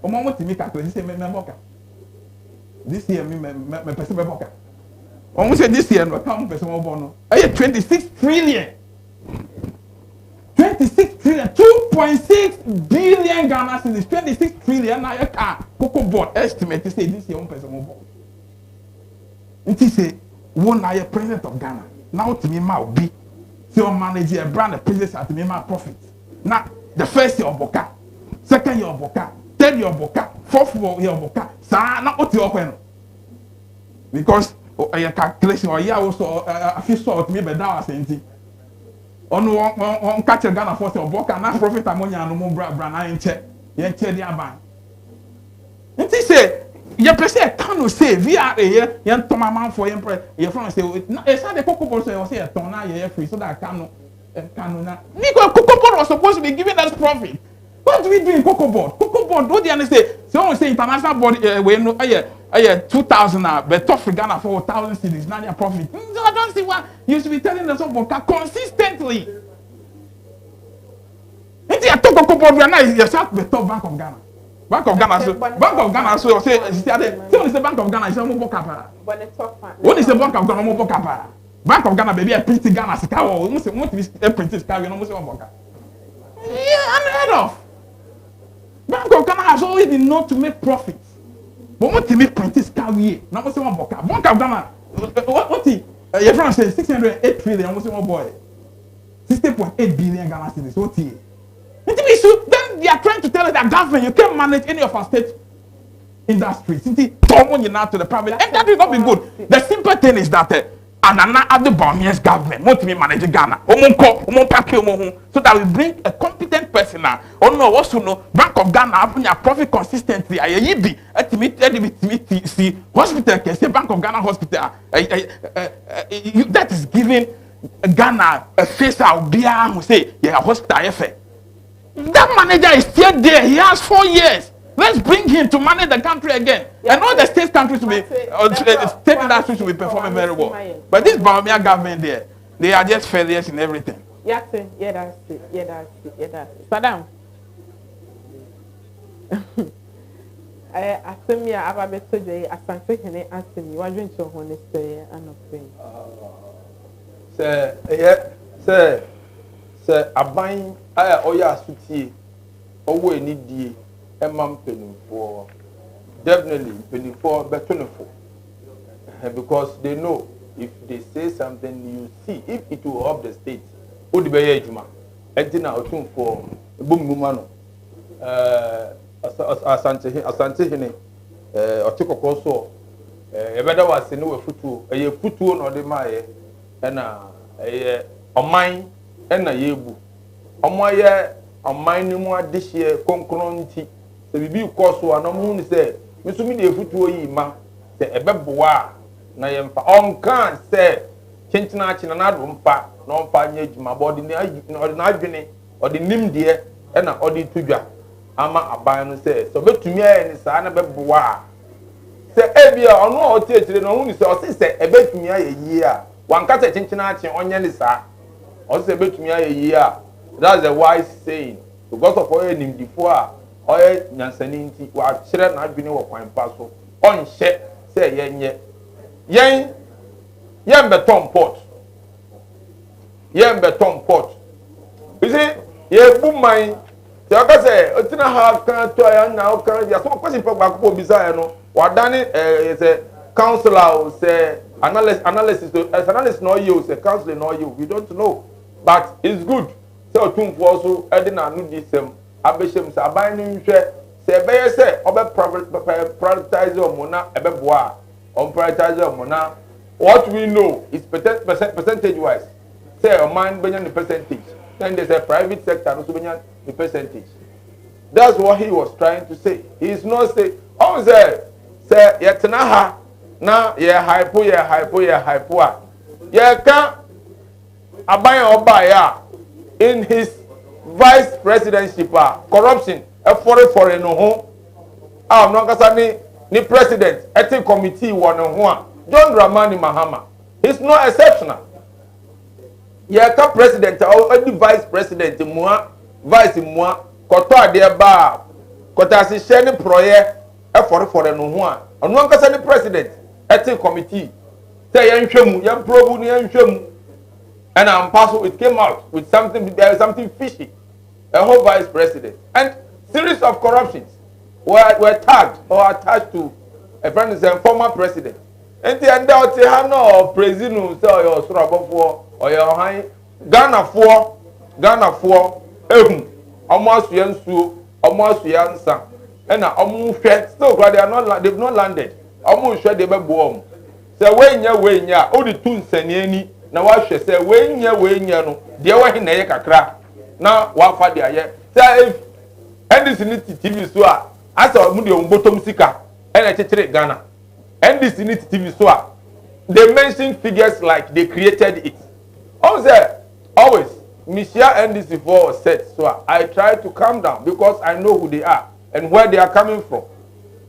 Omo to make a say me Boka. This year, me person Boka. Almost say this year, no come person Bono. 26 trillion. 26 trillion, 2.6 billion Ghana cedis, 26 trillion. Now you can Cocoa Board estimate to say this year one person more. And he say, one now president of Ghana. Now to me, my be. So manager brand the president at me my profit. Now the first year of Boka, second year of Boka, third year of Boka, fourth year of Boka. So now what you open? Because your calculation or yeah also I feel so to me but that was anything. On one catch a Ghana for your Boka na profit ammonia no more brand I check. Yen check the aban. And he say your person can say VRA yen to my man for your friend say it's not the Cocoa Board say a ton now free so that can na. Because Cocoa Board was supposed to be giving us profit. What do we do in Cocoa Board? Cocoa Board, what do you understand? So say international body we no 2,000 but tough Ghana for 1,000 cedis now their profit. So I don't see why you should be telling us about consistently. If you talk Cocoa Board, we are now you start the top Bank of Ghana. Bank of Ghana so say the Bank of Ghana is more kapara. What is the Bank of Ghana more kapara? Bank of Ghana baby a print Ghana sika o almost want to print sika we no almost one bank. Yeah, unheard of. Bank of Ghana has always been known to make profits. But what to make print sika we no almost one bank. Bank of Ghana what your friend says 608 trillion almost one boy. 60.8 billion Ghana cedis. What he? Then they are trying to tell us that government you can't manage any of our state industries. Someone you now to the private, and that will not be good. The simple thing is that the Burmese government want to be managing Ghana. So that we bring a competent person now. Oh no, also no Bank of Ghana having a profit consistently. See hospital can say Bank of Ghana hospital that is giving Ghana a face out there who say yeah hospital effect. That manager is still there. He has 4 years. Let's bring him to manage the country again. Yeah, and all the state countries will be, state industries will be performing very well. But this Bawumia government there, they are just failures in everything. Yeah, that's it. Saddam. I think me I have better day. I can't say any answer me. What drink your honest say? I'm not saying. Sir, a buying oya suti owo eni die emam penny for definitely penny for better because they know if they say something you see if it will help the state o di be ye adwuma entina otun for bommuma no asante hene otikoko so ebeda wase ne we futuo eye futuo no de maaye na eye oman ena yebu omoye oman ni mu adehye konkronti se bibi koso anomu ni se misumi de futuo yi ma se ebeboa na yemfa onkan se chinchina achina na do mpa na ompa nya adwuma body na adwene odi nimde ena odi tudwa ama aban no se so betumi aye ni sa na beboa se ebia ono otietire no hu ni se o se ebetumi aye yi a wanka se chinchina achi onye ni sa also betumi aye yi a that's a wise saying because of oil nimdifo a oil nyansani nti wa kire na adwene wo kwan pa so onhye se yenye yen beton pot you see ye buman So I say otina ha kan to ya na o kan ya so question pa ba ko bisa no wa dane say counselor say analysis analysis no you say counselor no you we don't know but it's good say otun for so e na no di sem abeshem say aban ni nhwe say be ye say obe prioritize o mo na e be boa on prioritize o mo na what we know is percentage wise say a man benya the percentage then there's a private sector no so benya the percentage. That's what he was trying to say. He is not say oh say yetna ha na ye hypo ye ka aban oba ya in his vice presidency corruption e for no ho am no kasa ni president ethics committee won no ho a John Dramani Mahama. He's not exceptional. Ye ka president or the vice president mua vice mua koto ade ba koto asihye ni proye e for no ho a ono kasa ni president ethics committee say yan hwemu yan probu ni yan hwemu and I'm passing it came out with something fishy a whole vice president and series of corruptions were tagged or attached to a friend is a former president and the end out no president say your sorabofo or your high Ghana for almost yansu almost yansa and na still they've not landed almost sure they be boom say we nya o di tun saniani na wa hwe say we nya no de wa hi na ye kakra na wa fa de aye say if ndc ni tv so a asa mu de bottom sika e na chechire Ghana ndc ni tv so a they mention figures like they created it always Michelle NDC for said so I try to calm down because I know who they are and where they are coming from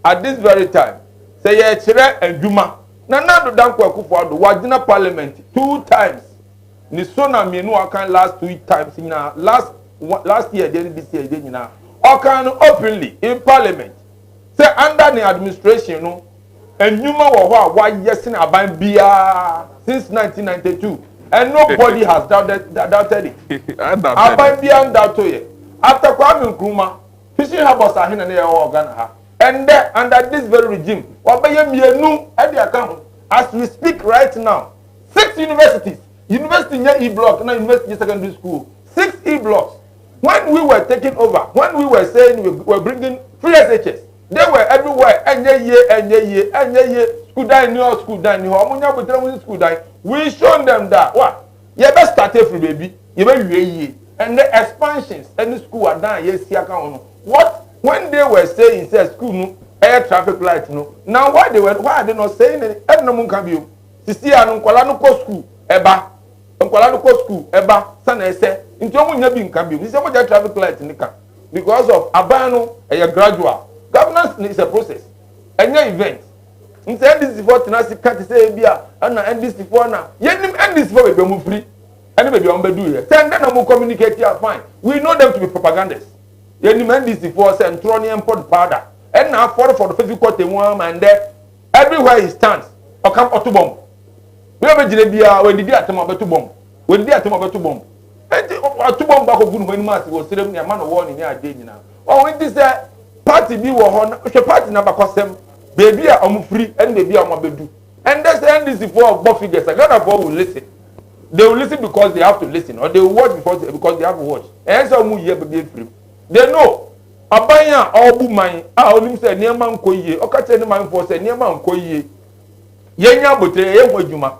at this very time say ye chire adwuma na do danko akufo do wagina parliament 2 times ni so na mienu akan last 2 times na last year this year nyina akan openly in parliament say under the administration no enwuma wo ho a wa yesin aban bia since 1992 and nobody has doubted it. Aban bia doubt ye after Kwame Nkrumah fishing harbors are hin na ye Ghana ha and under this very regime obeye mienu e dey account as we speak right now 6 universities university near E-block na university secondary school 6 E-blocks when we were taking over when we were saying we were bringing free SHS they were everywhere enye ye school die ni omunya botre school die we shown them that what you best start from baby you be ye and the expansions any school are done yes account what when they were saying say school no air traffic light no now why are they not saying it no mun kan bi o sisi anu nkwala no ko school eba sana ese nti omu nya bi nkan bi o sisi mo ja traffic light ni kan because of abano gradual governance is a process enya event nti NDC for tenasi kan say bia na NDC for na yenim NDC for be mu free any baby on bedu here send them no communicate here fine we know them to be propagandists yenim NDC for send tronium import powder and now for the physical one and there everywhere he stands or come otubom we have a bia when did atema betubom when did atema betubom and otubom back of when mass was selling a man of warning near day now oh when this party be wo party na bakosem baby are free and baby are bedu and that's the NDC for both figures Ghana for will listen they will listen because they have to listen or they will watch because they have to watch and so mu here baby free they know abanya obu man onim say niam nkoyie okache ni man for say niam nkoyie yenya botre ye hwadwuma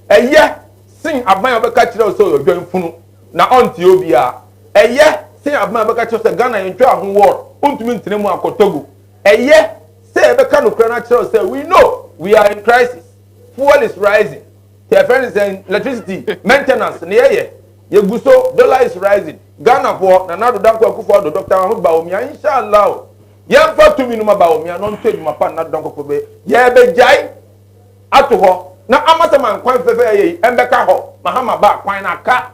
eye sin abanya obeka kire so odwan funu na onti obi a eye sin abanya obeka kire so Ghana yentwa ho world ontumi ntene mu akotogo eye say ebeka no kra na kire say we know we are in crisis fuel is rising the friend is saying electricity maintenance na ye guso dollar is rising Ghana for na do danko akufo do Dr. Mahmoud Bawumia inshallah yam fa tumi no Bawumia no ntwe dwuma pa na do danko be ye be jai ato ho na amata man kwan fefe ye embeka ho Mahama ba kwan na ka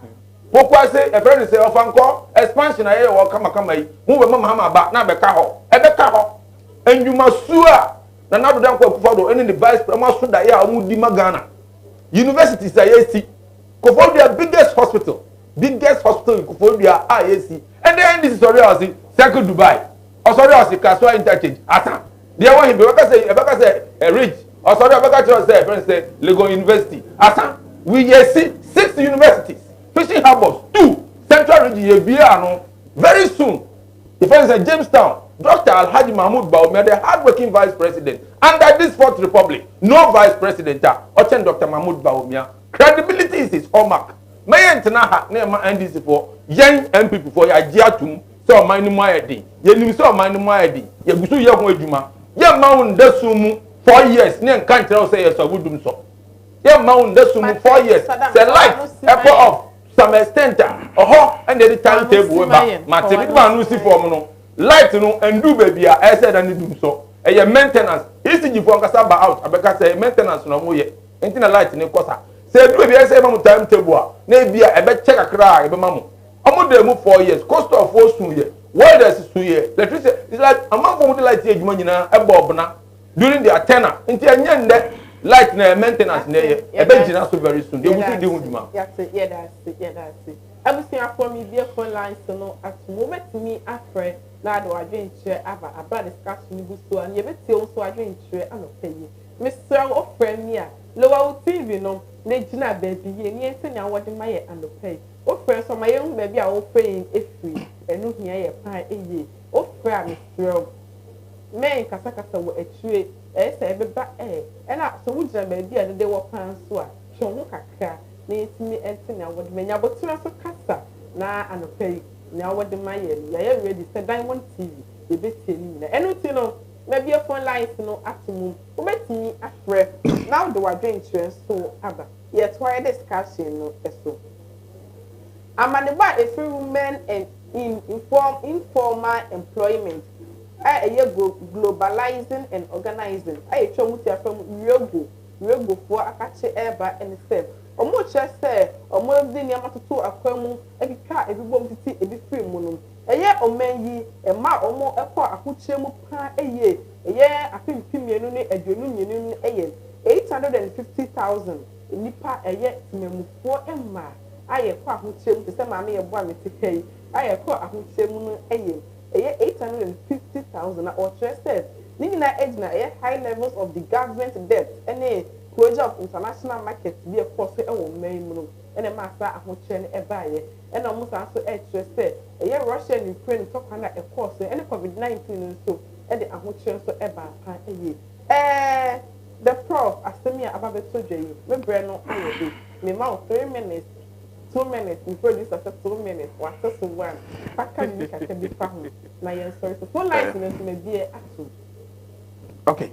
pokwa say a friend say ofanko expansion na ye wo kama yi mu be Mahama ba na beka ho ebeka ho enjuma suwa na do danko akufo do ene the vice president so da ye a mu di Ghana universities ayesi Kofobia biggest hospital in Kofobia IAC and then this is sorry I see Circle Dubai. Osori Osikaswa interchange. Asa. There one him Ebeka say rich. Osori Ebeka say friend say Lagos University. Asa. We see 6 universities. Fishing harbors 2. Central region ye bia no. Very soon. The friend say Jamestown. Dr. Alhaji Mahmoud Bawumia, the hardworking vice president. Under this 4th Republic, no vice president. Ochen Dr. Mahmoud Bawumia. Credibility is his hallmark. Mayen Tanaha, Nema NDC for young MPP for Yajiatum, so my Numayadi. Yenim so my Numayadi. Yagusu Yamujuma. Yam Mount Desumu 4 years. Name can't tell say yes, I would do so. Yam Mount Desumu 4 years. Say life, effort of some extent. And the timetable. Matibidman Lucy for Mono. Light no and do baby I said and do so. A maintenance. Easy for Kasaba out. Abeka say maintenance no more yet. Ain't na light in kosa. Say do baby I say mamu timetable. Na bia e be check akra e be mamu. Omo dey move 4 years. Cost of 4 soon year. Why does 2 years? Electricity is like among for the light ejuma nyina e bob na during their tenure. Nti anya nde light na maintenance na ye. E be jina so very soon. They go do the ejuma. That's it. Abusia for me be phone lines no at moment me afre na do adwenche aba discussion bu so and ye beti o so adwenche anopayi Mr. Ofren me a lower TV no na gina baby ye ni enti na wode maye anopayi ofren so maye hu baby a ofren efri enu hia ye pan eye ofren Mr. Men kasa wo etue e se beba na so wo gina baby a de wo pan so a hwo kakra na etimi enti na wode menya botira so kasa na anopayi na wode maye ya ready say Diamond TV e betie ni na enu ti no maybe a phone lines no atumu o betimi afre now the adventure so aba yet why discussion no eso amaneba a free women and in informal employment globalizing and organizing chomuti afam rego for akache eba and self omo chese omo di ni amatoto akwamu ekika ebibom titi ebi free munum eye omenyi ema omo ekọ akuche mu pa eye afimpimienu ne adwenu nyenu eye 850,000 nipa eye timemufo emma aye kọ akuche mu se ma me ye bo ametikei aye kọ akuche mu no eye 850,000 na o chese ni na ejina eye high levels of the government debt ene project of international market be a course e wo man mu no ene ma sa ahoche ne e baaye ene omo sa so e trese e Russia and Ukraine to kana e course ene COVID-19 so e de ahoche so e ba pa eye the prof asemi ababeto dweye me bre no aye me ma 3 minutes 2 minutes we produce after 2 minutes what so one paka mi ka ke bi fa ho na yen sorry so phone lines no me be atu okay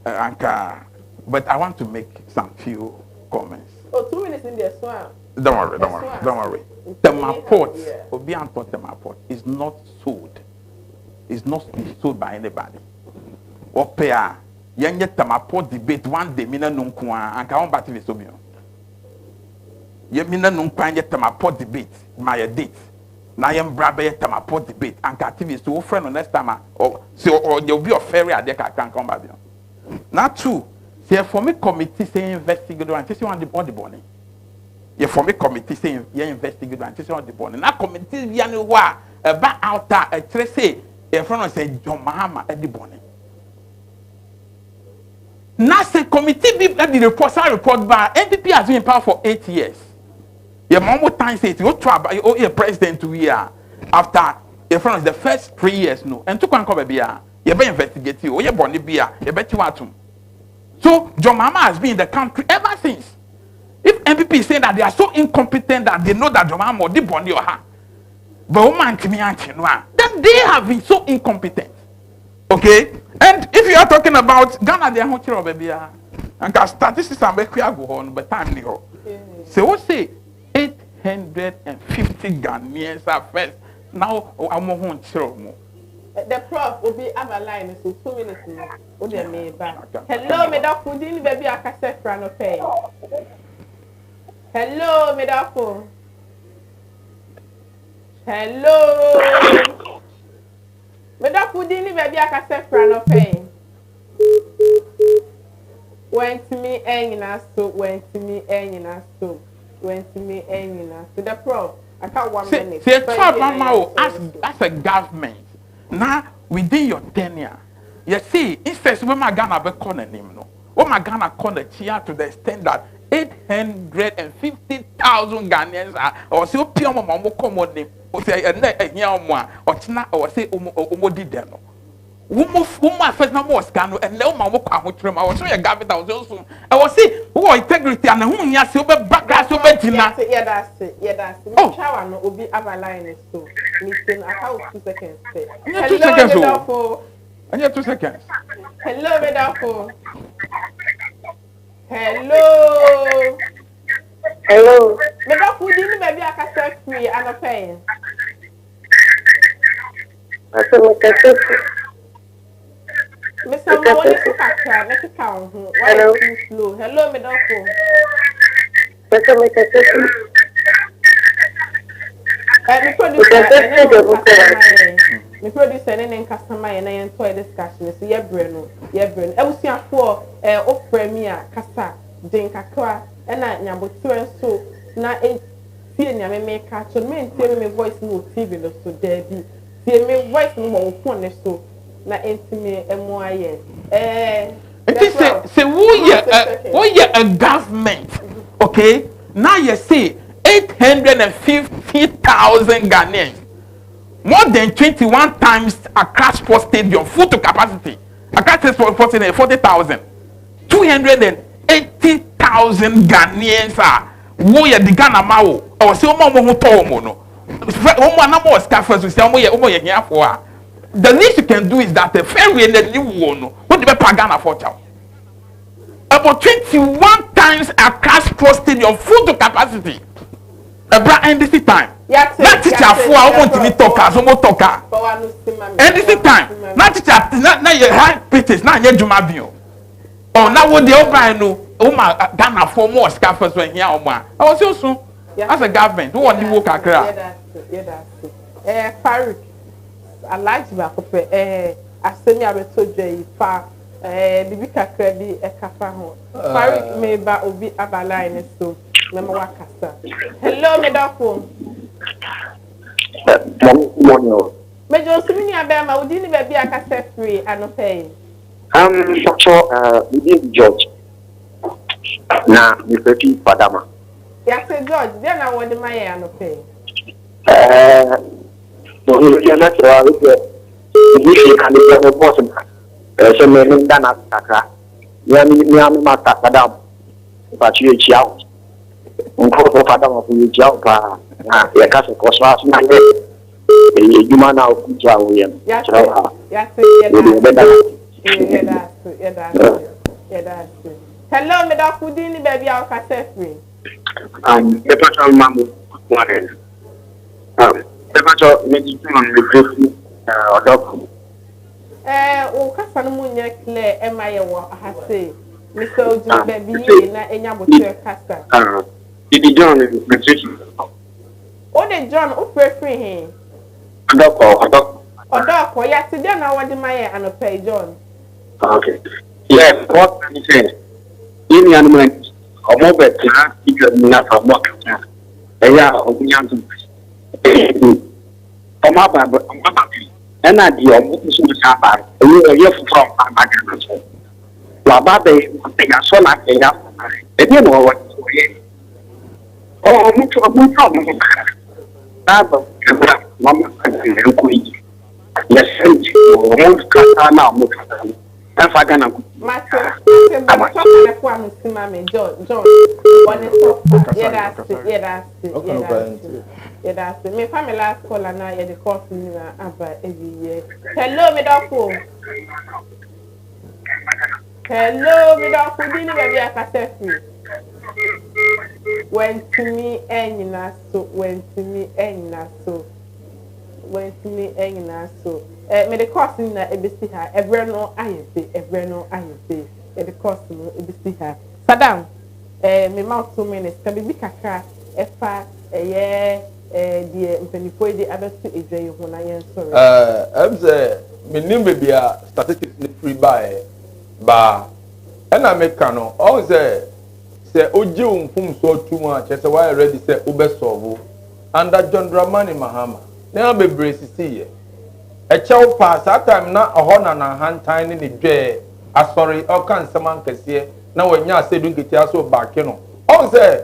anka but I want to make some few comments. Oh, 2 minutes in there, so Don't worry. Temaport, Obian Port Temaport is not sold. It's not sold by anybody. Opea, young Temaport debate one day, Mina Nunkwa, and Kaon Bativ Sobio. Yemina Nunkwa, yet Temaport debate, my date. Nayam Brabe Temaport debate, and Cativis to friend on next time, or you'll be a ferry at the Kakan Combabion. Not true. See, for me, committee say investigate and say on the body bonnie. Yeah, for me, committee say you investigate and say on the body. Now, committee we know what about out a trace in front of say John Mahama at the bonnie. Now, say committee be at the report by NPP has been in power for 8 years. Yeah, more time says you try you president to year after in front of the first 3 years no and to come baby you be investigate you you bonnie be you bet you want to. So John Mahama has been in the country ever since. If MPP is saying that they are so incompetent that they know that John Mahama did bond your hand, but then they have been so incompetent. Okay? And if you are talking about Ghana, they are not sure baby. And statistics are very go on, but time no. So what say 850 Ghanaians are first. Now I'm on sure. The prof will be on the line so 2 minutes now. Hello, Medafo. Didn't baby I can say no pay. Hello, Medafo. Hello. Medafo didn't baby I can say no pay. Went to me hanging us so the prof. I can't 1 minute. See, as a government, Now within your tenure, you see, instead of my Ghana be corner him no. Oh my Ghana corner chia to the extent that 850,000 Ghanaians are or say pure mama mo come on name. Or say here more or tina or say omo di dem no. Woman first na mo scandal and now mama kwa ho trem. I was so your government I was also I was say who integrity and who nya say obe background so be tina. Yeah, that's it. Me shower no obi avaline so. Listen, I have 2 seconds. Hello, 2 seconds. I need 2 seconds. Hello, Medafo. Hello. Medafo, didn't maybe I can set free and a paying. Mr. Mawani Kaka, let's count. Why is too slow? Hello, Medafo. Me producer and customer and I enjoy discussion. So yeah, Breno. I was here for premier Kasa, Jane Kakwa, and I nyambo so na see nyame make catch me me voice no TV no so there be see me voice no phone so na me MYN. It is say we are a government, okay? Now you see 850,000 Ghanaians. More than 21 times Accra Sports Stadium full to capacity. Accra Sports Stadium 40,000. 280,000 Ghanaians are. We are the Ghana Mao. Or say omo mo to omo no. Omo na mo ska first we say omo ye here for. The least you can do is that the fair way the new one. What the be Ghana for chow. About 21 times Accra Sports Stadium full to capacity. And this time. That teacher for I want to be talker, so more talker. And this time. That teacher, now you high pitches, now you Juma Bio. Oh, now what the over no, oh my Ghana for more scaffers when here or more. I was so soon. As a government, who want to work at Accra? Farouk, I like you back up. I send you a message for Bibi Kakra bi Ekafa ho. Farouk me ba obi abaline so. Hello, Medafo. Morning. Major Simini Abema, would you be a cassette free and no pay? Doctor, George. Now, Mr. Padama. Yes, George, then I want the money and no pay. So, you're not sure if you can be the bottom. So, many than a Saka. You are not Padam. But you out. Uncle Padam of you jump. Ya casa cosas na ye juma na okuja William. Yes. Hello, Medafo, dini baby our cassette free. The patrol mamu one. The patrol maybe on the brief odok. O kasa no munye clear emaye wo ha say. Mr. Oji baby na enya botre kasa. Did John is O de John o free him. Odoko ya ti dey na wodi maye anope John. Okay. Yes, what can you say? In the animal, or more better, if you are not a mock. They are of young. And I do a Mutu, you are from Amagana. Lababe, they are so like they are. They don't know what to say. Oh, Mutu, Mama, and Queen. Yes, most Katana, Mukata. And Fagana. Master, I'm talking to Mammy John. One is that's it. My family last call and I had the coffee every year. Hello, Medafo. Didn't maybe I can say free. Went to me and me the cost in the ABC her, every no I say, the cost in the ABC her. Sadam, me mouth 2 minutes, can be Kakra, the Pennypoy, the other two AJ when I am sorry. I'm saying, my name may be a statistics free by, and I make cano, always say, Ojo, whom so too much, as I already said, Ubesovo, under John Dramani Mahama. Now be brace see ye. ɛkyɛw pa saa time na ɔhɔ na hantan ne dwe asɔre ɔka nsɛm ankɛseɛ na wɔnya asɛdu nketea so baake no ɔn sɛ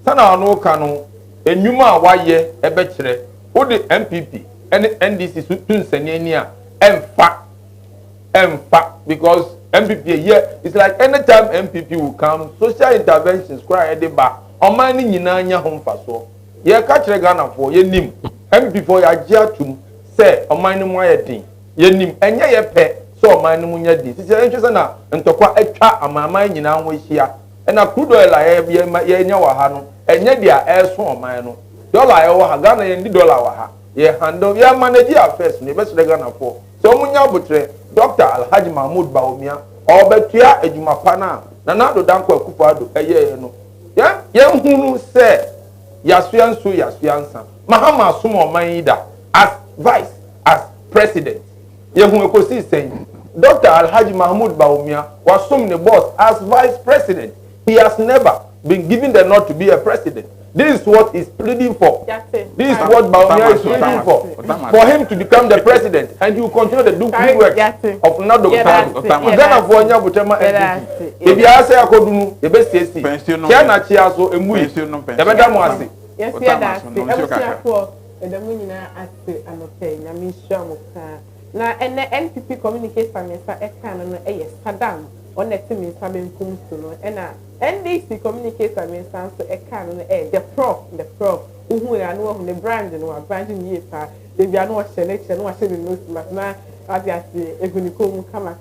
sana ɔno ka no enwuma a wayɛ ɛbɛkyerɛ wode MPP ɛne NDC so tunsani ani a ɛmfa because MPP here it's like anytime MPP will come social interventions cry ɛde ba ɔman ne nyinaa nya ho mfaso yɛ ka kyerɛ Ghana for yɛ nim MPP for yɛ agye atum sɛ ɔman ne mu ayɛ den yɛ nim ɛnyɛ yɛ pɛ sɛ ɔman ne mu nya den sisi ɛntwe sɛ na ntɔkwa atwa amaman nyinaa ho ahyia ɛna crude oil a yɛ nya wɔ ha no ɛnyɛ dia ɛso ɔman no dollar ɛwɔ ha Ghana yɛ ndi dollar wɔ ha yɛ handle yɛ manage affairs no yɛ bɛsrɛ Ghana for sɛ ɔmo nya abotrɛ Dr. Alhaji Mahmoud Bawumia ɔbɛtua adwuma pa na Nana Danko Akufo-Addo ɛyɛ no yɛn hunu sɛ yasua nso yasua nsa Mahama som ɔman yi da as vice as president yɛn hu ekosi sɛn Dr. Alhaji Mahmoud Bawumia wasom ne boss as vice president he has never been given the nod to be a president. This is what he's pleading for. This is what Bawumia is pleading for him to become the president, and he will continue the good work of Nado Akufo-Addo. Ghana for nya butema NPP. Ebi ase akodunu, ebe CC. Kia na chia so emui. Ebe da mo ase. Yes, yeah, that's it. Ebusia for edemu nyina ase anope nyame hwa mo ka. Na ene NPP communicate famesa eka no eye Saddam on the me saben kum so no ena NDC communicate famesa so eka no the prof uhu ya no hu the brand no brand ni pa de bia no hye no hye no but na abiase egunikom kama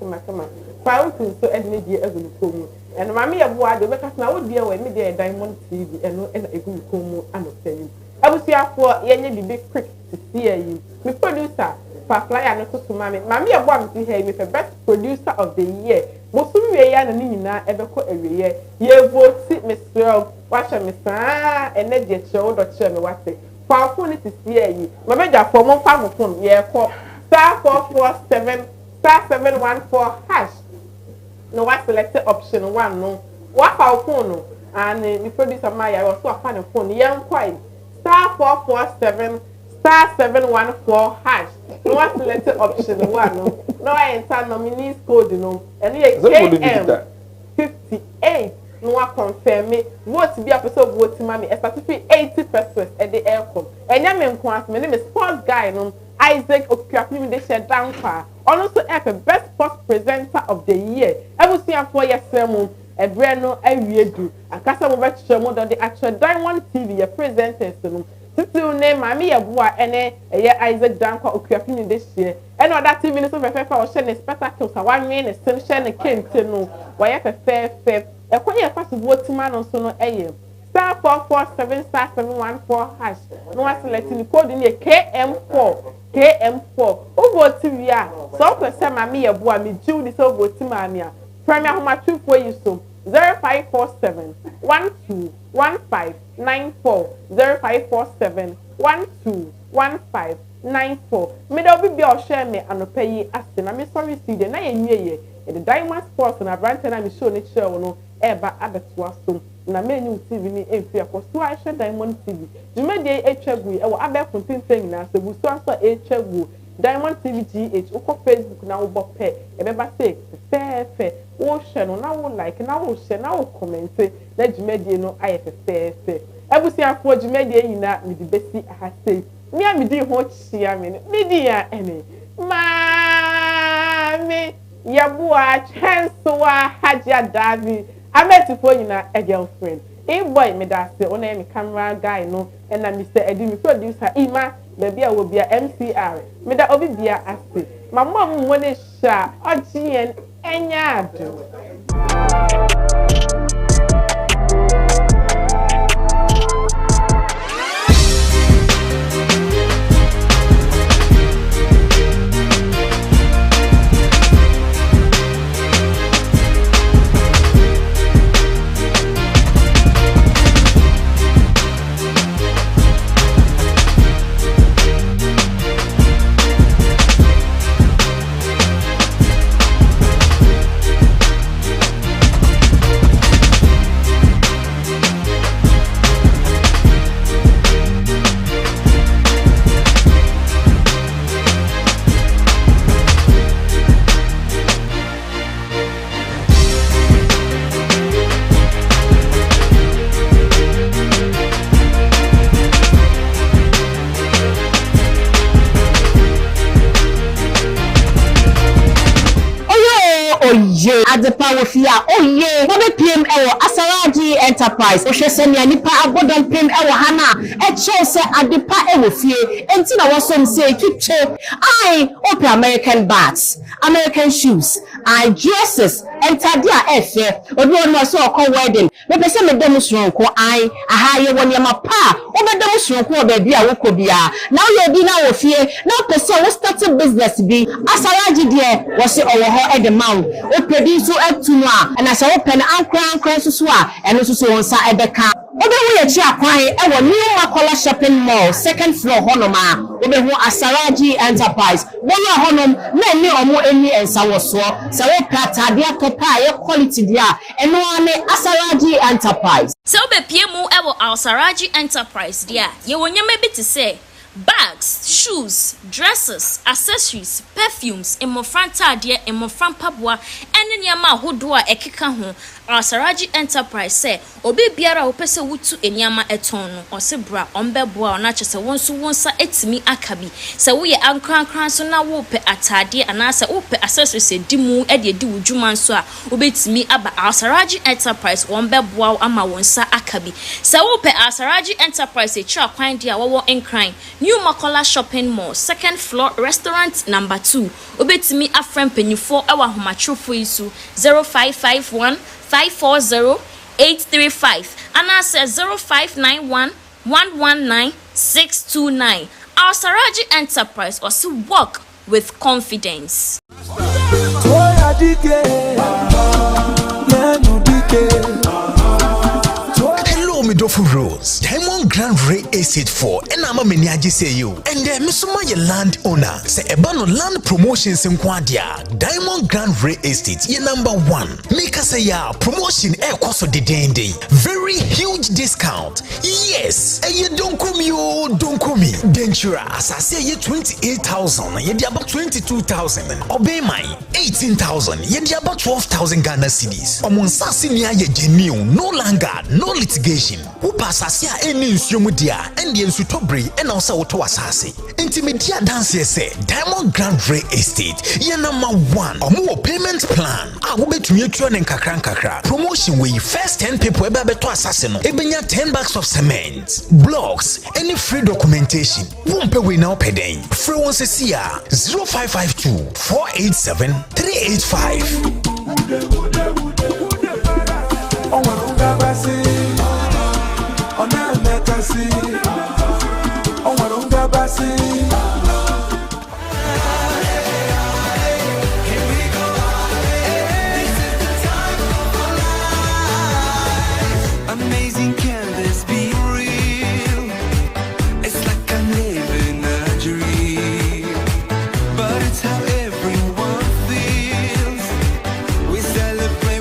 fa utu so edne die egunikom eno mama ye boa de beka na wo die we me de Diamond TV eno egunikom anopen abusiafo yenye bibi quick to see you me producer pa flyer no to mama ye boa me here me best producer of the year Mosumi ya na nyina ebeko ewiye ye vote Mr. Washa Mr. ene de chewo do che me wate fa phone ti sie yi mama ja for mo fa mo phone ye ko *447 *714 hash no wa select option 1 no wa fa phone no and the producer Maya was so fa the phone ye nkwai *447 *714 hash no wa select option 1 no no I enter nominees code no and you KM 58 no I confirm me vote be a person vote mami a specific 80% at the aircom and ya me nko my name is sports guy no Isaac Okuapimi de share down far also the best sports presenter of the year ebusia for yesemu ebreno awiedu akasa mo betche mo the actual Diamond TV presenters no still name mami ye boa ene Isaac Danko Okuapimi de share and other TV no so fefe o share ne spectacles a wanwe ne sin share ne kente no wa ye fefe Ekoye fast vote man on so no *447 *714 hash no was selecting code in KM4 o vote via so person mama ye boa me Judy so vote mama premier how much for you so 0547 121594 0547 121594 me do be o share me anopa yi ase na me sorry see de na ye nwie the Diamond Sports na brand na me show ne share no eba abeto aso na menu TV ni emfi akoso a hwe Diamond TV jumede etwagu e wo abefuntin thing na se buso aso etwagu Diamond TV GH uko Facebook na wo bope ebeba say fefe wo hwe no na wo like na wo share na wo comment na jumede no aye fefe ebusiafo jumede nyina me di besi ahase mi a me di ho chia me di ya ene mami Yabua Chancellor Haja Davi ametifo nyina a girlfriend boy me da se ona me camera guy no and na Mr. Eddie me producer Ima baby a wo bia MCR me da obi bia ase mama mo ne sha ogien enya ado DJ Adepa Wofia oye Bobe PM ewo Asaraji Enterprise ohwe se ne nipa agodon PM ewo hana e che se Adepa ewo fie enti na wosom se twitwe ai open American bags American shoes I dresses entade a efe obi ono so okọ wedding me pese me dem sonko ai aha ye woni ma pa obedem sonko obabi a wokobia na ye bi na wo fie na pese wo start business bi Asaraji de wo se owo ho e de mawo o produce atunu a na se wo pen ankran susu a eno susu won sa e beka obehu ye chi akwan e wo New Makola shopping mall second floor honoma obehu Asaraji Enterprise bono honom na ni omo eni ensa wo so se wo prata de atopa ye quality dia eno ane Asaraji Enterprise se obepie mu ewo Asaraji Enterprise dia ye wonyama bi te say bags, shoes, dresses, accessories, perfumes, emofranta ade, emoframpabwa, ene niama ahodo a ekeka ho. Asaraji Enterprise say obi biara wo pese wutu eniama eton no osebra ombeboa na chese wonso wonsa etimi akabi se wo ye ankran so na wo pe atade anase wo pe accessories edimu edi wudwuma nso a obetimi aba Asaraji Enterprise ombeboa ama wonsa akabi se wo pe Asaraji Enterprise e tra kwan dia wo enkran New Makola shopping mall second floor restaurant number 2 obetimi afrem penifo ewa homatrofo isu 0551 540-835 and I said 0591-119-629. Asaraji Enterprise or see work with confidence. Hello, Midofo Rose. Diamond Grand Ray Estate 4. And I'm a meniaji say you. And then Misuma ye land owner. Say ebano land promotions in Quadia. Diamond Grand Ray Estate ye number 1. Make us say ya promotion air cost of the day. Very huge discount. Yes. And you don't come you don't come me. Dentura as I say ye 28,000. Ye di about 22,000. Obey mine 18,000. Ye di about 12,000 Ghana cedis. Omon sasi niya ye genuine. No longer. No litigation. Who pass as ya any insumodia and the insutobre and also auto assassi. Intimidia dance say Diamond Grand Ray Estate. Ye number 1 or more payment plan. I will bet mutual and kakra. Promotion where first 10 people eba beto assassin. Ebenya 10 bags of cement, blocks, any free documentation. Won't pay we now pay then. Free one see 0552 487 385. Amazing, can this be real? It's like I'm living a dream, but it's how everyone feels. We celebrate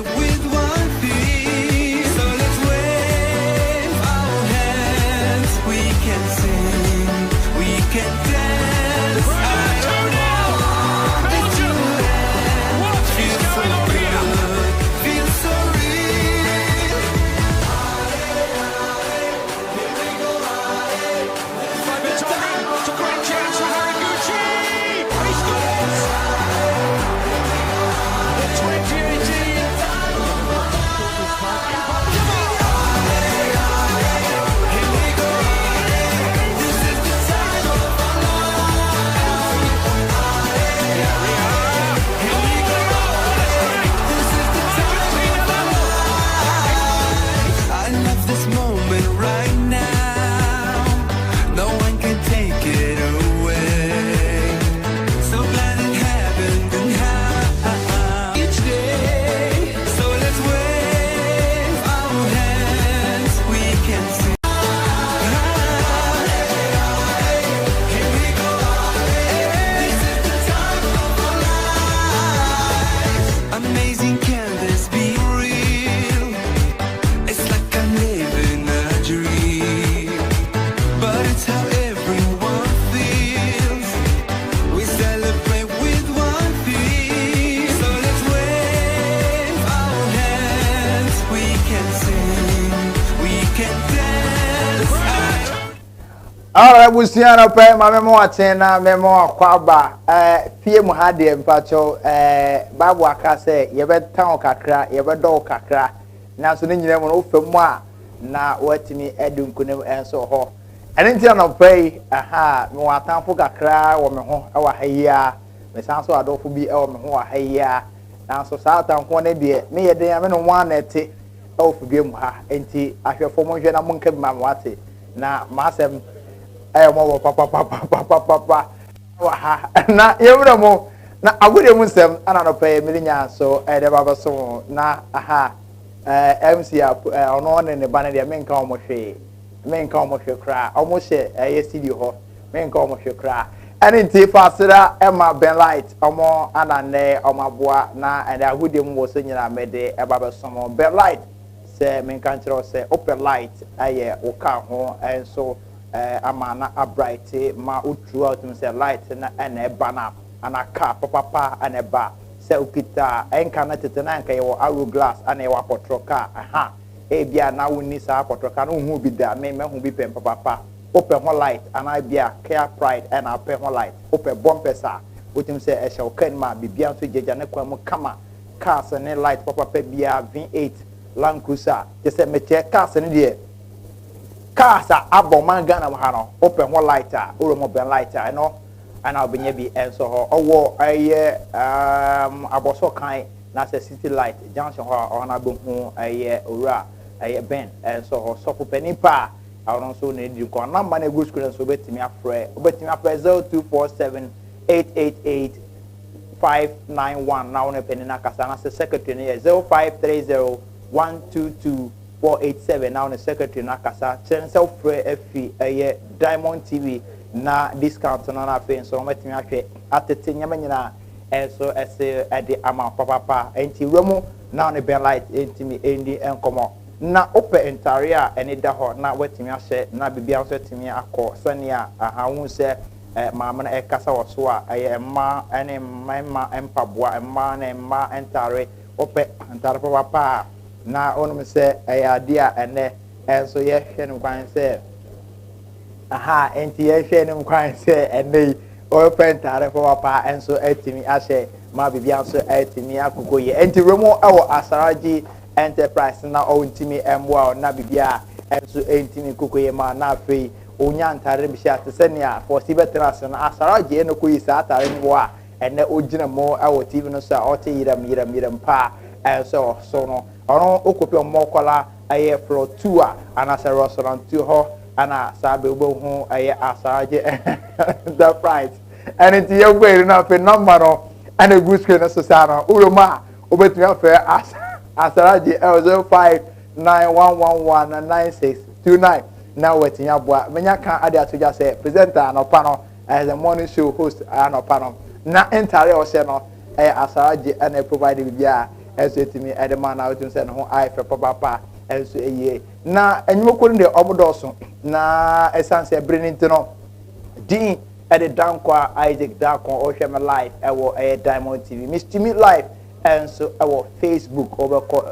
Alright, busiano pe ma memo atena memo akwaba fie mu ha de mpacho babu aka se ye be tan kakra ye be do kakra na so ne nyina mu no fam a na watimi edunkunem enso ho ene ntia no pe aha me watanfo kakra wo me ho e wa hayia me sanso adofo bi e wo me ho wa hayia na so sa tanfo ne de me ye den me no wa na ete e wo fudwe mu ha enti ahwefo mo hwe na mo nka bi ma wate na masem mo papa wa na yewura mo na agode mu nsem ana no pay milinya so de baba so na aha MC ono ne ba ne de menka o mo hwe kra o mo hye ye studio ho menka o mo hwe kra ani nti fasira Emma Ben Light omo ana ne omaboa na ade agode mu wo so nyina mede e baba so mo Ben Light se menka nchiro se open light aye o ka ho enso amana a bright ma utru out me say light na ene bana ana car papa ane ba se ukita enka na tete na enka yo aru glass ane wa potro car aha e bia na woni sa potro car no hu bi da me hu bi pem papa open ho light ana bia care pride and open ho light open bumper sa utim say e shall kan ma bibia so jeja ne kwa mu kama cars ne light papa bia V8 Land Cruiser je say me che cars ne de Casa aboma Ghana mahano open one lighter uromo ben lighter no and I'll be nebi enso ho owo aye aboso kan na say city light junction ho ona be hu aye ora aye ben enso ho so peni pa awon so na di ko na ma na go screen so betimi afre 0247888591 na one peni na kasa na say secretary 0530122487 now the secretary na kasa chense ofre afi eye Diamond TV na discount na na fe so metimi ahwe atete nyama nyina enso ese ede ama papa enti wemu now the Ben Light enti endi enkomo na ope entaria ene da ho na wetimi ahye na bibia so timi akọ sania ahawun se maama na ekasa woso a eye emma ene mma empaboa emma na emma entare ope entare papa na onum se ayadia ene enso ye hwenu kwan se aha enti ye hwenu kwan se ene o pentare for papa enso etimi ahye ma bibia so etimi akoko ye enti remo ewo Asaraji Enterprise na o ntimi emwa na bibia enso etimi koko ye ma na afei onya ntare bi sha tsenia for sibetrans na Asaraji enoko yi sa atare ni wa ene ogina mo ewo TV no so a o te yiram pa enso so no ono okopi omokola aye floor 2 ana sa restaurant 2 ho ana sabe ubo hu aye Asaraji the price and it ye gbe na pe number no ana good screen so sa no uroma obetumi afa Asaraji 0591119629 na wetinya boa menya kan ade atoja say presenter no pa no as a morning show host no pa no na entire o se no Asaraji ana provide bibia eso etimi edema na otum se no ho ai fe papa eso eye na enyimokoro de omodoso na essence ebreninti no din ede dankwa Isaac Dakon o hwe me live ewo Diamond TV Mr. Live enso ewo Facebook obeko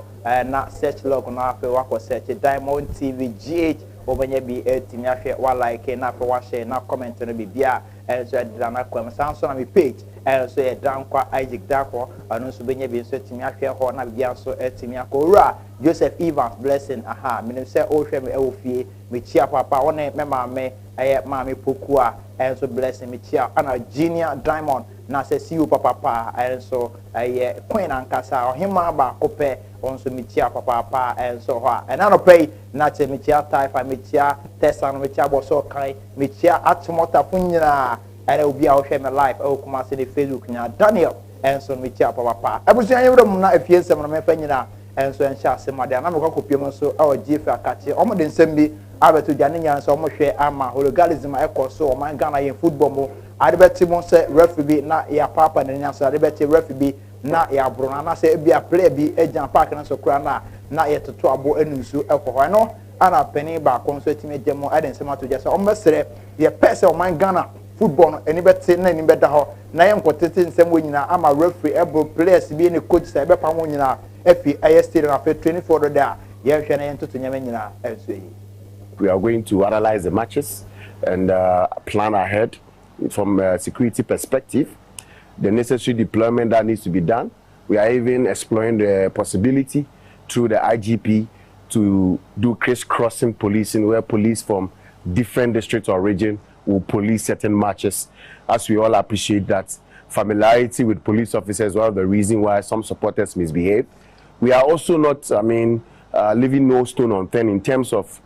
na search log na afi wako search Diamond TV GH obanya bi etimi ahwe wa like na afi wa share na comment no bibia enso edda na kwam sanso na me page enso dankwa Isaac Dakon anu so benya bi enso etimi ahwe ho na bibia enso etimi akora Joseph Evans blessing aha menim se o hwe me ewo fie me chia papa one me maame maame pokua enso blessing me chia ana Junior Diamond na se see you papa enso Queen ankasa ohima ba kope onso me chia papa enso ho na no pay na che me chia Taifa me chia Tessa no me chia boso kai me chia atmota funyina ere obi a o hwe me live o kuma se the Facebook nya Daniel enso me chia papa abusuan yewdom na afiensem no me fanyina enso ensha semade na me kwakopiem so a o GF akache o mo de nsem bi abeto jane nyan so mo hwe ama holigalism ekoso o man Ghana yen football mo adebeti mo se referee na ya papa na nyan so adebeti referee na ya brona na se bia player bi ejan park na so kura na ye toto abo enusu ekoho no ana pani ba kon so timi jemo eden sema to je so o mesere ye pese o man Ghana football no eni beti na eni beda ho na ye nkotete nsem wo nyina ama referee ebo players bi ne coach sa be pa mo nyina efi stadium na fe 24 do there ye hwe na ye ntoto nyama nyina enso yi. We are going to analyze the matches and plan ahead from a security perspective, the necessary deployment that needs to be done. We are even exploring the possibility through the IGP to do crisscrossing policing, where police from different districts or region will police certain matches. As we all appreciate that familiarity with police officers is one of the reasons why some supporters misbehave. We are also not, leaving no stone unturned in terms of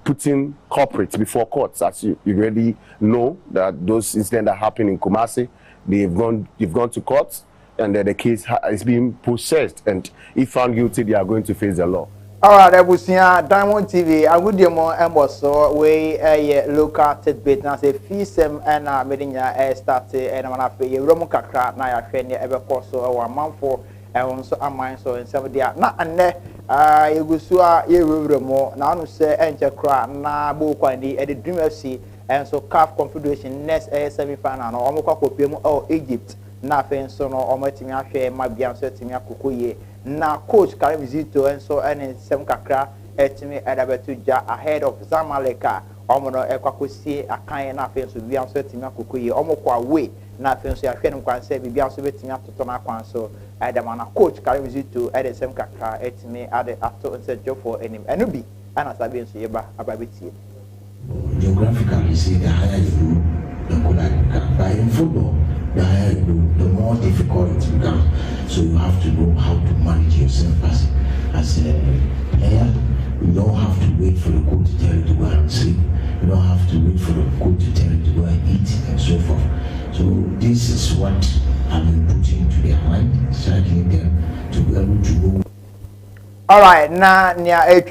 putting corporates before courts. As you already know, that those incidents that happened in Kumasi, they've gone to court, and the case is being processed, and if found guilty, they are going to face the law. All right, Ebusia, Diamond TV, I would do more embosso, we a local tidbit, and say, Fisem and Medinia started, and I'm going to pay a Roman Kakra, Naya Fenya, ever course, or a month for, and so am I so in 70 years. Not and there, you go so, you will more, now say, enter cry, na Bokwandi, at the Dream FC, and so CAF Confederation, next semi final, or Omoko or Egypt, nothing so no, or my team, I share my Bianca Timia Kukuye. Na coach Karim Zito and so any sem kakra etimi edabetuja ahead of Zamaleka omono ekwakosi akan na afenso bia so etimi akokoye omokwa we na afenso ya hwenu kwan se bia so betimi atoto na kwan so edama na coach Karim Zito ede sem kakra etimi ade ato nsejo for enim eno bi ana sabi nso yeba ababetie. Geographically, you see, the higher you go, the cooler you become. But in football, the higher you go, the more difficult it becomes. So you have to know how to manage yourself as a player. You don't have to wait for the coach to tell you to go and sleep. You don't have to wait for the coach to tell you to go and eat and so forth. So this is what I've been putting into their mind, striking them to be able to know. All right, now near a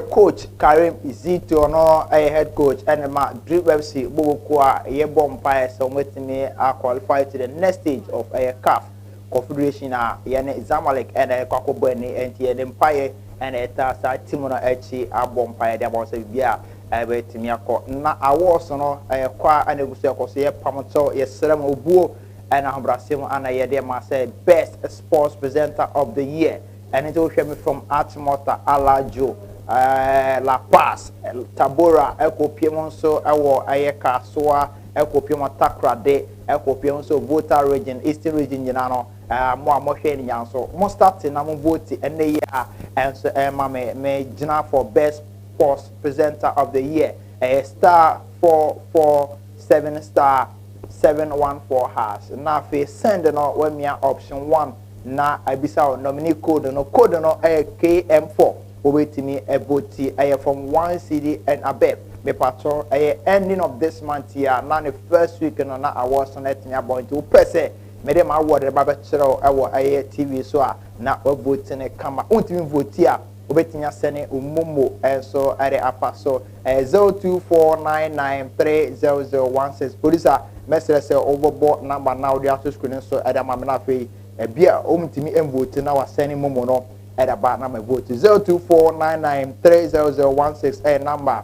coach Karim Zito, no a head coach, and my Dream FC Bobokwa, a bomb pie, so with me are qualified to the next stage of a CAF Confederation, Yane Zamalek, and a Kakobeni, and the Empire, and a Tasa Timono Echi, a bomb pie, there was a beer, a bet to me. Now I was no a qua and a Gusako, Pamato, yes, Seremo Buo, and Ambrasim, and I Yadema said, best sports presenter of the year. And it will show me from Atmota, Alajo, La Paz, Tabora, Eko Piemonso, Ewo Ayeka, Soa, Eko Piemon Takra De, Eko Piemonso, Vota region, Eastern region, Yanano, Moa Moshe Yanso, Mostati, Namu Voti, and the year, and so Mame, may Jina for best sports presenter of the year, a star 447 star 714 hash. Now, if send an when me option 1. Na abisa nominee code no KM4 obetimi eboti from 1 CD and above me patron ending of this month here na the first week no na awards na etinya point o pese me dem award the baba chiro ewo TV so a na oboti ne kama untimi vote a obetinya sene umumo so ere apaso 0249930016 police message say overboard number now they are screen so adama na fe Bia omtimi vote na waseni momo no edaba na my vote 0249930016 number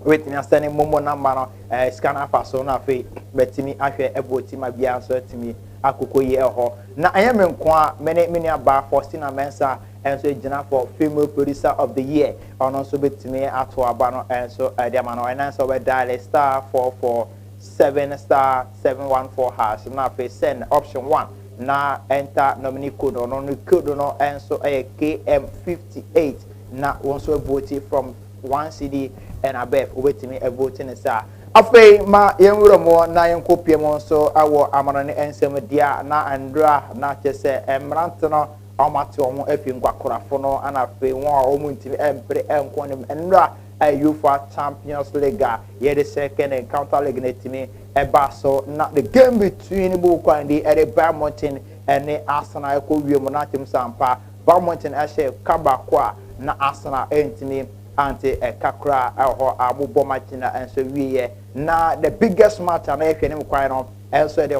waiting aseni momo number no scanner pass na fe betimi ahwe vote ma bia so timi akokoye eho na ayame nko many aba Faustina Mensah enso gina for female producer of the year ono so betimi ato aba no enso edama no enso we dial star 447 star 714 hash na fe send option 1 na enter nominee code or no code no and so KM58 na also voted from 1 CD and above waiting a voting is afei ma yenwuro mo na yenkopie mo so awo amarane ensem dia na andra na chese emrant no amate omo afi nkwakorafo no ana afei won a omo ntimi empre enko ne enra UEFA Champions League ye the second encounter league netimi eba so na the game between Boko and the Badminton and the Arsenal ko wiemo na tim sampa Badminton ashe kabakwa na Arsenal entimi anti kakra ho abubo match na enso wiye na the biggest match na ehwe ne mkwan no enso the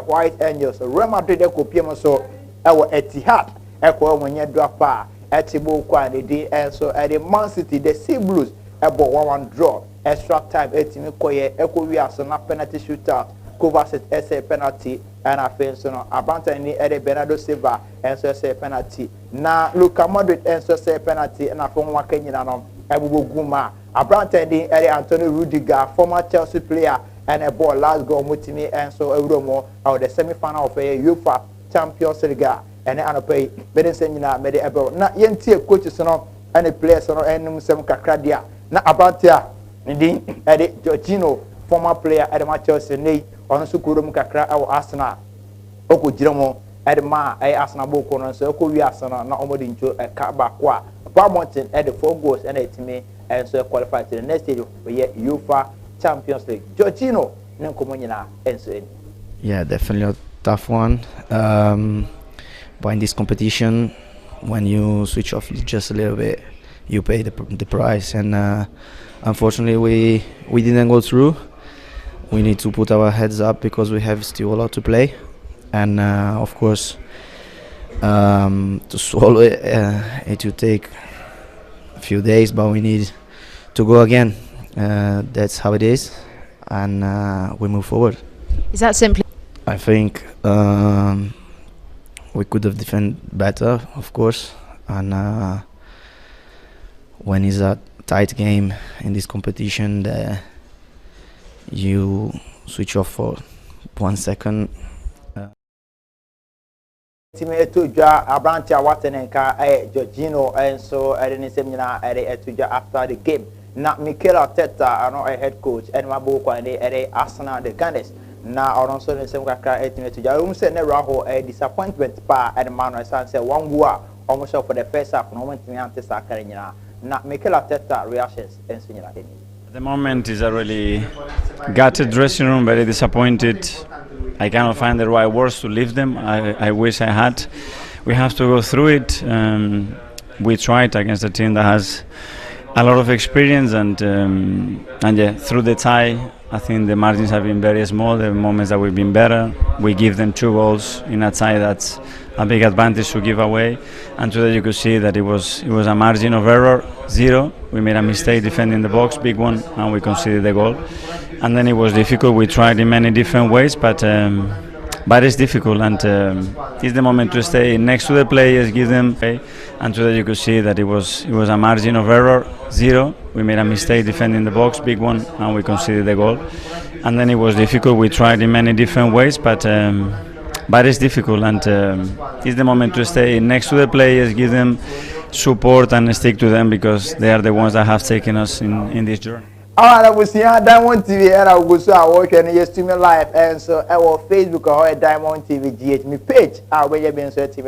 White Angels Real Madrid ko piem so ewo Etihad eko onye drapa etibo kwa the enso the Man City the Sea Blues ebo 1-1 draw extra time etimi koye eko wi aso na penalty shootout Kovacic essay penalty and offense no abanta ni Bernardo Silva enso essay penalty na Luka Modric enso essay penalty na fon waka nyina no ebubo guma abrante din Antonio Rudiger, former Chelsea player, and a ball last goal mutimi and so Euromo out the semi-final of a UEFA Champions League and anopay beden senyina mede ebe na yentie coaches no and players no enum sem kakradia na abrante a din Jorginho, former player at Chelsea nei on so kurom kakra e Arsenal oko jiramo Edma Arsenal boko no so oko wi Arsenal na omodi ncho ka ba kwa Bournemouth at the 4 goals and 8 me and so qualified to the next stage of UEFA Champions League. Jorginho, yeah, definitely a tough one. But in this competition, when you switch off just a little bit, you pay the price. And unfortunately, we didn't go through. We need to put our heads up because we have still a lot to play. And of course, to swallow it, it will take a few days, but we need to go again. That's how it is, and we move forward. Is that simply? I think we could have defended better, of course, and when it's a tight game in this competition, you switch off for 1 second. Etuja Abrantia Watenenka Jorginho and so Edeni Semina Etuja after the game. Na Mikel Arteta ano a head coach and Maboko and the Arsenal the Gunners. Na also the same kaka Etuja. Say ne Raho a disappointment pa and Manuel Sanse one goal almost for the first half. No one to me ante Sakarina. Na Mikel Arteta reactions and Sunila. The moment is a really gutted dressing room, very disappointed. I cannot find the right words to leave them. I wish I had. We have to go through it. We tried against a team that has a lot of experience, and yeah, through the tie, I think the margins have been very small. The moments that we've been better, we give them 2 goals in a tie. That's a big advantage to give away. And today you could see that it was a margin of error 0. We made a mistake defending the box, big one, and we conceded the goal. And then it was difficult. We tried in many different ways, but it's difficult, and it's the moment to stay next to the players, give them. And today you could see that it was a margin of error 0. We made a mistake defending the box, big one, and we conceded the goal. And then it was difficult. We tried in many different ways, but it's difficult, and it's the moment to stay next to the players, give them support, and stick to them because they are the ones that have taken us in this journey. I was here Diamond TV and I was working and streaming live and so our Facebook or Diamond TV GH me page. I will be so TV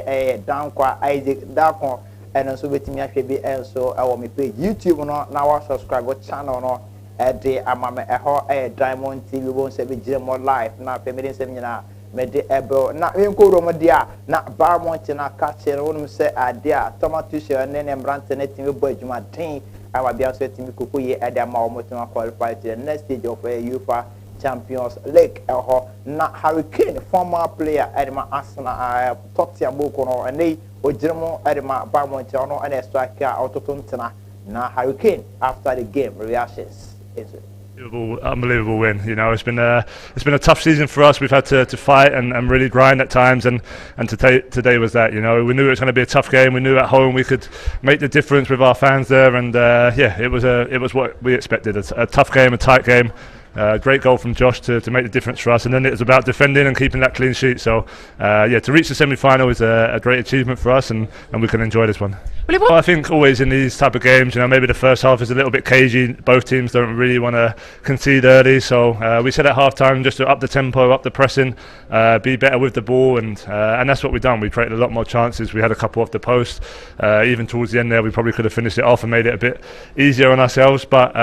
a down kwa Isaac Dakon and also with me be and so our me page YouTube no now subscribe channel no the amame a Diamond TV won't say be more live now permitting seminar me de ebo na enko ro dia na Bournemouth na catch no say adia tomato share ne embrante ne team boy juma den I will be also team Kukuye at the Maumotima qualified to the next stage of a UEFA Champions League. Na Hurricane, former player at my Arsenal, Tottenham Bokono, and they Ojimo at my Barmontiano and a striker out of Tuntana. Na Hurricane after the game reactions. Unbelievable win. You know, it's been a tough season for us. We've had to fight and really grind at times, and today was that. You know, we knew it was going to be a tough game. We knew at home we could make the difference with our fans there, and yeah, it was what we expected. A tough game, a tight game. Great goal from Josh to make the difference for us, and then it was about defending and keeping that clean sheet. So yeah, to reach the semi-final is a great achievement for us, and we can enjoy this one. Well, I think always in these type of games, you know, maybe the first half is a little bit cagey. Both teams don't really want to concede early, so we said at half-time just to up the tempo, up the pressing, be better with the ball, and that's what we've done. We created a lot more chances. We had a couple off the post. Even towards the end there, we probably could have finished it off and made it a bit easier on ourselves. But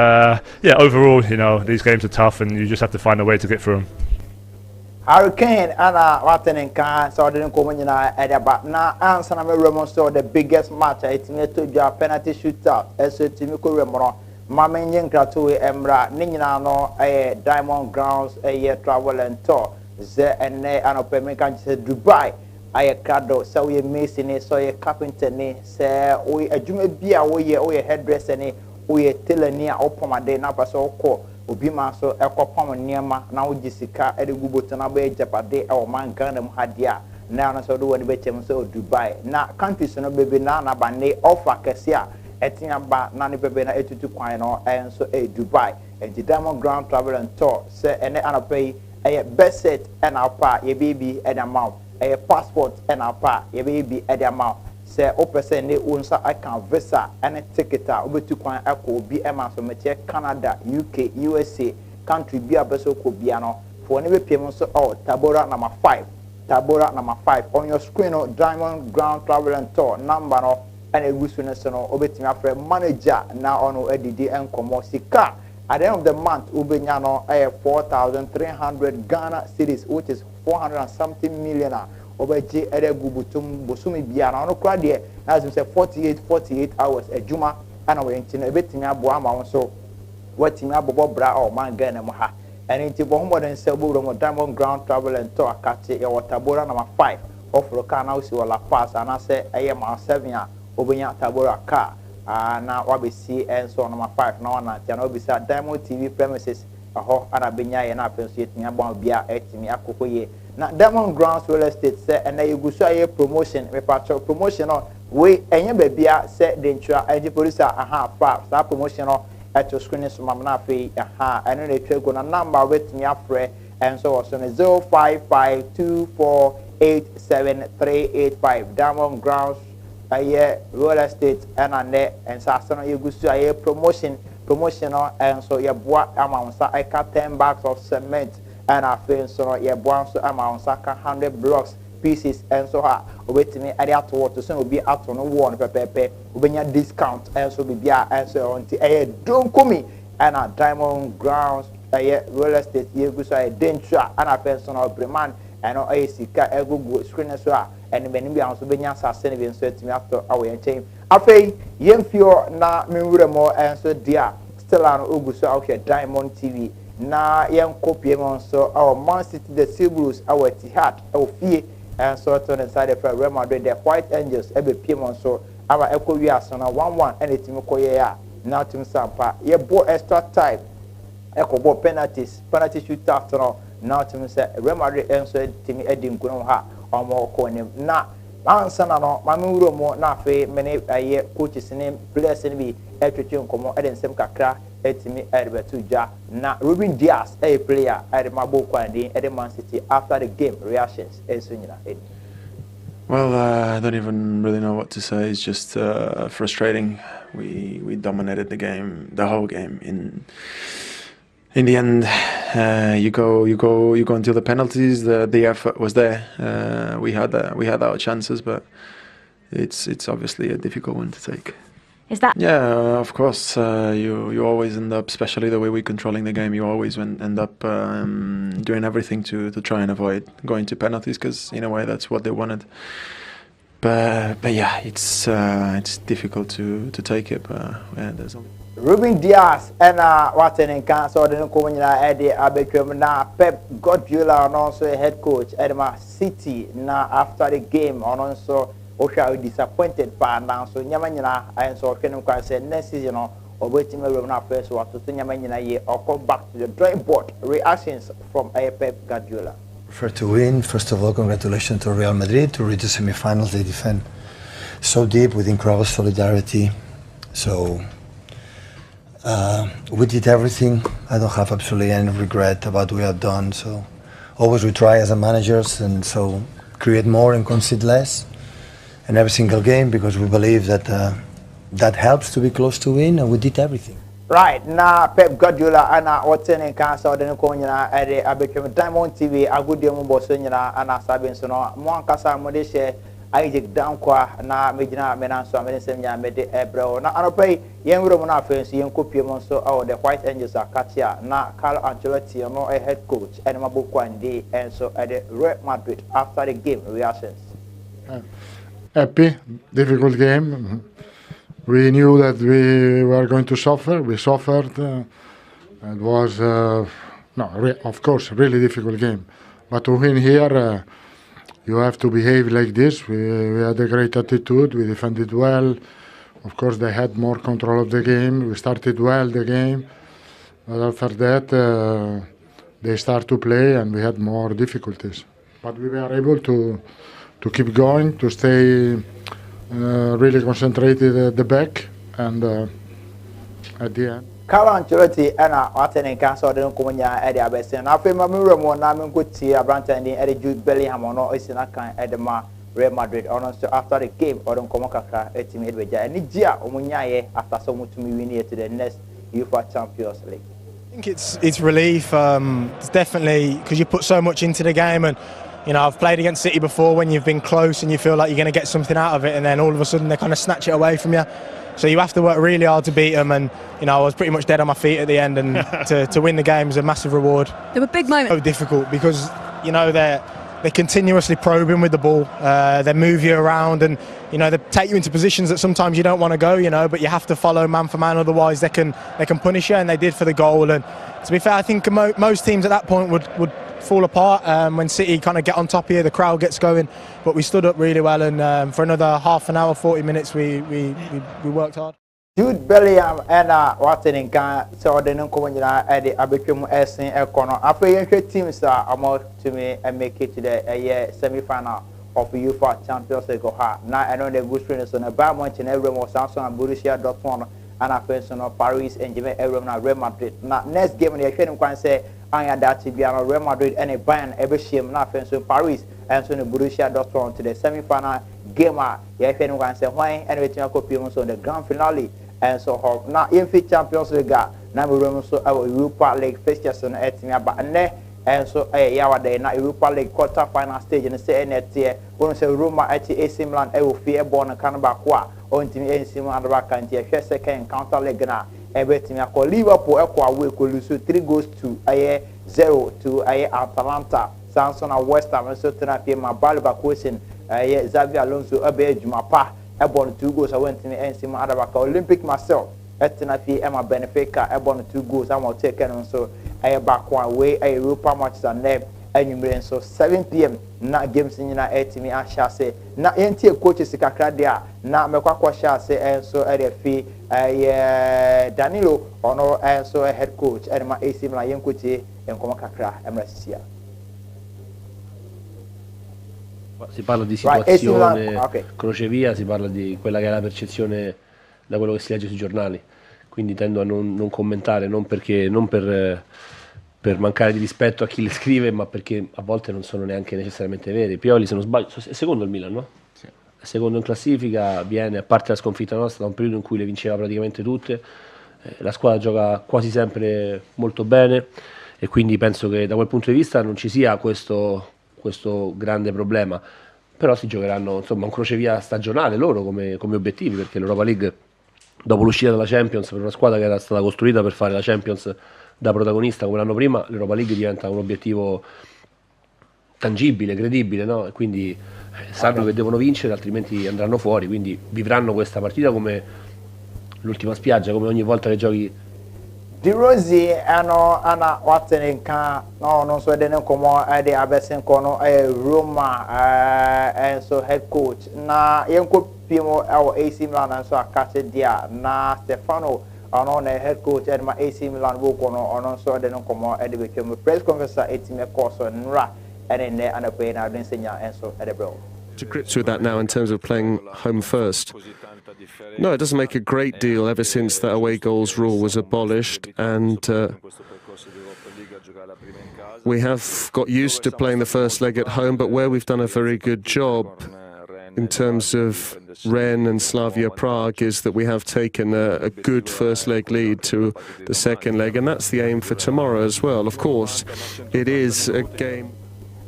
yeah, overall, you know, these games are tough, and you just have to find a way to get through them. Hurricane ana watenenka so de nkomo nyina edaba na answer na me Remo so the biggest match itime to dwa penalty shootout eso timi ko Remo ma menye nkrato we emra ne nyina no Diamond Grounds travel and tour ze ene anope kan se Dubai kado so we mason ni so ye carpenter ni se we adwuma bia we hairdresser ni we tailor ni opomade na pa so ko obi ma so ekopam niema na wo gisika edeguboto na ba ejapade e o man Ghana mu hadia na na so do woni be chem so Dubai na countries no bebe na ba ne offer kese a ɛte aba na ne bɛbɛ na etutu kwan no ɛnso Dubai nti Diamond Grand Travel and Tour sɛ ɛne anɔpɛ yi ɛyɛ best set ɛna apa yɛbɛbi ɛde ama wo ɛyɛ passport ɛna apa yɛbɛbi ɛde ama wo sɛ wopɛ sɛ ne wo nsa aka visa ɛne ticket a wobɛtu kwan ɛkɔ obi ɛma so mɛkyɛ Canada UK USA country bi a bɛsɛ kɔ bia no for ne bɛpiem nso Tabora number 5 on your screen no Diamond Grand Travel and Tour number no and a gusu no so no obetimi afre manager na ono edidi enkomo sika at the end of the month ubenya no 4,300 Ghana cedis which is 400 and something million obeji ede gubutum bosumi bia na ono kra de as say 48 hours ejuma ana we nti no ebetimi abo ama won so watimi abobo bra o man Ghana mo ha and nti bo homo den se bo ro Diamond Grand Travel and Tour akate e Tabora number 5 ofro ka na usi wala pass ana se eye ma 7 a obenya Tabora car na wabesi enso number 5 na wana tia na obisa Diamond TV premises aho ana benya ye na apenso yetimi abon bia etimi akokoye na Diamond Grounds Real Estate se ena yeguso aye promotion me patcho promotion no we enye babia se dentua age police aha fa sa promotion no at your screen so mamna fe aha eno na twego na number wetimi afre enso was on 0552487385 Diamond Grounds aye real estate and sasana yegusu aye promotion and so ye boa amounts I cut 10 bags of cement and I feel so ye boa so amounts 100 blocks pieces and so ha obetimi ade ato to so obi ato no won pepepe obenya discount and so bibia and so on aye don't come and a Diamond Grounds aye real estate yegusu aye dentua and I feel so no breman and no aye sika ego screen so and many be also benya sase ne be nso atimi ato awo yen afei yemfio na menwure mo enso dia still an oguso ahwe Diamond TV na yen kopie mo nso our Man City the Blues our Etihad our fie and so to inside the Real Madrid the White Angels ebe pie mo nso our ekowi aso na 1-1 and etimi koye ya na tim sampa ye bo extra time ekobo penalty shootout no na tim say Real Madrid enso etimi edi nkono ha omo konem na ansana no mamuro mo na fe mene aye coaches ne players ne bi etwetwe nkomo eden sem kakra etimi erbetu ja na Ruben Dias a player at mabo kwandi at Man City after the game reactions esunyina edi. Well, I don't even really know what to say. It's just frustrating. We dominated the game, the whole game. In the end, you go until the penalties. The effort was there. We had our chances, but it's obviously a difficult one to take. Is that? Yeah, of course. You always end up, especially the way we're controlling the game. You always end up doing everything to try and avoid going to penalties, because in a way that's what they wanted. But yeah, it's difficult to take it. But yeah, there's only. Ruben Dias and Watson can so the Community Eddie Abetrum na Pep Guardiola and also head coach Edema City na after the game and also Osha disappointed pa now so nyamanyina and so Kenum can say next season or waiting na first what to nyamanyina ye or come back to the drawing board. Reactions from Pep Guardiola. Prefer to win. First of all, congratulations to Real Madrid to reach the semi-finals. They defend so deep with incredible solidarity. So we did everything. I don't have absolutely any regret about what we have done. So always we try as a managers and so create more and concede less in every single game, because we believe that that helps to be close to win, and we did everything. Right now, Pep Guardiola and Watson and Cancer the Nkonya at the Abetrum Diamond TV. A good deal more Bosnia and Sabin Sono. Moncasa Modeshe. Isaac Dankwa na Medina Menanso Amensemia Mede Ebro na Anope Yenro Mona Fence Yenko Monso or the White Angels are Katia na Carlo Ancelotti no a head coach and Mabukwandi and so at the Real Madrid after the game reactions. Happy, difficult game. We knew that we were going to suffer. We suffered. It was of course really difficult game, but to win here. You have to behave like this. We had a great attitude. We defended well. Of course, they had more control of the game. We started well the game, but after that, they start to play, and we had more difficulties. But we were able to keep going, to stay really concentrated at the back, and at the end. Carlo Ancelotti ana watene kan so de nko nya e de abese na afi ma mewura mu na me nkoti abranta ni e de Jude Bellingham ono esina kan e de ma Real Madrid ono so after the game or nko kakra etimi e de beja ni gia omunya ye after so mutumi win here to the next UEFA Champions League. I think it's relief. It's definitely because you put so much into the game, and you know I've played against City before when you've been close and you feel like you're going to get something out of it, and then all of a sudden they kind of snatch it away from you. So you have to work really hard to beat them, and you know I was pretty much dead on my feet at the end, and to win the game is a massive reward. There were big moments. So difficult because you know they're continuously probing with the ball. They move you around, and you know they take you into positions that sometimes you don't want to go. You know, but you have to follow man for man, otherwise they can punish you, and they did for the goal. And to be fair, I think most teams at that point would fall apart when City kind of get on top here, the crowd gets going, but we stood up really well, and for another half an hour, 40 minutes we worked hard. Jude Bellingham and watching can so the nko nyina e de abetwem esen ekono afa yenhwe teams are to me and make it to the semi-final of UEFA Champions League na eno the good friends on Bayern Munich na Real Samsung and Borussia Dortmund and afa so no Paris Saint-Germain na Real Madrid na next game na yehwe nkwan say anya that bia no Real Madrid and Bayern ebehiem na afa so Paris and so no Borussia Dortmund to the semi-final game yehwe nkwan say hwan and wetin akopiem so the grand finale. And so now in Champions League na we run so Europa League fixtures on etimi aba and so yawa dey na Europa League quarter final stage and say netie won say Roma at AC Milan e wo fie born kan ba ko a on timi AC Milan ba kan tie hwe second counter leg na e betimi akọ Liverpool e ko away ko lose 3-0 to Atalanta Samson and West Ham so tena fie ma Balba Coaching Xabi Alonso abe adwuma pa ebon 2 goals I went in NC Adabaka Olympic Marseille etna fi Emma Benfica ebon 2 goals am take and so back one way Europa matches and anywhere so 7 p.m. na games nyina etimi ahya se na yentie coaches kakra dia na mekwakwa hya se enso fi Danilo ono enso head coach Edma AC Milan yenkotie enkomo kakra emrasisia. Si parla di situazione crocevia, si parla di quella che è la percezione da quello che si legge sui giornali, quindi tendo a non commentare, non per mancare di rispetto a chi le scrive, ma perché a volte non sono neanche necessariamente veri. Pioli, se non sbaglio, è secondo il Milan, no? Sì. È secondo in classifica, viene, a parte la sconfitta nostra, da un periodo in cui le vinceva praticamente tutte, la squadra gioca quasi sempre molto bene e quindi penso che da quel punto di vista non ci sia questo grande problema, però si giocheranno insomma un crocevia stagionale loro come obiettivi, perché l'Europa League dopo l'uscita dalla Champions per una squadra che era stata costruita per fare la Champions da protagonista come l'anno prima, l'Europa League diventa un obiettivo tangibile, credibile, no? E quindi sanno che devono vincere, altrimenti andranno fuori, quindi vivranno questa partita come l'ultima spiaggia, come ogni volta che giochi. Di Rossi ana watene kan no no so de nkomo de abesen kono Roma and so head coach na yenko pimo AC Milan so akate dia na Stefano ono na head coach Edma AC Milan wo kono ono so de nkomo de betwem press conference etime course nra and ne anape na den senya and so edebro to grips with that now in terms of playing home first. No, it doesn't make a great deal ever since that away goals rule was abolished, and we have got used to playing the first leg at home, but where we've done a very good job in terms of Rennes and Slavia Prague is that we have taken a good first leg lead to the second leg, and that's the aim for tomorrow as well. Of course, it is a game.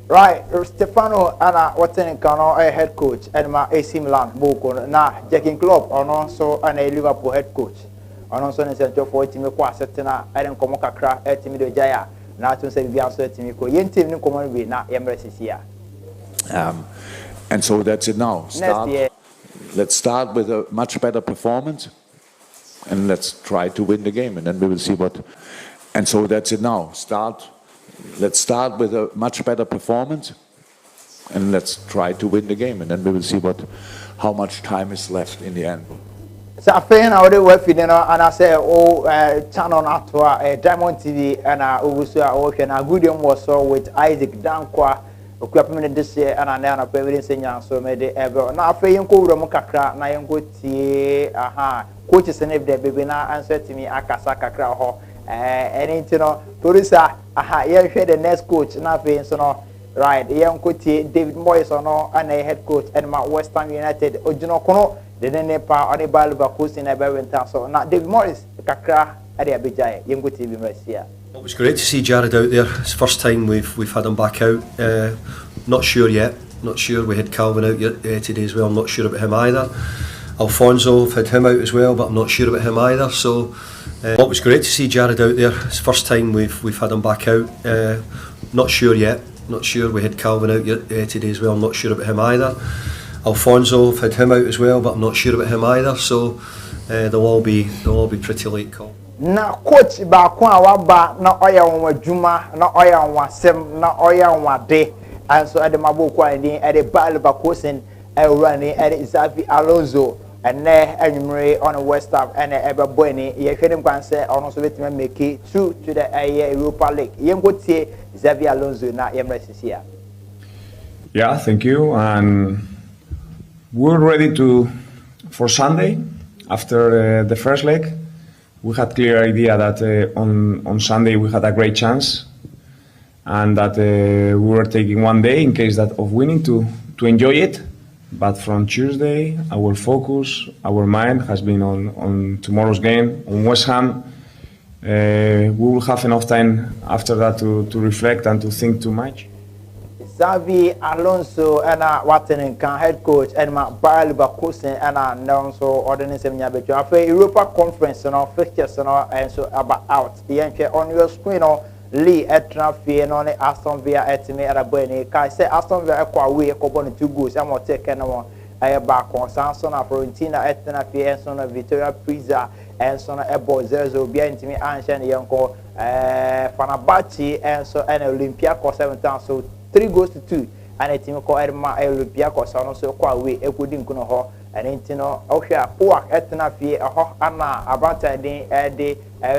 Right, Stefano ana watene kano head coach Edma AC Milan boko na Jurgen Klopp ono so ana Liverpool head coach ono so ne se for team ko asetena eren komo kakra team do jaya na tun se bia so team ko yen team ni komo bi na yemre sisia. And so that's it now. Let's start with a much better performance and let's try to win the game, and then we will see what. And so that's it now. Let's start with a much better performance and let's try to win the game, and then we will see how much time is left in the end. So I think I would work with and I say channel Atwa Diamond TV and Ubusu and a good was so with Isaac Dankwa okua pemene this year ana na evidence nya so me de ebe na afa yenko wura mu kakra na yenko tie coaches ne de bebe na answer timi akasa kakra ho anything no torisa ye hwe the next coach na afa so no right yenko tie David Moyes no ana head coach and ma West Ham United ojuno kono de ne pa oni ba Leverkusen na be winter so na David Moyes kakra ade abejaye yenko tie bi mrasia. It was great to see Jared out there. It's the first time we've had him back out. Not sure yet. Not sure. We had Calvin out today as well. I'm not sure about him either. Alfonso, I've had him out as well, but I'm not sure about him either. So it was great to see Jared out there. It's the first time we've had him back out. Not sure yet. Not sure. We had Calvin out today as well. I'm not sure about him either. Alfonso, I've had him out as well, but I'm not sure about him either. So they'll all be pretty late call. Na coach ba ko a waba na oya won adwuma na oya won asem na oya won ade anso ade maboko ani ade Leverkusen run ade Xavi Alonso ene anwumre on West Ham ene ebebo ani ye hwenim kwanse ono so betima make through to the Europa League yengotie Xavi Alonso na yemresisia. Yeah, thank you, and we're ready for Sunday after the first leg. We had clear idea that on Sunday we had a great chance, and that we were taking one day in case that of winning to enjoy it. But from Tuesday, our focus, our mind has been on tomorrow's game on West Ham. We will have enough time after that to reflect and to think too much. Xavi Alonso and Watson can head coach and my Leverkusen and also ordinance of Nyabejo. After Europa Conference and fixtures and so about out. The on your screen Lee Etra Fee and only Aston Villa at me at a Beni. Kai say Aston Villa away a couple of 2 goals. I'm not taking one. I back on Samson of Florentina Etna Fee and son of Victoria Pizza and son of Ebo Zerzo behind me and Yanko Fanabachi and so an Olympiacos 7 times. So 3 goals to 2 and a team called Edma Olympiacos and also quite away a good in Kuno and Intino Osha Puak Etna Fee a Ho Anna Abanta de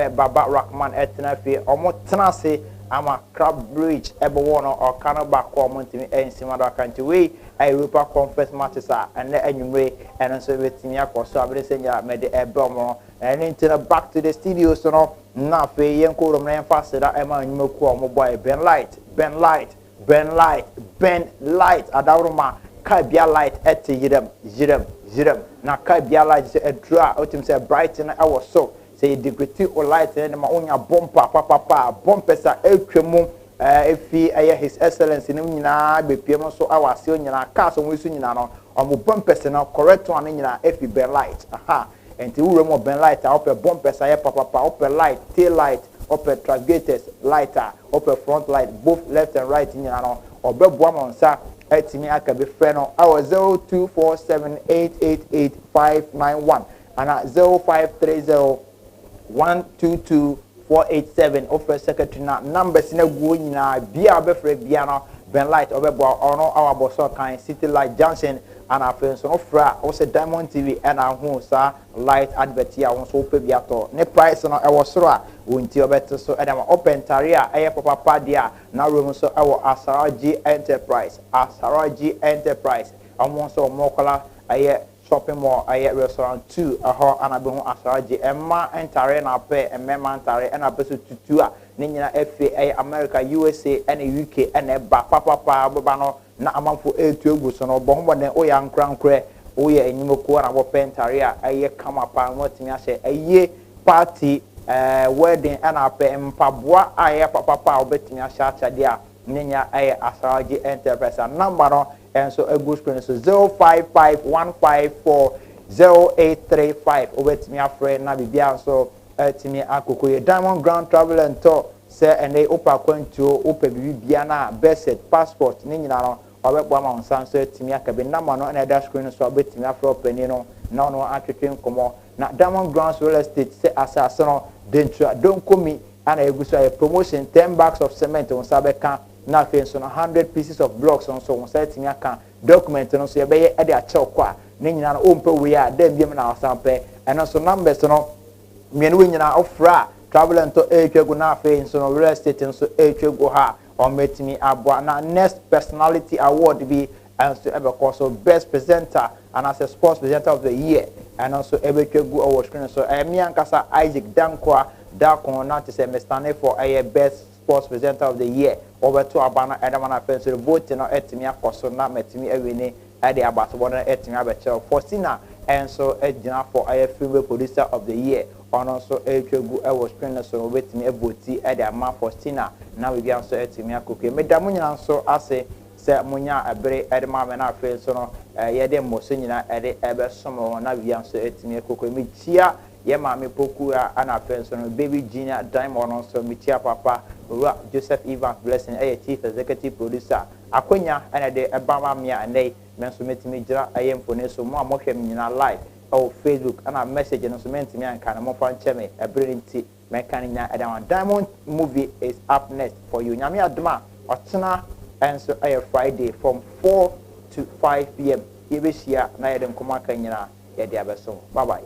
Baba Rockman Etna Fee or more Tenase ama Crab Bridge Ebono or Canaba Commonty and Simada Country Way a Europa Conference matches and the annual and also with Timiako so I say made the Ebomo and into back to the studio so no Nafe Yanko Roman faster that Emma Moko mobile Ben Light Adaruma Kabia Light at Jirem na Kabia Light a draw out him say Brighton I was so say degree or light and my own papa bumpers are if he his excellence in Nina be PM so our senior cast on Wisun on bumpers and correct one in if he Ben Light and the room of Ben Light up a bumpers I papa up a light tail light up a transgators lighter up a front light both left and right in or Bob on sa at me I can be friend on our 0247888591 and at 0530122487 offer secretary numbers in a go na bia be free bia Ben Light obebo ono our boss kan City Light Junction and our friends no fra o say Diamond TV and our hu sa light advert ya won so pe bia to ne price no e wo soro a wonti obeto so e dem open taria e papa dia na room so e wo Asaraji Enterprise amon so mokola e shopping mall e restaurant 2 aho anabe hu Asaraji emma entare na pe emma entare na pe so tutu a ne nyina FA America USA and UK and ba papa baba no na amanfo etu egu so no bo ho ne o ya nkrankre o ya enyimoko na bo pentaria aye kama pa motimi ase aye party wedding and ape mpaboa aye papa obetimi ase achade a nyanya aye Asaraji Enterprise number no enso egu screen so 0551540835 obetimi afre na bibia so timi akokoye Diamond Grand Travel and Tour say ene opa kwantuo opa bibia na best passport ni nyina no obebo ama onsan so timi akabe number no na dash screen so obetimi afro opani no na no atwetwe nkomo na Diamond Grand Real Estate say asase no dentua don komi ana eguso a promotion 10 bags of cement on sabeka na fence no 100 pieces of blocks on so on say timi aka document no so ye be e de ache kwa ni nyina no ompe we a dem biem na osampe eno so numbers no mienu nyina ofra travel and to echego na fe so no real estate so echego ha metimi aboa na next personality award be and so also best presenter and as a sports presenter of the year and also ebetwegu award screen so me ankasa Isaac Dankwa Dakon na to say me stand for a best sports presenter of the year over to abana edamana fence so vote no etimi akoso na metimi awini ade abaso na etimi abeche Faustina and so ejina for a female producer of the year on also etwegu award screen so wetimi eboti ade ama Faustina na we bi so etimi akoke medamu nyina so ase se munya abere edema me na afi so no yede mose nyina ede ebe somo na bia so etimi ekoko mi chia ye ma me poku ana afi so no baby Gina Diamond so mi chia papa Joseph Evans Blessing chief executive producer akonya ana de ebama mia anei me so metimi gira ayemfone so mo amohwem nyina live Facebook ana message no so mentimi anka na mo fa ncheme ebere nti me kan nya edama Diamond movie is up next for you nyame adoma otena and so Friday from 4 to 5 p.m. Yebeshia na yedem koma kanyina yede abeso. Bye bye.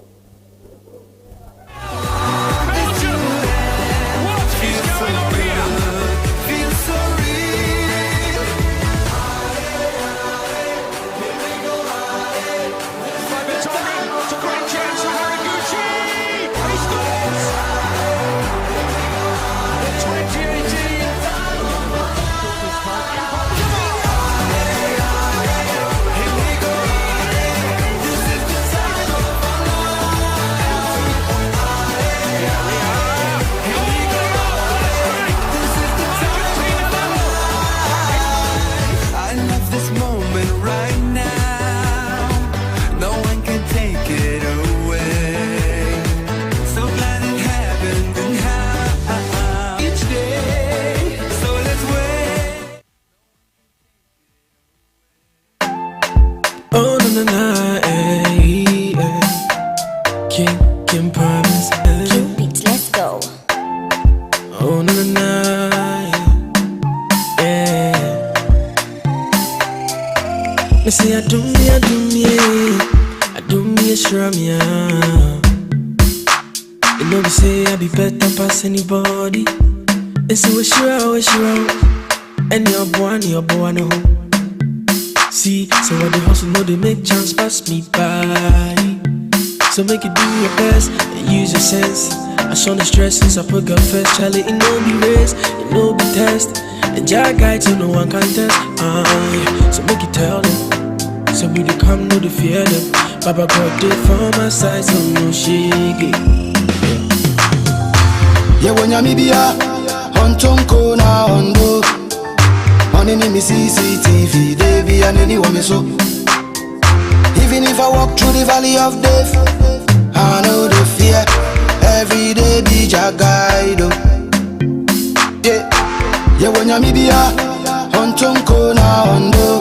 King promise. King beats, let's go. Oh na na, yeah. Me say I do me, sure me. You know me say I be better pass anybody. And so we sure, and your boy no. See, so what the hustle know they make chance pass me by. So make you do your best and use your sense. I show the stress since I put God first. Charlie, it no be race, it no be test. And your guide to no one contest. Yeah. So make you tell them. So we they come, no they fear them. Baba God did for my side, so no shake. Yeah, when you're media, on Tonko na Hondo. On any CCTV, they be and anyone me so. Even if I walk through the valley of death, I know the fear. Every day be your guide. Yeah, when you're media, on Tonko na Hondo.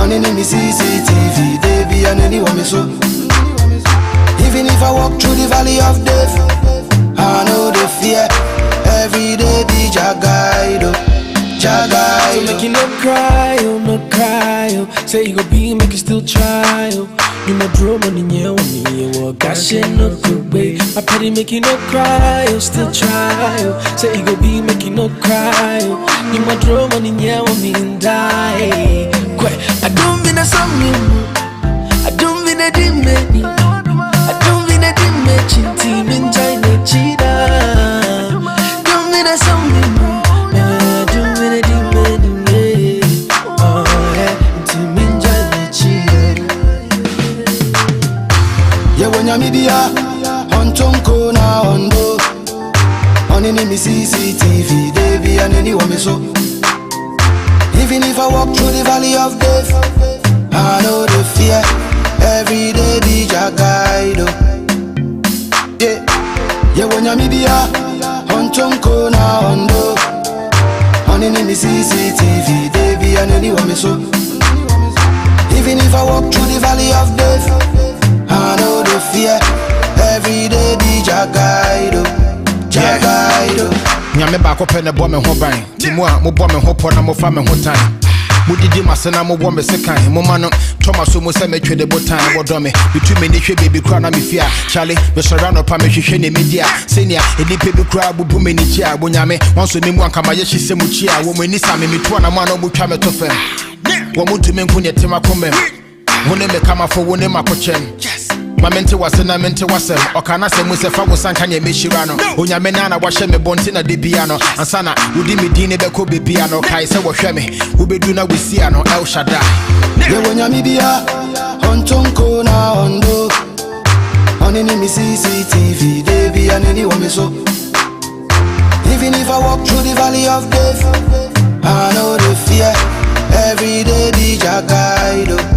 On any CCTV, they be and anyone me so. Even if I walk through the valley of death, I know the fear. Every day be your guide. So make you no cry, oh. Say you go be, make you still try, oh. You my drum on the year with me, oh. Gosh, no good way. My petty make you no cry, oh. Still try, oh. Say you go be, make you no cry, oh. You my drum on the year with me and die. I don't mean a song, I don't mean a dimmy. I don't mean a dimmy, team in China, cheetah. Don't mean a song, media, on Tonko na Hondo. On any CCTV, they be and anyone me so. Even if I walk through the valley of death, I know the fear. Every day be your guide. Yeah, when you're media, on Tonko na Hondo. On any CCTV, they be and anyone me so. Even if I walk through the valley of death, I know the fear. Every day be your guide. Your guide. Nyame baako pɛ ne bɔ me ho ban. Ti mu a mo bɔ me ho pɔ na mo fa me ho tan. Mudidi Masana mo wome second, Momano, Thomas almost a metro de botan, Bodome, between me, baby crown and me fear, Charlie, the Serrano Pamishi media, senior, a deep baby crowd, Buminichia, Bunyame, once in one Kamayashi Semuchia, woman is Sami, Mitwana Mano Buchame Tofen. One to me, Kunya Timakomem. One me come for one in my cochen. Yes. My mentor was in a mentor was or can I say Musefa was Sankanya Mishirano, Unya Menana was me Bontina di piano, and Sana, Udimi Dine Bekobi piano, Kaisa was Shemi, Ubeduna with Siano, El Shaddai. Yawanyamibia, on Tonko na Ondo, on any CCTV, they be an anyone so. Even if I walk through the valley of death, I know the fear. Every day, DJ Guide.